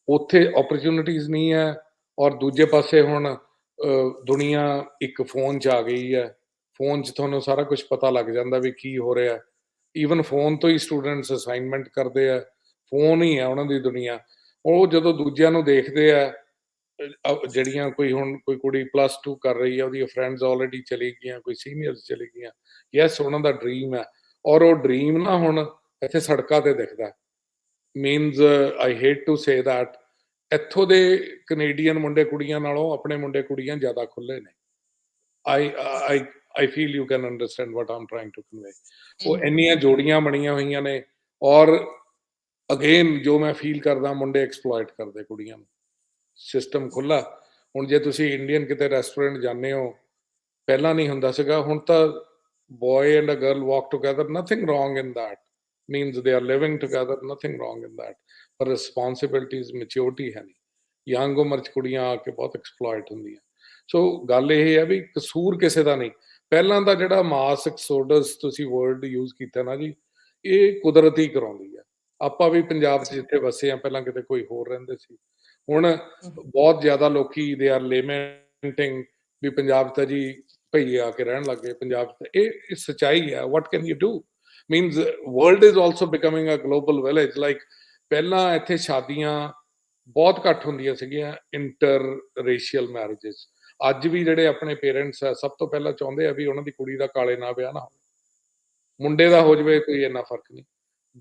ਉੱਥੇ ਓਪਰਚੁਨਿਟੀਜ਼ ਨਹੀਂ ਹੈ। ਔਰ ਦੂਜੇ ਪਾਸੇ ਹੁਣ ਦੁਨੀਆ ਇੱਕ ਫੋਨ 'ਚ ਆ ਗਈ ਹੈ। ਫੋਨ 'ਚ ਤੁਹਾਨੂੰ ਸਾਰਾ ਕੁਝ ਪਤਾ ਲੱਗ ਜਾਂਦਾ ਵੀ ਕੀ ਹੋ ਰਿਹਾ। ਈਵਨ ਫੋਨ ਤੋਂ ਹੀ ਸਟੂਡੈਂਟਸ ਅਸਾਈਨਮੈਂਟ ਕਰਦੇ ਆ, ਫੋਨ ਹੀ ਹੈ ਉਹਨਾਂ ਦੀ ਦੁਨੀਆ। ਉਹ ਜਦੋਂ ਦੂਜਿਆਂ ਨੂੰ ਦੇਖਦੇ ਆ, ਜਿਹੜੀਆਂ ਕੋਈ ਹੁਣ ਕੋਈ ਕੁੜੀ +2 ਕਰ ਰਹੀ ਹੈ, ਉਹਦੀਆਂ ਫਰੈਂਡਸ ਆਲਰੇਡੀ ਚਲੀ ਗਈਆਂ, ਕੋਈ ਸੀਨੀਅਰਸ ਚਲੀ ਗਈਆਂ। ਯੈਸ, ਉਹਨਾਂ ਦਾ ਡ੍ਰੀਮ ਹੈ, ਔਰ ਉਹ ਡ੍ਰੀਮ ਨਾ ਹੁਣ ਇੱਥੇ ਸੜਕਾਂ ਤੇ ਦਿਖਦਾ। Means I hate to say that, ਇੱਥੋਂ ਦੇ ਕੈਨੇਡੀਅਨ ਮੁੰਡੇ ਕੁੜੀਆਂ ਨਾਲੋਂ ਆਪਣੇ ਮੁੰਡੇ ਕੁੜੀਆਂ ਜ਼ਿਆਦਾ ਖੁੱਲੇ ਨੇ। I feel you can understand what I'm trying to convey. ਉਹ ਇੰਨੀਆਂ ਜੋੜੀਆਂ ਬਣੀਆਂ ਹੋਈਆਂ ਨੇ, ਔਰ ਅਗੇਨ ਜੋ ਮੈਂ ਫੀਲ ਕਰਦਾ, ਮੁੰਡੇ ਐਕਸਪਲੋਇਟ ਕਰਦੇ ਕੁੜੀਆਂ ਨੂੰ। ਸਿਸਟਮ ਖੁੱਲਾ। ਹੁਣ ਜੇ ਤੁਸੀਂ ਇੰਡੀਅਨ ਕਿਤੇ ਰੈਸਟੋਰੈਂਟ ਜਾਂਦੇ ਹੋ, ਪਹਿਲਾਂ ਨਹੀਂ ਹੁੰਦਾ ਸੀਗਾ, ਹੁਣ ਤਾਂ boy and a girl walk together, nothing wrong in that. Means they are living together, nothing wrong in that. ਪਰ ਰਿਸਪੌਂਸਿਬਿਲਿਟੀਜ਼, ਮੈਚਿਓਰਿਟੀ ਹੈ ਨਹੀਂ। ਯੰਗ ਉਮਰ 'ਚ ਕੁੜੀਆਂ ਆ ਕੇ ਬਹੁਤ ਐਕਸਪਲੋਇਟ ਹੁੰਦੀਆਂ। ਸੋ ਗੱਲ ਇਹ ਹੈ ਵੀ ਕਸੂਰ ਕਿਸੇ ਦਾ ਨਹੀਂ। ਪਹਿਲਾਂ ਦਾ ਜਿਹੜਾ ਮਾਸ ਐਕਸੋਡਸ ਤੁਸੀਂ ਵਰਡ ਯੂਜ਼ ਕੀਤਾ ਨਾ ਜੀ, ਇਹ ਕੁਦਰਤੀ ਕਰਾਉਂਦੀ ਹੈ। ਆਪਾਂ ਵੀ ਪੰਜਾਬ 'ਚ ਜਿੱਥੇ ਵਸੇ ਆ, ਪਹਿਲਾਂ ਕਿਤੇ ਕੋਈ ਹੋਰ ਰਹਿੰਦੇ ਸੀ। ਹੁਣ ਬਹੁਤ ਜ਼ਿਆਦਾ ਲੋਕੀ ਦੇ ਆਰ ਲੇਮੈਂਟਿੰਗ ਵੀ ਪੰਜਾਬ 'ਚ ਤਾਂ ਜੀ ਭਈਏ ਆ ਕੇ ਰਹਿਣ ਲੱਗ ਗਏ ਪੰਜਾਬ 'ਚ। ਇਹ ਸੱਚਾਈ ਹੈ। What can you do? Means world is also becoming a global village. Like ਪਹਿਲਾਂ ਇੱਥੇ ਸ਼ਾਦੀਆਂ ਬਹੁਤ ਘੱਟ ਹੁੰਦੀਆਂ ਸੀਗੀਆਂ, ਇੰਟਰ ਰੇਸ਼ੀਅਲ ਮੈਰਿਜਸ। ਅੱਜ ਵੀ ਜਿਹੜੇ ਆਪਣੇ ਪੇਰੈਂਟਸ ਆ, ਸਭ ਤੋਂ ਪਹਿਲਾਂ ਚਾਹੁੰਦੇ ਆ ਵੀ ਉਹਨਾਂ ਦੀ ਕੁੜੀ ਦਾ ਕਾਲੇ ਨਾਲ ਵਿਆਹ ਨਾ ਹੋਵੇ। ਮੁੰਡੇ ਦਾ ਹੋ ਜਾਵੇ ਕੋਈ ਇੰਨਾ ਫਰਕ ਨਹੀਂ।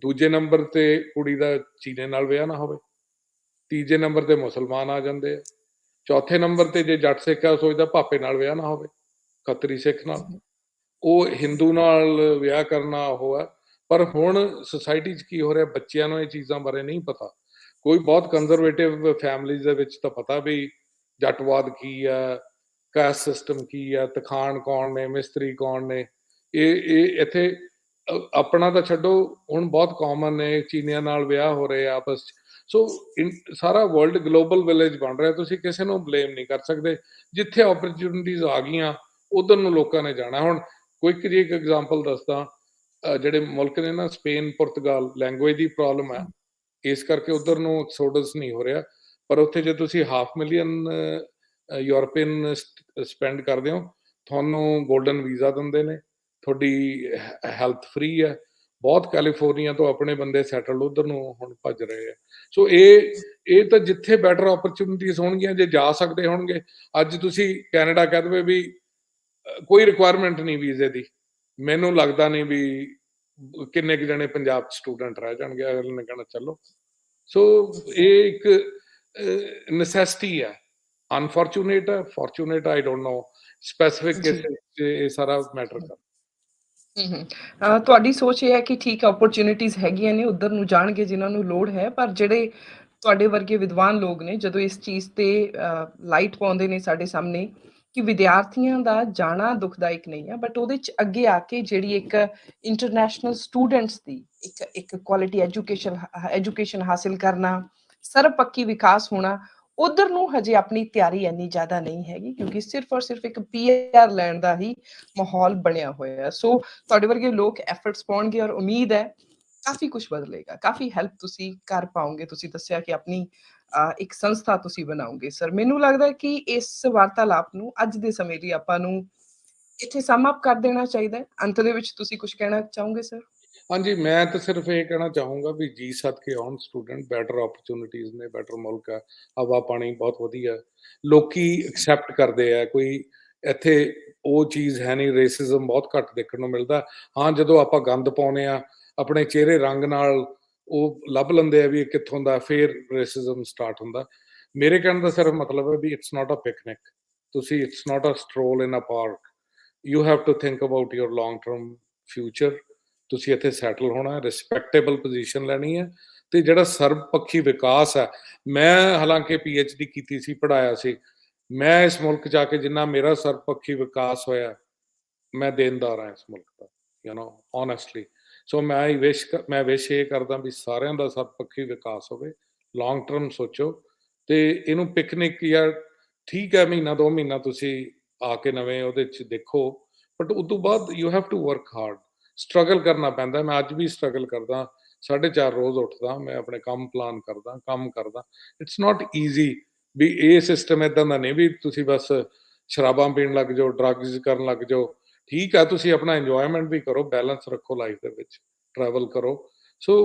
ਦੂਜੇ ਨੰਬਰ ਤੇ ਕੁੜੀ ਦਾ ਚੀਨੇ ਨਾਲ ਵਿਆਹ ਨਾ ਹੋਵੇ, ਤੀਜੇ ਨੰਬਰ ਤੇ ਮੁਸਲਮਾਨ ਆ ਜਾਂਦੇ ਆ, ਚੌਥੇ ਨੰਬਰ ਤੇ ਜੇ ਜੱਟ ਸਿੱਖ ਆ ਉਹ ਸੋਚਦਾ ਭਾਪੇ ਨਾਲ ਵਿਆਹ ਨਾ ਹੋਵੇ, ਖੱਤਰੀ ਸਿੱਖ ਨਾਲ, ਉਹ ਹਿੰਦੂ ਨਾਲ ਵਿਆਹ ਕਰਨਾ ਉਹ ਹੈ। ਪਰ ਹੁਣ ਸੁਸਾਇਟੀ 'ਚ ਕੀ ਹੋ ਰਿਹਾ, ਬੱਚਿਆਂ ਨੂੰ ਇਹ ਚੀਜ਼ਾਂ ਬਾਰੇ ਨਹੀਂ ਪਤਾ। ਕੋਈ ਬਹੁਤ ਕੰਜ਼ਰਵੇਟਿਵ ਫੈਮਲੀਜ਼ ਦੇ ਵਿੱਚ ਤਾਂ ਪਤਾ ਵੀ ਜੱਟਵਾਦ ਕੀ ਆ, ਕਾਸਟ ਸਿਸਟਮ ਕੀ ਆ, ਤਖਾਣ ਕੌਣ ਨੇ, ਮਿਸਤਰੀ ਕੌਣ ਨੇ, ਇਹ ਇੱਥੇ ਆਪਣਾ ਤਾਂ ਛੱਡੋ, ਹੁਣ ਬਹੁਤ ਕਾਮਨ ਨੇ ਚੀਨੀਆਂ ਨਾਲ ਵਿਆਹ ਹੋ ਰਹੇ ਆ ਆਪਸ 'ਚ। ਸੋ ਸਾਰਾ ਵਰਲਡ ਗਲੋਬਲ ਵਿਲੇਜ ਬਣ ਰਿਹਾ, ਤੁਸੀਂ ਕਿਸੇ ਨੂੰ ਬਲੇਮ ਨਹੀਂ ਕਰ ਸਕਦੇ। ਜਿੱਥੇ ਓਪਰਚੁਨਿਟੀਜ਼ ਆ ਗਈਆਂ ਉਧਰ ਨੂੰ ਲੋਕਾਂ ਨੇ ਜਾਣਾ। ਹੁਣ ਕੁਇਕ ਜਿਹੀ ਇੱਕ ਐਗਜ਼ਾਮਪਲ ਦੱਸਦਾ, ਜਿਹੜੇ ਮੁਲਕ ਨੇ ਨਾ ਸਪੇਨ, ਪੁਰਤਗਾਲ, ਲੈਂਗੁਏਜ ਦੀ ਪ੍ਰੋਬਲਮ ਹੈ, ਇਸ ਕਰਕੇ ਉਧਰ ਨੂੰ ਐਕਸੋਡਸ ਨਹੀਂ ਹੋ ਰਿਹਾ। ਪਰ ਉੱਥੇ ਜੇ ਤੁਸੀਂ 500,000 ਯੂਰਪੀਅਨ ਸਪੈਂਡ ਕਰਦੇ ਹੋ, ਤੁਹਾਨੂੰ ਗੋਲਡਨ ਵੀਜ਼ਾ ਦਿੰਦੇ ਨੇ, ਤੁਹਾਡੀ ਹੈਲਥ ਫ੍ਰੀ ਹੈ। ਬਹੁਤ ਕੈਲੀਫੋਰਨੀਆ ਤੋਂ ਆਪਣੇ ਬੰਦੇ ਸੈਟਲ ਉਧਰ ਨੂੰ ਹੁਣ ਭੱਜ ਰਹੇ ਆ। ਸੋ ਇਹ ਤਾਂ ਜਿੱਥੇ ਬੈਟਰ ਓਪਰਚੁਨਿਟੀਜ਼ ਹੋਣਗੀਆਂ, ਜੇ ਜਾ ਸਕਦੇ ਹੋਣਗੇ। ਅੱਜ ਤੁਸੀਂ ਕੈਨੇਡਾ ਕਹਿ ਦੇਵੇ ਵੀ ਕੋਈ ਰਿਕੁਆਇਰਮੈਂਟ ਨਹੀਂ ਵੀਜ਼ੇ ਦੀ, ਮੈਨੂੰ ਲੱਗਦਾ ਨਹੀਂ ਵੀ ਕਿੰਨੇ ਕੁ ਜਣੇ ਪੰਜਾਬ 'ਚ ਸਟੂਡੈਂਟ ਰਹਿ ਜਾਣਗੇ, ਅਗਲੇ ਨੇ ਕਹਿਣਾ ਚਲੋ। ਸੋ ਇਹ ਇੱਕ ਨੈਸੈਸਿਟੀ ਹੈ, ਅਨਫੋਰਚੂਨੇਟ ਹੈ, fortunate I don't know, specific cases 'ਚ ਇਹ ਸਾਰਾ ਮੈਟਰ ਕਰਦਾ। ਤੁਹਾਡੀ ਸੋਚ ਇਹ ਹੈ ਕਿ ਠੀਕ ਹੈ, ਓਪਰਚੁਨਿਟੀਜ਼ ਹੈਗੀਆਂ ਨੇ, ਉੱਧਰ ਨੂੰ ਜਾਣਗੇ ਜਿਨ੍ਹਾਂ ਨੂੰ ਲੋੜ ਹੈ। ਪਰ ਜਿਹੜੇ ਤੁਹਾਡੇ ਵਰਗੇ ਵਿਦਵਾਨ ਲੋਕ ਨੇ, ਜਦੋਂ ਇਸ ਚੀਜ਼ ਤੇ ਲਾਈਟ ਪਾਉਂਦੇ ਨੇ ਸਾਡੇ ਸਾਹਮਣੇ ਕਿ ਵਿਦਿਆਰਥੀਆਂ ਦਾ ਜਾਣਾ ਦੁਖਦਾਇਕ ਨਹੀਂ ਹੈ, ਬਟ ਉਹਦੇ 'ਚ ਅੱਗੇ ਆ ਕੇ ਜਿਹੜੀ ਇੱਕ ਇੰਟਰਨੈਸ਼ਨਲ ਸਟੂਡੈਂਟਸ ਦੀ ਇੱਕ ਕੁਆਲਿਟੀ ਐਜੂਕੇਸ਼ਨ ਹਾਸਿਲ ਕਰਨਾ, ਸਰਬਪੱਖੀ ਵਿਕਾਸ ਹੋਣਾ, ਉਧਰ ਨੂੰ ਹਜੇ ਆਪਣੀ ਤਿਆਰੀ ਇੰਨੀ ਜ਼ਿਆਦਾ ਨਹੀਂ ਹੈਗੀ, ਕਿਉਂਕਿ ਸਿਰਫ ਔਰ ਸਿਰਫ ਇੱਕ PR ਲੈਣ ਦਾ ਹੀ ਮਾਹੌਲ ਬਣਿਆ ਹੋਇਆ ਹੈ। ਸੋ ਤੁਹਾਡੇ ਵਰਗੇ ਲੋਕ ਐਫਰਟਸ ਪਾਉਣਗੇ ਔਰ ਉਮੀਦ ਹੈ ਕਾਫੀ ਕੁਝ ਬਦਲੇਗਾ, ਕਾਫੀ ਹੈਲਪ ਤੁਸੀਂ ਕਰ ਪਾਓਗੇ। ਤੁਸੀਂ ਦੱਸਿਆ ਕਿ ਆਪਣੀ ਇੱਕ ਸੰਸਥਾ ਤੁਸੀਂ ਬਣਾਓਗੇ। ਸਰ, ਮੈਨੂੰ ਲੱਗਦਾ ਹੈ ਕਿ ਇਸ ਵਾਰਤਾਲਾਪ ਨੂੰ ਅੱਜ ਦੇ ਸਮੇਂ ਲਈ ਆਪਾਂ ਨੂੰ ਇੱਥੇ ਸਮ ਅਪ ਕਰ ਦੇਣਾ ਚਾਹੀਦਾ ਹੈ। ਅੰਤ ਦੇ ਵਿੱਚ ਤੁਸੀਂ ਕੁਝ ਕਹਿਣਾ ਚਾਹੋਗੇ ਸਰ? ਹਾਂਜੀ, ਮੈਂ ਤਾਂ ਸਿਰਫ ਇਹ ਕਹਿਣਾ ਚਾਹੂੰਗਾ ਵੀ ਜੀ ਸਦਕੇ ਆਉਣ ਸਟੂਡੈਂਟ, ਬੈਟਰ ਓਪਰਚੁਨਿਟੀਜ਼ ਨੇ, ਬੈਟਰ ਮੁਲਕ ਆ, ਹਵਾ ਪਾਣੀ ਬਹੁਤ ਵਧੀਆ, ਲੋਕੀ ਐਕਸੈਪਟ ਕਰਦੇ ਆ। ਕੋਈ ਇੱਥੇ ਉਹ ਚੀਜ਼ ਹੈ ਨਹੀਂ, ਰੇਸਿਜ਼ਮ ਬਹੁਤ ਘੱਟ ਦੇਖਣ ਨੂੰ ਮਿਲਦਾ। ਹਾਂ, ਜਦੋਂ ਆਪਾਂ ਗੰਦ ਪਾਉਂਦੇ ਆ ਆਪਣੇ ਚਿਹਰੇ ਰੰਗ ਨਾਲ, ਉਹ ਲੱਭ ਲੈਂਦੇ ਆ ਵੀ ਇਹ ਕਿੱਥੋਂ ਦਾ, ਫਿਰ ਰੇਸਿਜ਼ਮ ਸਟਾਰਟ ਹੁੰਦਾ। ਮੇਰੇ ਕਹਿਣ ਦਾ ਸਿਰਫ ਮਤਲਬ ਹੈ ਵੀ ਇਟਸ ਨਾਟ ਅ ਪਿਕਨਿਕ, ਤੁਸੀਂ it's not a stroll in a park, you have to think about your long term future. ਤੁਸੀਂ ਇੱਥੇ ਸੈਟਲ ਹੋਣਾ, ਰਿਸਪੈਕਟੇਬਲ ਪੋਜੀਸ਼ਨ ਲੈਣੀ ਹੈ, ਤੇ ਜਿਹੜਾ ਸਰਬਪੱਖੀ ਵਿਕਾਸ ਹੈ, ਮੈਂ ਹਾਲਾਂਕਿ PhD ਕੀਤੀ ਸੀ, ਪੜ੍ਹਾਇਆ ਸੀ, ਮੈਂ ਇਸ ਮੁਲਕ 'ਚ ਆ ਕੇ ਜਿੰਨਾ ਮੇਰਾ ਸਰਬਪੱਖੀ ਵਿਕਾਸ ਹੋਇਆ, ਮੈਂ ਦੇਣਦਾਰ ਹਾਂ ਇਸ ਮੁਲਕ ਦਾ, ਯੂ ਨੋ, ਓਨੈਸਟਲੀ। ਸੋ ਮੈਂ ਵਿਸ਼ ਇਹ ਕਰਦਾ ਵੀ ਸਾਰਿਆਂ ਦਾ ਸਰਬਪੱਖੀ ਵਿਕਾਸ ਹੋਵੇ। ਲੌਂਗ ਟਰਮ ਸੋਚੋ, ਤੇ ਇਹਨੂੰ ਪਿਕਨਿਕ ਜਾਂ ਠੀਕ ਹੈ ਮਹੀਨਾ 2 ਮਹੀਨਾ ਤੁਸੀਂ ਆ ਕੇ ਨਵੇਂ ਉਹਦੇ 'ਚ ਦੇਖੋ, ਬਟ ਉਸ ਤੋਂ ਬਾਅਦ you have to work hard, struggle ਕਰਨਾ ਪੈਂਦਾ। ਮੈਂ ਅੱਜ ਵੀ ਸਟਰਗਲ ਕਰਦਾ, 4:30 ਰੋਜ਼ ਉੱਠਦਾ, ਮੈਂ ਆਪਣੇ ਕੰਮ ਪਲਾਨ ਕਰਦਾ, ਕੰਮ ਕਰਦਾ। ਇਟਸ ਨਾਟ ਈਜ਼ੀ ਵੀ ਇਹ ਸਿਸਟਮ ਇਦਾਂ ਦਾ ਨਹੀਂ ਵੀ ਤੁਸੀਂ ਬਸ ਸ਼ਰਾਬਾਂ ਪੀਣ ਲੱਗ ਜਾਓ, ਡਰੱਗਸ ਕਰਨ ਲੱਗ ਜਾਓ। ਠੀਕ ਆ, ਤੁਸੀਂ ਆਪਣਾ ਇੰਜੋਇਮੈਂਟ ਵੀ ਕਰੋ, ਬੈਲੈਂਸ ਰੱਖੋ ਲਾਈਫ ਦੇ ਵਿੱਚ, ਟਰੈਵਲ ਕਰੋ। ਸੋ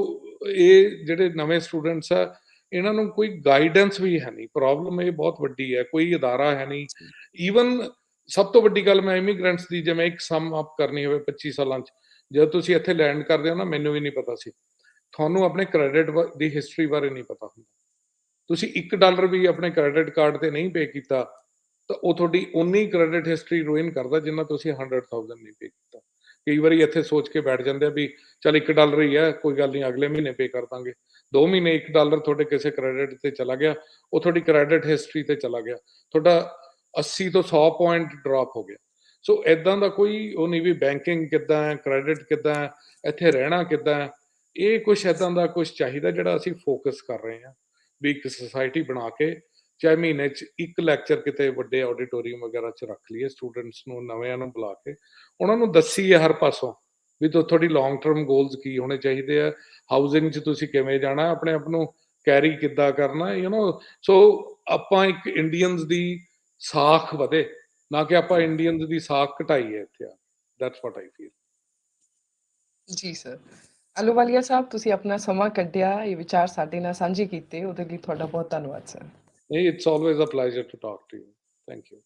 ਇਹ ਜਿਹੜੇ ਨਵੇਂ ਸਟੂਡੈਂਟਸ ਆ, ਇਹਨਾਂ ਨੂੰ ਕੋਈ ਗਾਈਡੈਂਸ ਵੀ ਹੈ ਨਹੀਂ, ਪ੍ਰੋਬਲਮ ਇਹ ਬਹੁਤ ਵੱਡੀ ਹੈ, ਕੋਈ ਅਦਾਰਾ ਹੈ ਨਹੀਂ। ਈਵਨ ਸਭ ਤੋਂ ਵੱਡੀ ਗੱਲ, ਮੈਂ ਇਮੀਗ੍ਰੈਂਟਸ ਦੀ ਜੇ ਮੈਂ ਇੱਕ ਸਮ ਅਪ ਕਰਨੀ ਹੋਵੇ 25 ਸਾਲਾਂ 'ਚ, ਜਦੋਂ ਤੁਸੀਂ ਇੱਥੇ ਲੈਂਡ ਕਰਦੇ ਹੋ ਨਾ, ਮੈਨੂੰ ਵੀ ਨਹੀਂ ਪਤਾ ਸੀ, ਤੁਹਾਨੂੰ ਆਪਣੇ ਕ੍ਰੈਡਿਟ ਦੀ ਹਿਸਟਰੀ ਬਾਰੇ ਨਹੀਂ ਪਤਾ ਹੁੰਦਾ। ਤੁਸੀਂ $1 ਵੀ ਆਪਣੇ ਕ੍ਰੈਡਿਟ ਕਾਰਡ ਤੇ ਨਹੀਂ ਪੇ ਕੀਤਾ ਤਾਂ ਉਹ ਤੁਹਾਡੀ ਉਨੀ ਕ੍ਰੈਡਿਟ ਹਿਸਟਰੀ ਰੂਇਨ ਕਰਦਾ ਜਿੰਨਾ ਤੁਸੀਂ 100,000 ਨਹੀਂ ਪੇ ਕੀਤਾ। ਕਈ ਵਾਰੀ ਇੱਥੇ ਸੋਚ ਕੇ ਬੈਠ ਜਾਂਦੇ ਆ ਵੀ ਚੱਲ $1 ਹੀ ਹੈ, ਕੋਈ ਗੱਲ ਨਹੀਂ, ਅਗਲੇ ਮਹੀਨੇ ਪੇ ਕਰ ਦਾਂਗੇ। 2 ਮਹੀਨੇ $1 ਤੁਹਾਡੇ ਕਿਸੇ ਕ੍ਰੈਡਿਟ ਤੇ ਚਲਾ ਗਿਆ, ਉਹ ਤੁਹਾਡੀ ਕ੍ਰੈਡਿਟ ਹਿਸਟਰੀ ਤੇ ਚਲਾ ਗਿਆ, ਤੁਹਾਡਾ 80 ਤੋਂ 100 ਪੁਆਇੰਟ ਡ੍ਰੌਪ ਹੋ ਗਿਆ। ਸੋ ਇਦਾਂ ਦਾ ਕੋਈ ਉਹ ਨਹੀਂ ਵੀ ਬੈਂਕਿੰਗ ਕਿੱਦਾਂ ਹੈ, ਕ੍ਰੈਡਿਟ ਕਿੱਦਾਂ ਹੈ, ਇੱਥੇ ਰਹਿਣਾ ਕਿੱਦਾਂ ਹੈ। ਇਹ ਕੁਛ ਇਦਾਂ ਦਾ ਕੁਛ ਚਾਹੀਦਾ ਜਿਹੜਾ ਅਸੀਂ ਫੋਕਸ ਕਰ ਰਹੇ ਹਾਂ, ਵੀ ਇੱਕ ਸੁਸਾਇਟੀ ਬਣਾ ਕੇ, ਚਾਹੇ ਮਹੀਨੇ 'ਚ ਇੱਕ ਲੈਕਚਰ ਕਿਤੇ ਵੱਡੇ ਆਡੀਟੋਰੀਅਮ ਵਗੈਰਾ 'ਚ ਰੱਖ ਲਈਏ, ਸਟੂਡੈਂਟਸ ਨੂੰ, ਨਵਿਆਂ ਨੂੰ ਬੁਲਾ ਕੇ ਉਹਨਾਂ ਨੂੰ ਦੱਸੀਏ ਹਰ ਪਾਸੋਂ ਵੀ ਤੁਹਾਡੀ ਲੌਂਗ ਟਰਮ ਗੋਲਸ ਕੀ ਹੋਣੇ ਚਾਹੀਦੇ ਆ, ਹਾਊਸਿੰਗ 'ਚ ਤੁਸੀਂ ਕਿਵੇਂ ਜਾਣਾ, ਆਪਣੇ ਆਪ ਨੂੰ ਕੈਰੀ ਕਿੱਦਾਂ ਕਰਨਾ, ਯੂ ਨੋ। ਸੋ ਆਪਾਂ ਇੱਕ ਇੰਡੀਅਨਸ ਦੀ ਸਾਖ ਵਧੇ, ਨਾ ਕਿ ਆਪਾਂ ਇੰਡੀਅਨਸ ਦੀ ਸਾਖ ਘਟਾਈਏ ਇੱਥੇ ਆ। That's what I feel. ਜੀ ਸਰ। ਅਹਲੂਵਾਲੀਆ ਸਾਹਿਬ, ਤੁਸੀਂ ਆਪਣਾ ਸਮਾਂ ਕੱਢਿਆ, ਇਹ ਵਿਚਾਰ ਸਾਡੇ ਨਾਲ ਸਾਂਝੇ ਕੀਤੇ, ਉਹਦੇ ਲਈ ਤੁਹਾਡਾ ਬਹੁਤ ਧੰਨਵਾਦ sir. It's always a pleasure to talk to you. Thank you.